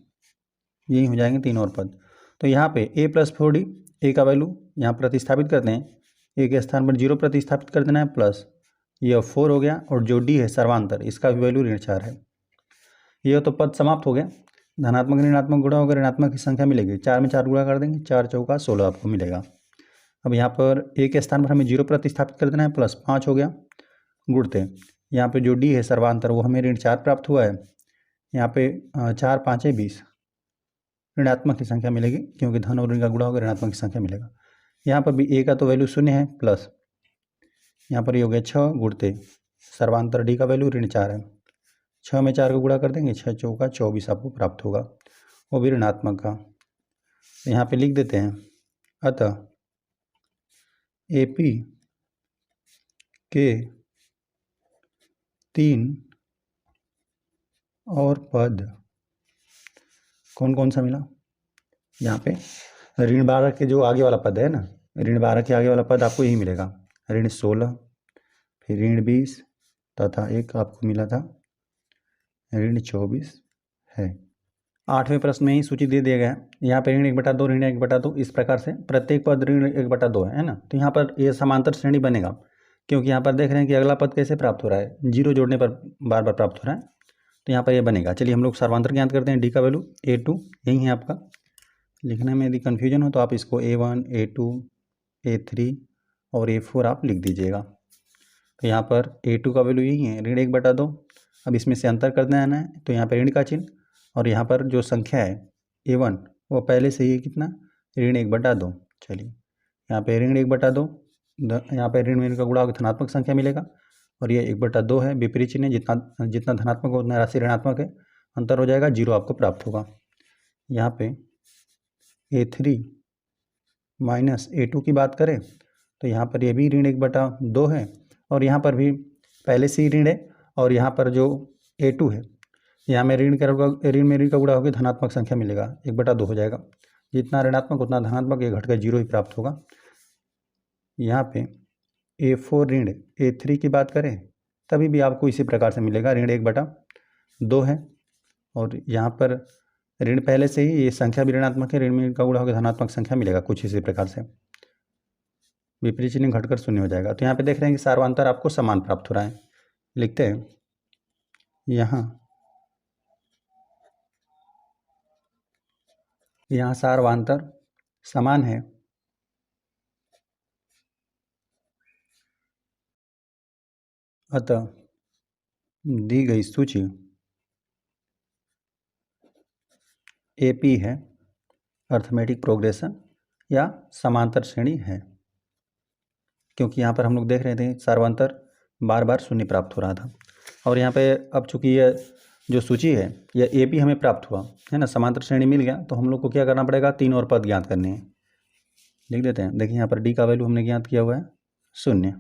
यही हो जाएंगे 3 और पद। तो यहाँ पे A प्लस 4D, A का वैल्यू यहाँ प्रतिस्थापित करते हैं, A के स्थान पर 0 प्रतिस्थापित कर देना है, प्लस यह 4 हो गया, और जो D है सर्वांतर, इसका भी वैल्यू ऋण 4 है। यह तो पद समाप्त हो गया। धनात्मक ऋणात्मक गुणा होकर ऋणात्मक की संख्या मिलेगी, 4 में 4 गुणा कर देंगे, 4 चौका 16 आपको मिलेगा। अब यहाँ पर A के स्थान पर हमें 0 प्रतिस्थापित कर देना है, प्लस 5 हो गया, गुणते यहाँ पे जो D है सर्वांतर वो हमें ऋण 4 प्राप्त हुआ है। यहाँ पे 4 5 20 ऋणात्मक की संख्या मिलेगी, क्योंकि धन और ऋण का गुणा होकर ऋणात्मक की संख्या मिलेगा। यहाँ पर भी A का तो वैल्यू 0 है, प्लस यहाँ पर ये हो गया 6 गुणते सर्वांतर D का वैल्यू ऋण 4 है, 6 में 4 को गुणा कर देंगे, 6 चौका 24 आपको प्राप्त होगा, वो भी ऋणात्मक का। तो यहाँ पे लिख देते हैं, अतः AP के 3 और पद कौन कौन सा मिला, यहाँ पे ऋण 12 के जो आगे वाला पद है ना, ऋण 12 के आगे वाला पद आपको यही मिलेगा, ऋण 16, फिर ऋण 20, तथा एक आपको मिला था ऋण 24 है। 8वें प्रश्न में ही सूची दे दिया गया है। यहाँ पे ऋण 1/2 ऋण 1/2, इस प्रकार से प्रत्येक पद ऋण 1/2 है ना। तो यहाँ पर ये समांतर श्रेणी बनेगा, क्योंकि यहाँ पर देख रहे हैं कि अगला पद कैसे प्राप्त हो रहा है, 0 जोड़ने पर बार बार प्राप्त हो रहा है, तो यहाँ पर ये बनेगा। चलिए हम लोग सर्वांतर ज्ञात करते हैं। D का वैल्यू A2 यही है आपका। लिखने में यदि कन्फ्यूजन हो तो आप इसको A1 A2 A3 और A4 आप लिख दीजिएगा। तो यहाँ पर A2 का वैल्यू यही है, ऋण 1/2। अब इसमें से अंतर कर देना है, तो यहाँ पर ऋण का चिन्ह और यहाँ पर जो संख्या है A1 वो पहले से ही कितना ऋण 1/2। चलिए यहाँ पे ऋण 1/2, यहाँ पे ऋण ऋण का गुणा होकर धनात्मक संख्या मिलेगा और ये 1/2 है, विपरीत चिन्ह, जितना जितना धनात्मक उतना राशि ऋणात्मक है, अंतर हो जाएगा, 0 आपको प्राप्त होगा। यहाँ पे A3 माइनस A2 की बात करें तो यहाँ पर ये भी ऋण 1/2 है और यहाँ पर भी पहले से ही ऋण है और यहाँ पर जो A2 है यहाँ में ऋण में ऋण का गुणा होकर धनात्मक संख्या मिलेगा, 1/2 हो जाएगा, जितना ऋणात्मक उतना धनात्मक, ये घटकर 0 ही प्राप्त होगा। यहाँ पे A4 ऋण A3 की बात करें तभी भी आपको इसी प्रकार से मिलेगा, ऋण 1/2 है और यहाँ पर ऋण पहले से ही, ये संख्या भी ऋणात्मक है, ऋण में ऋण का गुणा होकर धनात्मक संख्या मिलेगा, कुछ इसी प्रकार से, विपरीत चिन्ह घटकर 0 हो जाएगा। तो यहाँ पे देख रहे हैं कि सार्वंतर आपको समान प्राप्त हो रहा है। लिखते हैं यहाँ सार्वंतर समान है, अतः दी गई सूची AP है, अर्थमेटिक प्रोग्रेशन या समांतर श्रेणी है, क्योंकि यहाँ पर हम लोग देख रहे थे सार्वंतर बार बार 0 प्राप्त हो रहा था और यहाँ पे अब चूंकि यह जो सूची है यह AP हमें प्राप्त हुआ है ना, समांतर श्रेणी मिल गया, तो हम लोग को क्या करना पड़ेगा, 3 और पद ज्ञात करने हैं। लिख देते हैं, देखिए यहाँ पर D का वैल्यू हमने ज्ञात किया हुआ है 0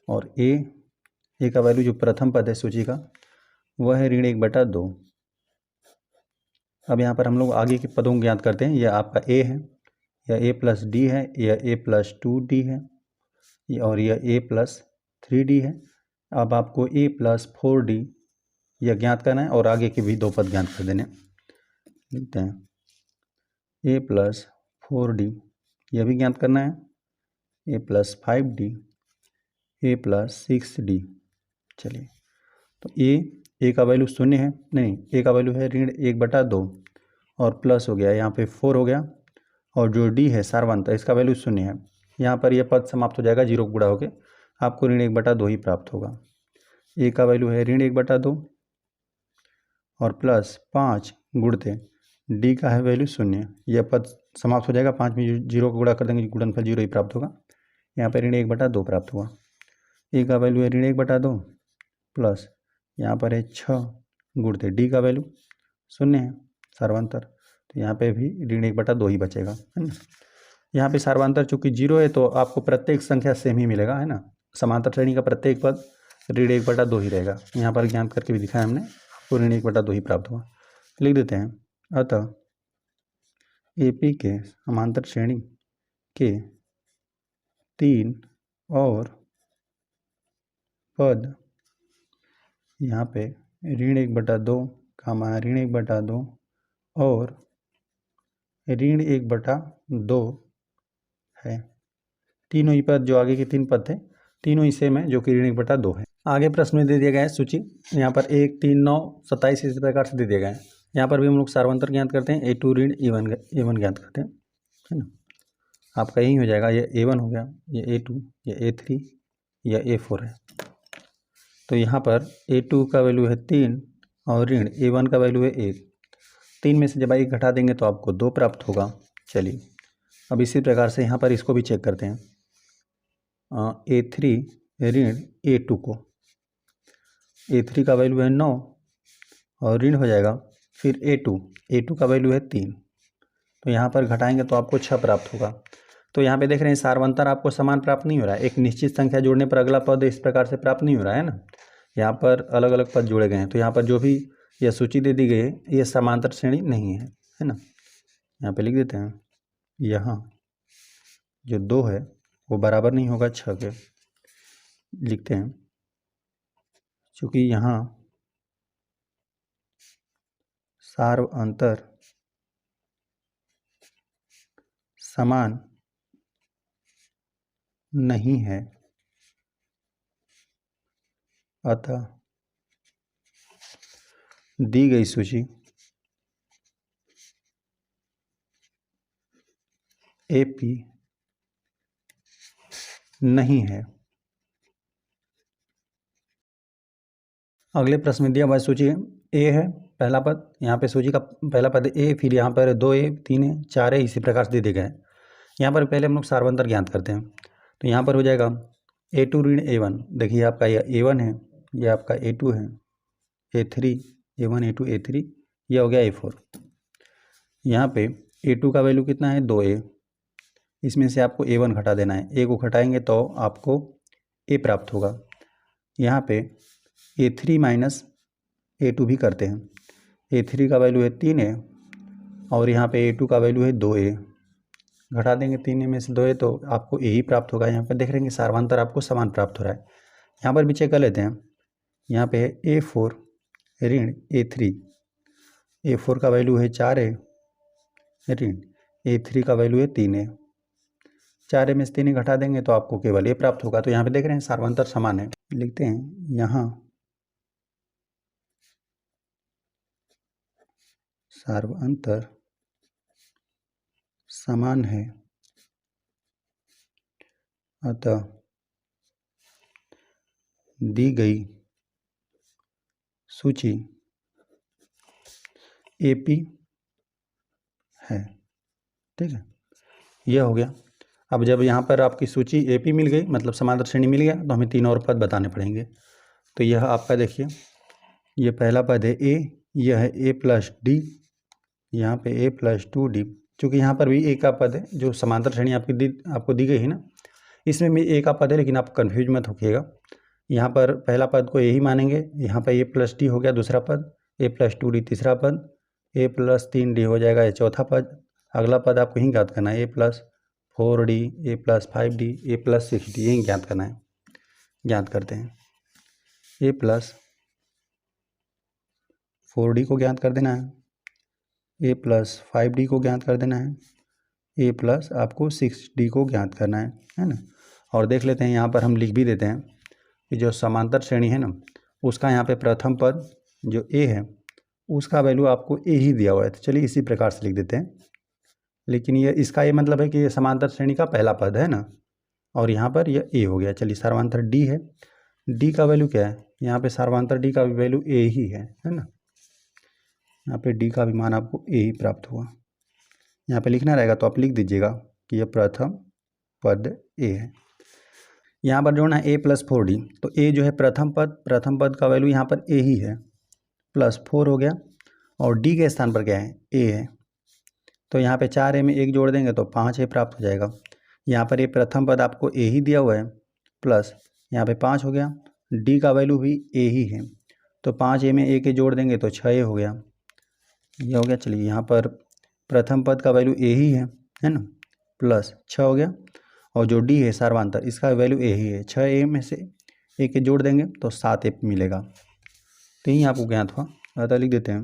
और A का वैल्यू जो प्रथम पद है सूची का वह है ऋण 1/2। अब यहाँ पर हम लोग आगे के पदों को ज्ञात करते हैं, यह आपका A है, यह A+D है, यह A+2D है और यह A+3D है। अब आपको A+4D यह ज्ञात करना है और आगे के भी 2 पद ज्ञात कर देने। लिखते हैं A+4D यह भी ज्ञात करना है, A+5D, A+6D। चलिए तो A का वैल्यू 0 है, नहीं, A का वैल्यू है ऋण 1/2 और प्लस हो गया, यहाँ पे 4 हो गया और जो D है सार्वंतर इसका वैल्यू 0 है, यहाँ पर यह पद समाप्त हो जाएगा, 0 गुणा होकर आपको ऋण 1/2 ही प्राप्त होगा। A का वैल्यू है ऋण 1/2 और प्लस 5 गुणते D का है वैल्यू 0, यह पद समाप्त हो जाएगा, 5 में 0 को गुणा कर देंगे, गुणनफल 0 ही प्राप्त होगा, यहाँ पर ऋण 1/2 प्राप्त हुआ। A का वैल्यू है ऋण 1/2 प्लस यहाँ पर है 6 गुणते D का वैल्यू 0 है सार्वंतर, तो यहाँ पे भी ऋण 1/2 ही बचेगा, है ना। यहाँ पे सार्वंतर चूंकि 0 है तो आपको प्रत्येक संख्या सेम ही मिलेगा, है ना, समांतर श्रेणी का प्रत्येक पद ऋण 1/2 ही रहेगा। यहाँ पर ज्ञात करके भी दिखाया हमने, आपको ऋण 1/2 ही प्राप्त हुआ। लिख देते हैं, अतः AP के समांतर श्रेणी के 3 और पद यहाँ पे ऋण 1/2, ऋण 1/2 और ऋण 1/2 है। तीनों ही पद, जो आगे के 3 पद थे, तीनों ही सेम है, जो कि ऋण 1/2 है। आगे प्रश्न में दे दिया गया है सूची, यहाँ पर 1, 3, 9, 27 इस प्रकार से दे दिया गया है। यहाँ पर भी हम लोग सार्वंतर ज्ञात करते हैं, A2 ऋण A1 ज्ञात करते हैं, है ना। आपका यही हो जाएगा, ये A1 हो गया, ये A2, ये A3, या A4 है। तो यहाँ पर A2 का वैल्यू है 3 और ऋण A1 का वैल्यू है 1। 3 में से जब 1 घटा देंगे तो आपको 2 प्राप्त होगा। चलिए अब इसी प्रकार से यहाँ पर इसको भी चेक करते हैं, A3 ऋण A2 को, A3 का वैल्यू है 9 और ऋण हो जाएगा फिर A2 का वैल्यू है 3, तो यहाँ पर घटाएंगे तो आपको 6 प्राप्त होगा। तो यहाँ पे देख रहे हैं सार्वंतर आपको समान प्राप्त नहीं हो रहा है, एक निश्चित संख्या जोड़ने पर अगला पद इस प्रकार से प्राप्त नहीं हो रहा है ना, यहाँ पर अलग अलग पद जोड़े गए हैं, तो यहाँ पर जो भी यह सूची दे दी गई है ये समांतर श्रेणी नहीं है, है ना। यहाँ पे लिख देते हैं, यहाँ जो 2 है वो बराबर नहीं होगा 6 के। लिखते हैं, चूँकि यहाँ सार्वंतर समान नहीं है, अतः दी गई सूची AP नहीं है। अगले प्रश्न में दिया हुआ सूची है ए है पहला पद, यहाँ पे सूची का पहला पद ए, फिर यहाँ पर 2a 3a 4a इसी प्रकार से दे दिए गए हैं। यहाँ पर पहले हम लोग सार्वंतर ज्ञात करते हैं। तो यहाँ पर हो जाएगा a2 ऋण a1। देखिए आपका यह a1 है, यह आपका a2 है, a3 a1 a2 a3, यह हो गया a4। यहाँ पे a2 का वैल्यू कितना है 2a, इसमें से आपको a1 घटा देना है। a को घटाएंगे तो आपको a प्राप्त होगा। यहाँ पे a3 माइनस a2 भी करते हैं। a3 का वैल्यू है 3a और यहाँ पे a2 का वैल्यू है 2a, घटा देंगे 3a में से 2a तो आपको a ही प्राप्त होगा। यहाँ पर देख रहे हैं कि सार्वंतर आपको समान प्राप्त हो रहा है। यहाँ पर भी चेक कर लेते हैं। यहाँ पे है a4 ऋण a3, a4 का वैल्यू है 4a ऋण a3 का वैल्यू है 3a, 4a में से 3a घटा देंगे तो आपको केवल a प्राप्त होगा। तो यहाँ पे देख रहे हैं सार्वंतर समान है। लिखते हैं यहाँ सार्वंतर समान है, अतः दी गई सूची AP है। ठीक है, यह हो गया। अब जब यहाँ पर आपकी सूची AP मिल गई, मतलब समांतर श्रेणी मिल गया, तो हमें 3 और पद बताने पड़ेंगे। तो यह आपका देखिए, यह पहला पद है A, यह है A प्लस डी, यहाँ पे A प्लस 2d। चूँकि यहाँ पर भी A का पद है, जो समांतर श्रेणी आपको दी गई है ना, इसमें भी A का पद है, लेकिन आप कन्फ्यूज मत होइएगा। यहाँ पर पहला पद को A ही मानेंगे। यहाँ पर A प्लस डी हो गया दूसरा पद, A प्लस 2d तीसरा पद, A प्लस 3d हो जाएगा ये चौथा पद। अगला पद आपको ही ज्ञात करना है, A plus 4d, A plus 5d, A plus 6d, यही ज्ञात करना है। ज्ञात करते हैं। A प्लस 4d को ज्ञात कर देना है, A प्लस 5d को ज्ञात कर देना है, A प्लस आपको 6d को ज्ञात करना है ना। और देख लेते हैं, यहाँ पर हम लिख भी देते हैं कि जो समांतर श्रेणी है ना, उसका यहाँ पे प्रथम पद जो A है उसका वैल्यू आपको A ही दिया हुआ है। तो चलिए इसी प्रकार से लिख देते हैं। लेकिन ये इसका ये मतलब है कि ये समांतर श्रेणी का पहला पद है ना, और यहाँ पर यह A हो गया। चलिए सार्वंतर D है, D का वैल्यू क्या है, यहाँ पे सार्वंतर D का वैल्यू A ही है ना। यहाँ पे D का भी मान आपको A ही प्राप्त हुआ। यहाँ पे लिखना रहेगा तो आप लिख दीजिएगा कि यह प्रथम पद A है। यहाँ पर जोड़ना है A प्लस 4d, तो A जो है प्रथम पद का वैल्यू यहाँ पर A ही है, प्लस 4 हो गया, और D के स्थान पर क्या है A है। तो यहाँ पे 4a में 1 जोड़ देंगे तो 5a प्राप्त हो जाएगा। यहाँ पर ये प्रथम पद आपको A ही दिया हुआ है, प्लस यहाँ पे 5 हो गया, D का वैल्यू भी A ही है, तो 5a में 1 जोड़ देंगे तो 6a हो गया। ये हो गया। चलिए यहाँ पर प्रथम पद का वैल्यू A ही है ना, प्लस 6 हो गया, और जो D है सार्वंतर इसका वैल्यू A ही है। 6a में से 1 जोड़ देंगे तो 7a मिलेगा। तो यही आपको ज्ञात हुआ। अतः लिख देते हैं,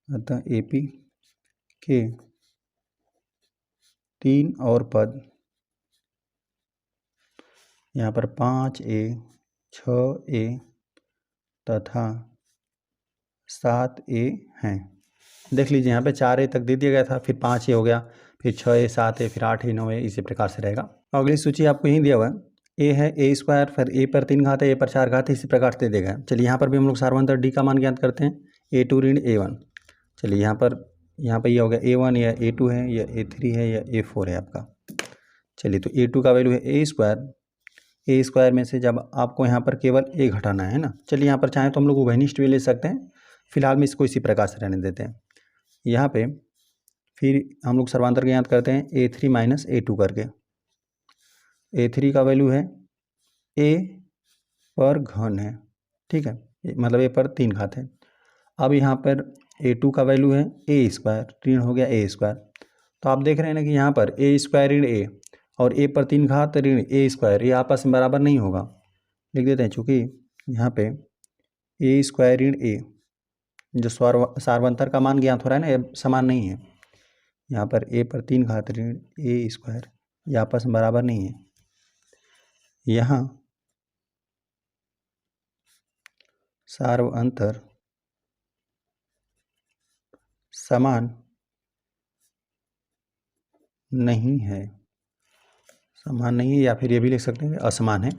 अतः AP के 3 और पद यहाँ पर 5a 6a तथा 7a हैं। देख लीजिए यहाँ पे 4a तक दे दिया गया था, फिर 5a हो गया, फिर 6a 7a, फिर 8a 9a, इसी प्रकार से रहेगा। अगली सूची आपको यही दिया हुआ है, a है a स्क्वायर, फिर a पर 3 घात है, a पर 4 घात है, इसी प्रकार से दे देगा। चलिए यहाँ पर भी हम लोग सार्वंतर D का मान ज्ञात करते हैं, a2 ऋण a1। चलिए यहाँ पर ये हो गया a1, या a2 है, या a3 है, या a4 है आपका। चलिए तो a2 का वैल्यू है a स्क्वायर में से जब आपको यहाँ पर केवल a घटाना है ना। चलिए यहाँ पर चाहें तो हम लोग उभयनिष्ठ भी ले सकते हैं, फिलहाल में इसको इसी प्रकार से रहने देते हैं। यहाँ पे फिर हम लोग सर्वांतर ज्ञात करते हैं a3 माइनस a2 करके। a3 का वैल्यू है a पर घन है, ठीक है, मतलब a पर 3 घात है। अब यहाँ पर a2 का वैल्यू है a स्क्वायर, ऋण हो गया a स्क्वायर। तो आप देख रहे हैं ना कि यहाँ पर a स्क्वायर ऋण a और a पर 3 घात ऋण a स्क्वायर, ये आपस में बराबर नहीं होगा। लिख देते हैं, चूँकि यहाँ पे a स्क्वायर ऋण a जो सार्वंतर का मान ज्ञात हो रहा है ना, ये समान नहीं है। यहाँ पर a पर 3 घात ऋण a स्क्वायर, ये आपस में बराबर नहीं है। यहाँ सार्वंतर समान नहीं है, समान नहीं है, या फिर ये भी लिख सकते हैं असमान है।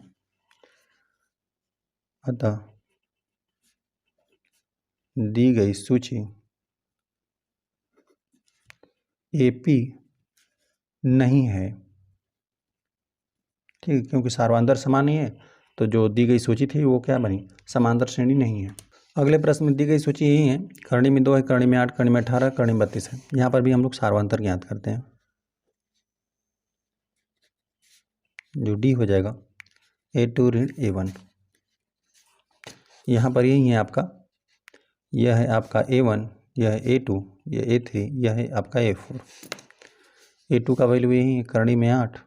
अतः दी गई सूची AP नहीं है, ठीक, क्योंकि सार्वंतर समान नहीं है तो जो दी गई सूची थी वो क्या बनी, समांतर श्रेणी नहीं है। अगले प्रश्न में दी गई सूची यही है, करणी में 2 है, करणी में 8, करणी में 18, करणी में 32 है। यहाँ पर भी हम लोग सार्वंतर ज्ञात करते हैं, जो डी हो जाएगा A2 ऋण A1। यहाँ पर यही है आपका, यह है आपका A1, यह है A2, यह A3, यह है आपका A4। A2 का वैल्यू यही है, करणी में 8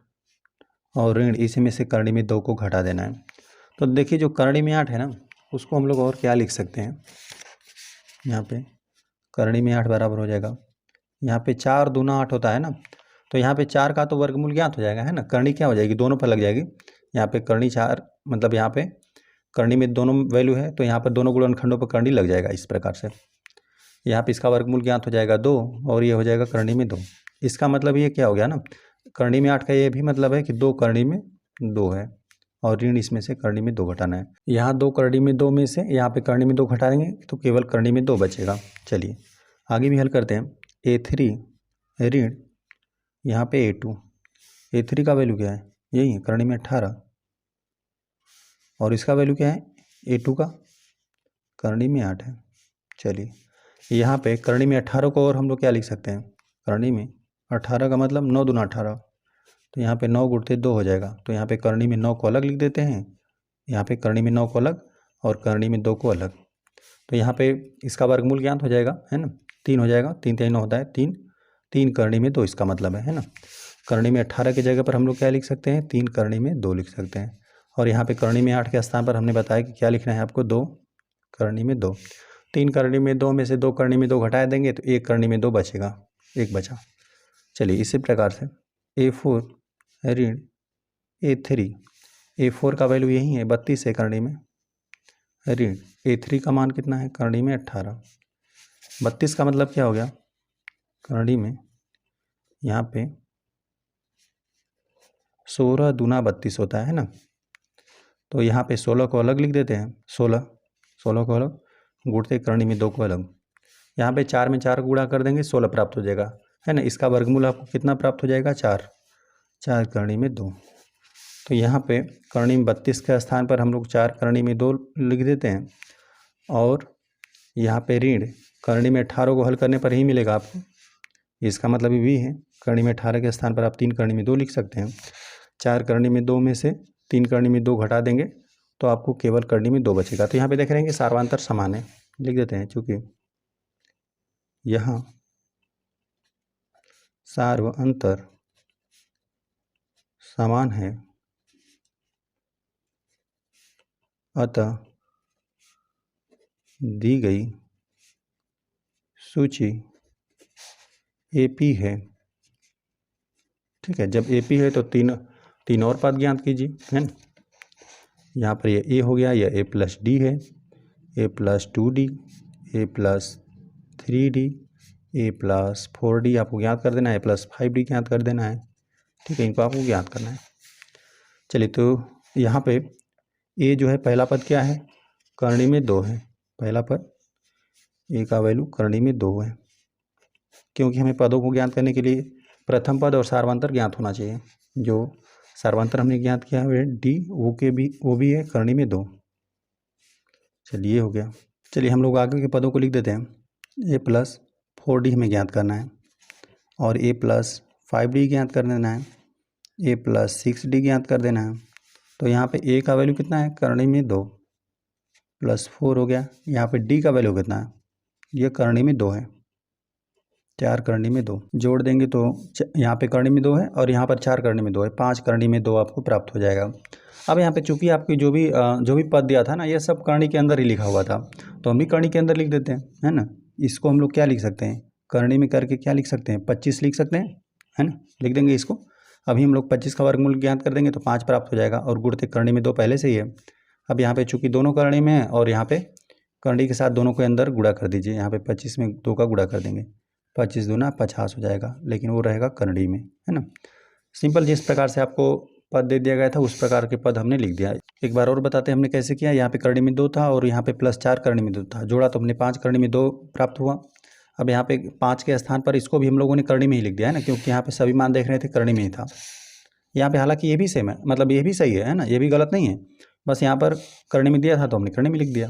और ऋण इसी में से करणी में 2 को घटा देना है। तो देखिए जो करणी में 8 है ना, उसको हम लोग और क्या लिख सकते हैं, यहाँ पे करणी में 8 बराबर हो जाएगा, यहाँ पे 4 दूना 8 होता है ना, तो यहाँ पे 4 का तो वर्गमूल ज्ञात हो जाएगा, है ना, करणी क्या हो जाएगी, दोनों पर लग जाएगी। यहाँ पे करणी 4 मतलब यहाँ पे करणी में दोनों वैल्यू है तो यहाँ पर दोनों गुणनखंडों पर करणी लग जाएगा। इस प्रकार से यहाँ पे इसका वर्गमूल ज्ञात हो जाएगा 2 और ये हो जाएगा करणी में 2। इसका मतलब ये क्या हो गया ना, करणी में 8 का ये भी मतलब है कि 2 करणी में 2 है और ऋण इसमें से करणी में 2 घटाना है। यहाँ 2 करणी में 2 में से यहाँ पे करणी में 2 घटा देंगे तो केवल करणी में 2 बचेगा। चलिए आगे भी हल करते हैं। A3 ऋण यहाँ पे A2, A3 का वैल्यू क्या है, यही है करणी में 18 और इसका वैल्यू क्या है A2 का, करणी में 8 है। चलिए यहाँ पे करणी में 18 को और हम लोग क्या लिख सकते हैं, करणी में 18 का मतलब 9 दूना 18, तो यहाँ पे 9 गुणते 2 हो जाएगा, तो यहाँ पे करणी में 9 को अलग लिख देते हैं, यहाँ पे करणी में 9 को अलग और करणी में 2 को अलग, तो यहाँ पे इसका वर्गमूल ज्ञात हो जाएगा, है ना, 3 हो जाएगा, 3 3 होता है 3, 3 करणी में 2 इसका मतलब है ना। करणी में 18 की जगह पर हम लोग क्या लिख सकते हैं, 3 करणी में 2 लिख सकते हैं। और यहाँ पे करणी में 8 के स्थान पर हमने बताया कि क्या लिखना है आपको, 2 करणी में 2। 3 करणी में 2 में से 2 करणी में 2 घटा देंगे तो 1 करणी में 2 बचेगा, 1 बचा। चलिए इसी प्रकार से A4 ऋण A3, A4 का वैल्यू यही है 32 है करणी में, ऋण A3 का मान कितना है, करणी में 18। 32 का मतलब क्या हो गया, करणी में यहाँ पे 16 दूना 32 होता है ना, तो यहाँ पे 16 को अलग लिख देते हैं, 16 को अलग, गुणते करणी में 2 को अलग, यहाँ पे 4 में 4 गुणा कर देंगे 16 प्राप्त हो जाएगा, है ना। इसका वर्गमूल आपको कितना प्राप्त हो जाएगा, 4 करणी में 2। तो यहाँ पे करणी में 32 के स्थान पर हम लोग 4 करणी में 2 लिख देते हैं और यहाँ पे ऋण करणी में 18 को हल करने पर ही मिलेगा आपको, इसका मतलब ये भी है, करणी में 18 के स्थान पर आप 3 करणी में 2 लिख सकते हैं। 4 करणी में 2 में से 3 करणी में 2 घटा देंगे तो आपको केवल करणी में 2 बचेगा। तो यहाँ पे देख रहे हैं कि सार्वंतर समान है, लिख देते हैं, चूँकि यहाँ सार्वंतर समान है अतः दी गई सूची AP है, ठीक है। जब AP है तो तीन और पद ज्ञात कीजिए, है ना। यहाँ पर ये A हो गया, यह A+D है, A+2D, A+3D, A+4D आपको ज्ञात कर देना है, A+5D ज्ञात कर देना है, ठीक है, इनको आपको ज्ञात करना है। चलिए तो यहाँ पे A जो है पहला पद क्या है, करणी में 2 है, पहला पद A का वैल्यू करणी में 2 है, क्योंकि हमें पदों को ज्ञात करने के लिए प्रथम पद और सार्वंतर ज्ञात होना चाहिए। जो सार्वंतर हमने ज्ञात किया है D, वो भी है करणी में 2। चलिए हो गया। चलिए हम लोग आगे के पदों को लिख देते हैं। A+4D हमें ज्ञात करना है और A+5D ज्ञात कर देना है, A+6D ज्ञात कर देना है। तो यहाँ पे A का वैल्यू कितना है, करणी में 2 +4 हो गया। यहाँ पे D का वैल्यू कितना है, ये करणी में 2 है, 4 करणी में 2 जोड़ देंगे तो यहाँ पे करणी में 2 है और यहाँ पर 4 करणी में 2 है, 5 करणी में 2 आपको प्राप्त हो जाएगा। अब यहाँ पे चूंकि आपकी जो भी पद दिया था ना, ये सब करणी के अंदर ही लिखा हुआ था, तो हम भी करणी के अंदर लिख देते हैं, है ना। इसको हम लोग क्या लिख सकते हैं, करणी में करके क्या लिख सकते हैं, 25 लिख सकते हैं, है ना, लिख देंगे इसको। अभी हम लोग 25 का वर्गमूल ज्ञात कर देंगे तो 5 प्राप्त हो जाएगा और गुणते करणी में 2 पहले से ही है। अब यहाँ पे चूंकि दोनों करणी में है और यहाँ पे करणी के साथ दोनों के अंदर गुणा कर दीजिए, यहाँ पे 25 में 2 का गुणा कर देंगे, 25 दूना 50 हो जाएगा, लेकिन वो रहेगा करणी में, है ना। सिंपल जिस प्रकार से आपको पद दे दिया गया था उस प्रकार के पद हमने लिख दिया। एक बार और बताते हैं हमने कैसे किया। यहाँ पे करणी में 2 था और यहाँ पे +4 करणी में 2 था, जोड़ा तो हमने 5 करणी में 2 प्राप्त हुआ। अब यहाँ पे 5 के स्थान पर इसको भी हम लोगों ने करणी में ही लिख दिया है ना, क्योंकि यहाँ पे सभी मान देख रहे थे करणी में ही था। यहाँ पे हालांकि ये भी सेम है, मतलब ये भी सही है ना, ये भी गलत नहीं है, बस यहाँ पर करणी में दिया था तो हमने करणी में लिख दिया।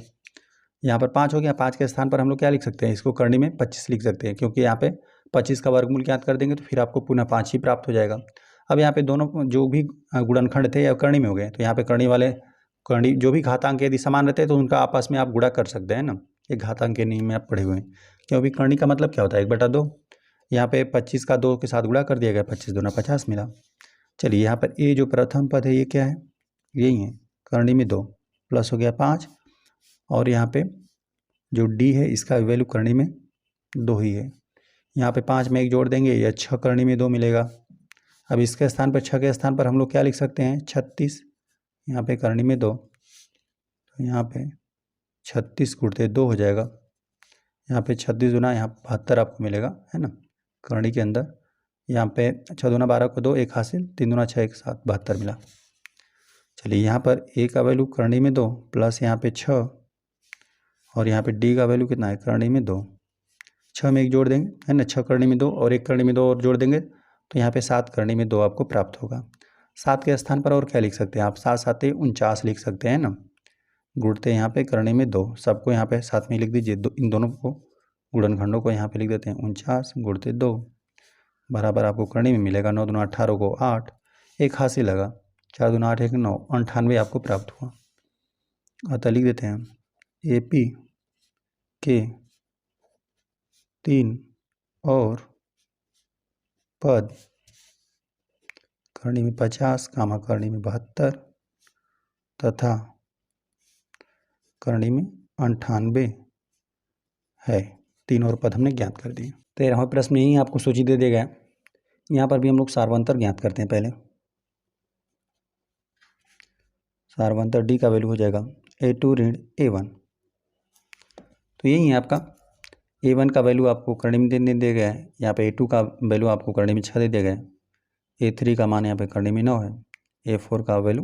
यहाँ पर 5 हो गया, 5 के स्थान पर हम लोग क्या लिख सकते हैं, इसको करणी में 25 लिख सकते हैं, क्योंकि यहाँ पे 25 का वर्गमूल ज्ञात कर देंगे तो फिर आपको पुनः 5 ही प्राप्त हो जाएगा। अब यहाँ पे दोनों जो भी गुणनखंड थे या करणी में हो गए, तो यहाँ पे करणी वाले करणी जो भी घातांक यदि समान रहते हैं तो उनका आपस में आप गुणा कर सकते हैं ना। ये घातांक के नियम में आप पढ़े हुए हैं, क्योंकि करणी का मतलब क्या होता है 1/2। यहाँ पे 25 का 2 के साथ गुणा कर दिया गया, 25 दूना 50 मिला। चलिए यहाँ पर ये जो प्रथम पद है ये क्या है, यही है करणी में 2 प्लस हो गया 5, और यहाँ पे जो डी है इसका वैल्यू करणी में 2 ही है। यहाँ पे 5 में 1 जोड़ देंगे या 6 करणी में 2 मिलेगा। अब इसके स्थान पर 6 के स्थान पर हम लोग क्या लिख सकते हैं 36, यहाँ पे करणी में 2, तो यहाँ पे 36 गुणित 2 हो जाएगा। यहाँ पे 36 दूना यहाँ 72 आपको मिलेगा, है ना, करणी के अंदर। यहाँ पे 6 दूना 12 को 2, 1 हासिल, 3 दूना 6 एक साथ 72 मिला। चलिए यहाँ पर ए का वैल्यू करणी में 2 प्लस यहाँ पे 6, और यहाँ पे डी का वैल्यू कितना है करणी में 2, 6 में 1 जोड़ देंगे, है ना, 6 करणी में 2 और 1 करणी में 2 और जोड़ देंगे तो यहाँ पे 7 करणी में 2 आपको प्राप्त होगा। 7 के स्थान पर और क्या लिख सकते हैं आप, 7 7 49 लिख सकते हैं ना, गुणते यहाँ पे करणी में 2, सबको यहाँ पे साथ में लिख दीजिए, इन दोनों को गुणनखंडों को यहाँ पे लिख देते हैं 49 गुणते 2 बराबर आपको करणी में मिलेगा 9 दूना 18 को 8, 1 हासिल लगा, 4 दूना 8 1 9, 98 आपको प्राप्त हुआ। अतः लिख देते हैं AP के 3 और पद करणी में 50, करणी में 72 तथा करणी में 98 है। 3 और पद हमने ज्ञात कर दिए। 13वां प्रश्न यही आपको सूची दे दिया गया। यहाँ पर भी हम लोग सार्वंतर ज्ञात करते हैं। पहले सार्वंतर डी का वैल्यू हो जाएगा A2 ऋण A1, तो यही है आपका A1 का वैल्यू आपको करणी में दे दिया गया है, यहाँ पे A2 का वैल्यू आपको करणी में 6 दे दिया गया है, A3 का मान यहाँ पे करणी में 9 है, A4 का वैल्यू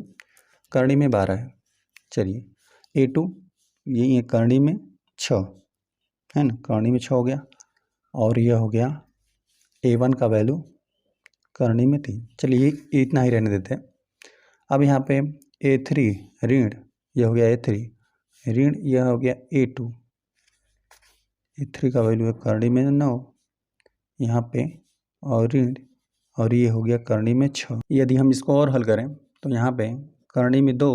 करणी में 12 है। चलिए A2 यही है करणी में 6, है ना, करणी में 6 हो गया, और यह हो गया A1 का वैल्यू करणी में 3। चलिए इतना ही रहने देते हैं। अब यहाँ पे A3 ऋण, यह हो गया A3 ऋण, यह हो गया A2, A3 का वैल्यू है करणी में 9 यहाँ पे, और ऋण, और ये हो गया करणी में 6। यदि हम इसको और हल करें तो यहाँ पे करणी में 2,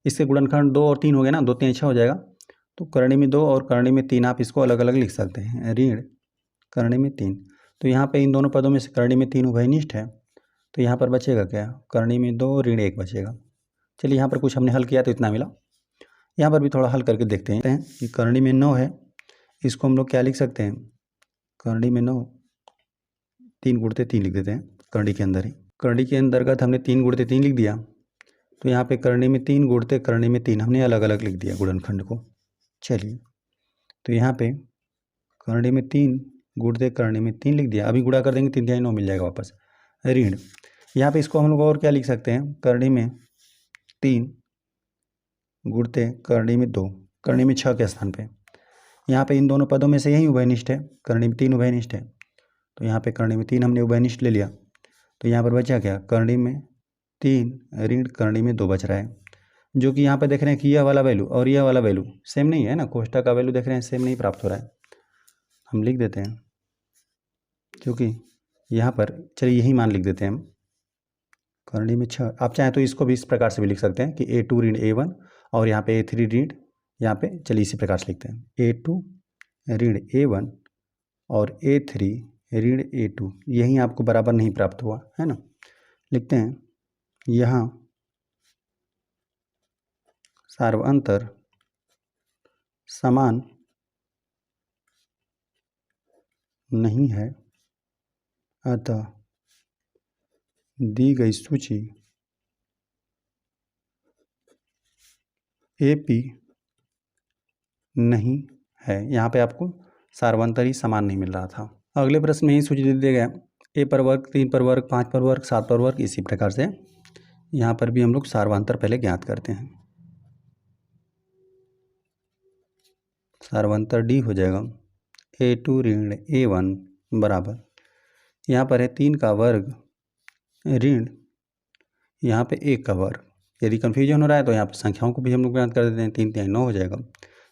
इसके गुणनखंड 2 और 3 हो गया ना, 2 3 6 हो जाएगा, तो करणी में 2 और करणी में 3 आप इसको अलग अलग लिख सकते हैं, ऋण करणी में 3। तो यहाँ पे इन दोनों पदों में से करणी में 3 उभयनिष्ठ है, तो यहाँ पर बचेगा क्या, करणी में 2 ऋण 1 बचेगा। चलिए यहाँ पर कुछ हमने हल किया तो इतना मिला, यहाँ पर भी थोड़ा हल करके देखते हैं कि करणी में 9 है, इसको हम लोग क्या लिख सकते हैं, करणी में 9 3 गुणते 3 लिख देते हैं, करणी के अंदर ही, करणी के अंतर्गत हमने 3 गुणते 3 लिख दिया, तो यहाँ पे करणी में 3 गुणते करणी में 3 हमने अलग अलग लिख दिया गुणनखंड को। चलिए तो यहाँ पे करणी में 3 गुणते करणी में 3 लिख दिया, अभी गुणा कर देंगे 3 9 मिल जाएगा वापस, ऋण। यहाँ पे इसको हम लोग और क्या लिख सकते हैं, करणी में 3 गुणते करणी में 2, करणी में 6 के स्थान पे। यहाँ पे इन दोनों पदों में से यही उभयनिष्ठ है, करणी में 3 उभयनिष्ठ है, तो यहाँ पे करणी में 3 हमने उभयनिष्ठ ले लिया, तो यहाँ पर बचा क्या, करणी में 3 ऋण करणी में 2 बच रहा है, जो कि यहाँ पे देख रहे हैं कि यह वाला वैल्यू और यह वाला वैल्यू सेम नहीं है ना, कोष्ठक का वैल्यू देख रहे हैं सेम नहीं प्राप्त हो रहा है। हम लिख देते हैं, क्योंकि यहाँ पर चलिए यही मान लिख देते हैं हम, करणी में 6। आप चाहें तो इसको भी इस प्रकार से भी लिख सकते हैं कि A2 ऋण A1 और यहाँ पे A3 ऋण, यहाँ पे चलिए इसी प्रकार से लिखते हैं, A2 ऋण A1 और A3 ऋण A2, यही आपको बराबर नहीं प्राप्त हुआ है ना। लिखते हैं यहाँ सार्वअंतर समान नहीं है, अतः दी गई सूची AP नहीं है। यहाँ पे आपको सार्वंतर ही समान नहीं मिल रहा था। अगले प्रश्न में ही सूची दे दिया गया, A पर वर्ग, 3 पर वर्ग, 5 पर वर्ग, 7 पर वर्ग, इसी प्रकार से यहाँ पर भी हम लोग सार्वंतर पहले ज्ञात करते हैं। सार्वंतर डी हो जाएगा A2 ऋण A1 बराबर, यहाँ पर है 3 का वर्ग ऋण यहाँ पे 1 का वर्ग। यदि कन्फ्यूजन हो रहा है तो यहाँ पे संख्याओं को भी हम लोग ज्ञात कर देते हैं। 3 3 9 हो जाएगा,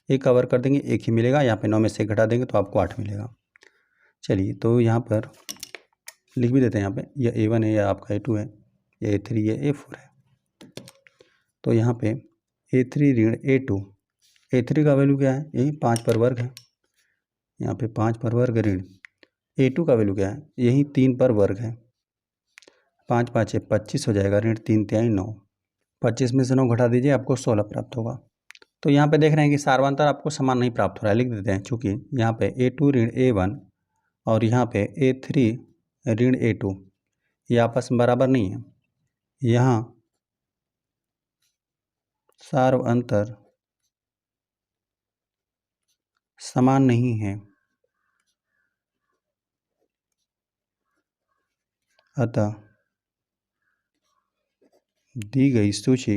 1 का वर्ग कर देंगे 1 ही मिलेगा, यहाँ पे 9 में से घटा देंगे तो आपको 8 मिलेगा। चलिए तो यहाँ पर लिख भी देते हैं, यहाँ पे यह A1 है, यह आपका A2 है, यह A3 है, A4 है। तो यहाँ पे A3 ऋण A2, A3 का वैल्यू क्या है, यही 5 पर वर्ग है, यहाँ पे 5 पर वर्ग ऋण A2 का वैल्यू क्या है, यही 3 पर वर्ग है। 5 5 25 हो जाएगा, ऋण 3 3 9, 25 में से 9 घटा दीजिए, आपको 16 प्राप्त होगा। तो यहाँ पे देख रहे हैं कि सार्वंतर आपको समान नहीं प्राप्त हो रहा है, लिख देते हैं। चूँकि यहाँ पे A2 ऋण A1 और यहाँ पे A3 ऋण A2 ये आपस में बराबर नहीं है, यहाँ सार्वंतर समान नहीं है, अतः दी गई सूची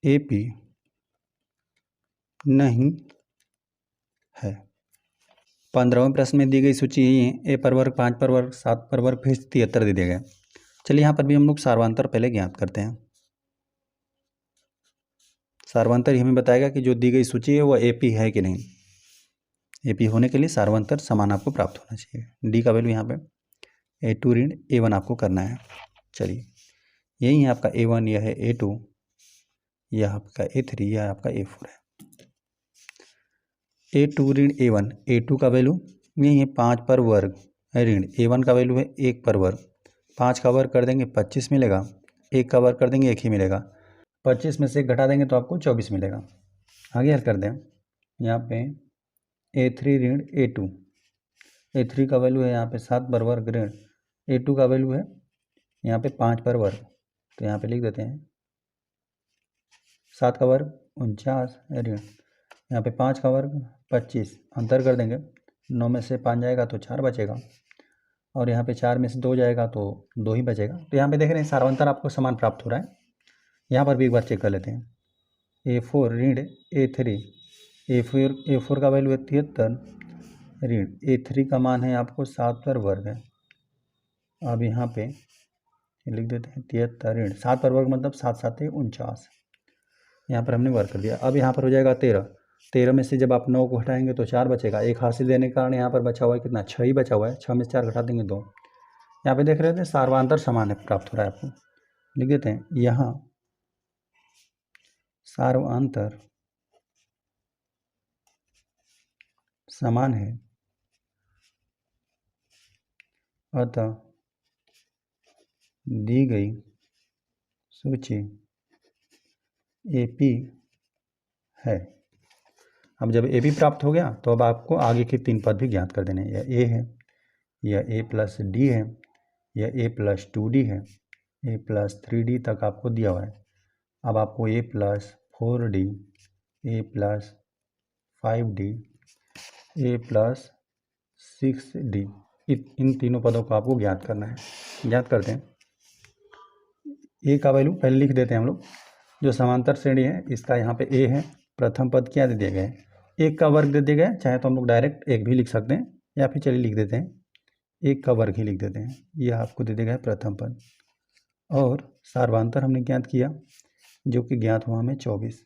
AP नहीं है। 15वें प्रश्न में दी गई सूची यही है, A पर वर्ग, 5 पर वर्ग, 7 पर वर्ग, फिर 73 दे दिया गया। चलिए यहाँ पर भी हम लोग सार्वंतर पहले ज्ञात करते हैं। सार्वंतर ही हमें बताएगा कि जो दी गई सूची है वो AP है कि नहीं। AP होने के लिए सार्वंतर समान आपको प्राप्त होना चाहिए। डी का वैल्यू यहाँ पे A2 ऋण A1 आपको करना है। चलिए यही है आपका A1, यह है A2, यह आपका A3, यह आपका A4 है। A2 ऋण A1, A2 का वैल्यू यही है 5 पर वर्ग ऋण A1 का वैल्यू है 1 पर वर्ग। 5 का वर्ग कर देंगे 25 मिलेगा, 1 का वर्ग कर देंगे 1 ही मिलेगा, 25 में से 1 घटा देंगे तो आपको 24 मिलेगा। आगे हल कर दें, यहाँ पे A3 ऋण A2, A3 का वैल्यू है यहाँ पे 7 पर वर्ग ऋण A2 का वैल्यू है यहाँ पे 5 पर वर्ग। तो यहाँ पे लिख देते हैं 7 का वर्ग 49 ऋण यहाँ पे 5 का वर्ग 25, अंतर कर देंगे, 9 में से 5 जाएगा तो 4 बचेगा, और यहाँ पे 4 में से 2 जाएगा तो 2 ही बचेगा। तो यहाँ पे देख रहे हैं सार्वंतर आपको समान प्राप्त हो रहा है। यहाँ पर भी एक बार चेक कर लेते हैं। A4 ऋण A3, A4 का वैल्यू है 73 ऋण A3 का मान है आपको 7 पर वर्ग है। अब यहाँ पे लिख देते हैं 73 ऋण 7 पर वर्ग मतलब 7 7 49, यहाँ पर हमने वर्ग कर दिया। अब यहाँ पर हो जाएगा 13 में से जब आप 9 को हटाएंगे तो 4 बचेगा, एक हासिल देने के कारण यहाँ पर बचा हुआ है कितना, 6 ही बचा हुआ है। 6 में से 4 घटा देंगे 2। यहाँ पे देख रहे थे सार्वंतर समान है प्राप्त हो रहा है आपको, लिख देते हैं यहाँ सार्वंतर समान है, अतः दी गई सूची AP है। अब जब AP प्राप्त हो गया तो अब आपको आगे के 3 पद भी ज्ञात कर देने हैं। यह A है, यह A+D है, यह A+2D है, A+3D तक आपको दिया हुआ है। अब आपको A+4D, A+5D, A+6D इन तीनों पदों को आपको ज्ञात करना है। ज्ञात करते हैं। A का वैल्यू पहले लिख देते हैं हम लोग, जो समांतर श्रेणी है इसका यहाँ पे A है, प्रथम पद क्या दे दिया गया है, 1 का वर्ग दे दिया गया है। चाहे तो हम लोग डायरेक्ट 1 भी लिख सकते हैं, या फिर चलिए लिख देते हैं 1 का वर्ग ही लिख देते हैं। यह आपको दे दिया गया है प्रथम पद, और सार्वंतर हमने ज्ञात किया जो कि ज्ञात हुआ हमें 24।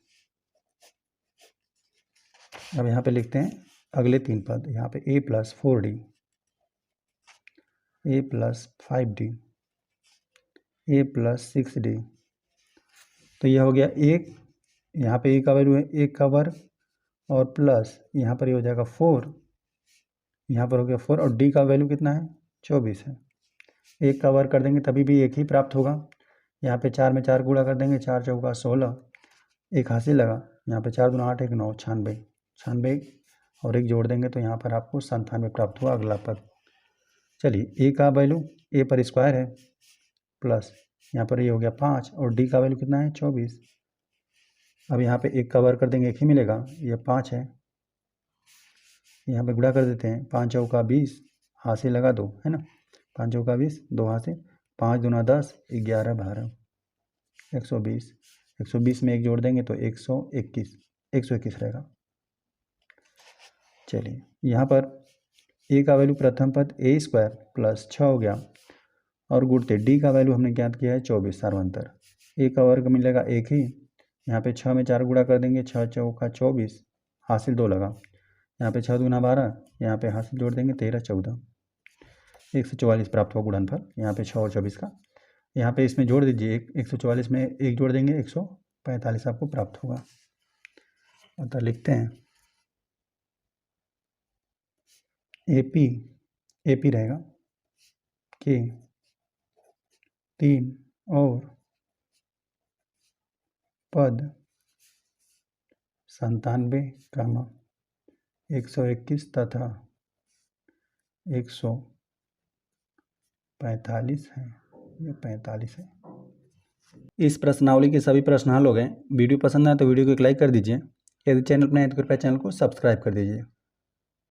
अब यहाँ पे लिखते हैं अगले 3 पद, यहाँ पे A+4D, A+5D, A+6D। तो यह हो गया 1, यहाँ पे A का वैल्यू है 1 का वर्ग, और प्लस यहाँ पर ये हो जाएगा 4, यहाँ पर हो गया 4, और D का वैल्यू कितना है 24 है। 1 का वर्ग कर देंगे तभी भी 1 ही प्राप्त होगा। यहाँ पे 4 में 4 गुणा कर देंगे, 4 चौका 16, एक हासिल लगा, यहाँ पे 4 दूना 8 1 9 96 और 1 जोड़ देंगे तो यहाँ पर आपको 97 प्राप्त हुआ अगला पद। चलिए A का वैल्यू A पर स्क्वायर है, प्लस यहाँ पर ये हो गया 5, और D का वैल्यू कितना है 24। अब यहाँ पे 1 का वर्ग कर देंगे 1 ही मिलेगा, ये 5 है, यहाँ पे गुणा कर देते हैं, 5 चौका 20, हासिल लगा 2 है ना, 5 चौका 20, 2 हाथ से 5 दूना 10, 11 12, 120। 120 में 1 जोड़ देंगे तो 121 रहेगा। चलिए यहाँ पर ए का वैल्यू प्रथम पद a² प्लस 6 हो गया और गुणते डी का वैल्यू हमने ज्ञात किया है 24 सार्वंतर। ए का वर्ग मिलेगा 1 ही, यहाँ पे 6 में 4 गुणा कर देंगे, 6 चौका 24, हासिल 2 लगा, यहाँ पे 6 दूना 12, यहाँ पे हासिल जोड़ देंगे 13 14, 144 प्राप्त हुआ गुणनफल यहाँ पे 6 और 24 का। यहाँ पे इसमें जोड़ दीजिए 144 में 1 जोड़ देंगे 145 आपको प्राप्त होगा। अतः लिखते हैं एपी रहेगा कि 3 और पद 97, 121 तथा 145 है, ये 45 है। इस प्रश्नावली के सभी प्रश्न हल हो गए। वीडियो पसंद आए तो वीडियो को एक लाइक कर दीजिए। यदि चैनल पर नए हैं तो कृपया चैनल को सब्सक्राइब कर दीजिए।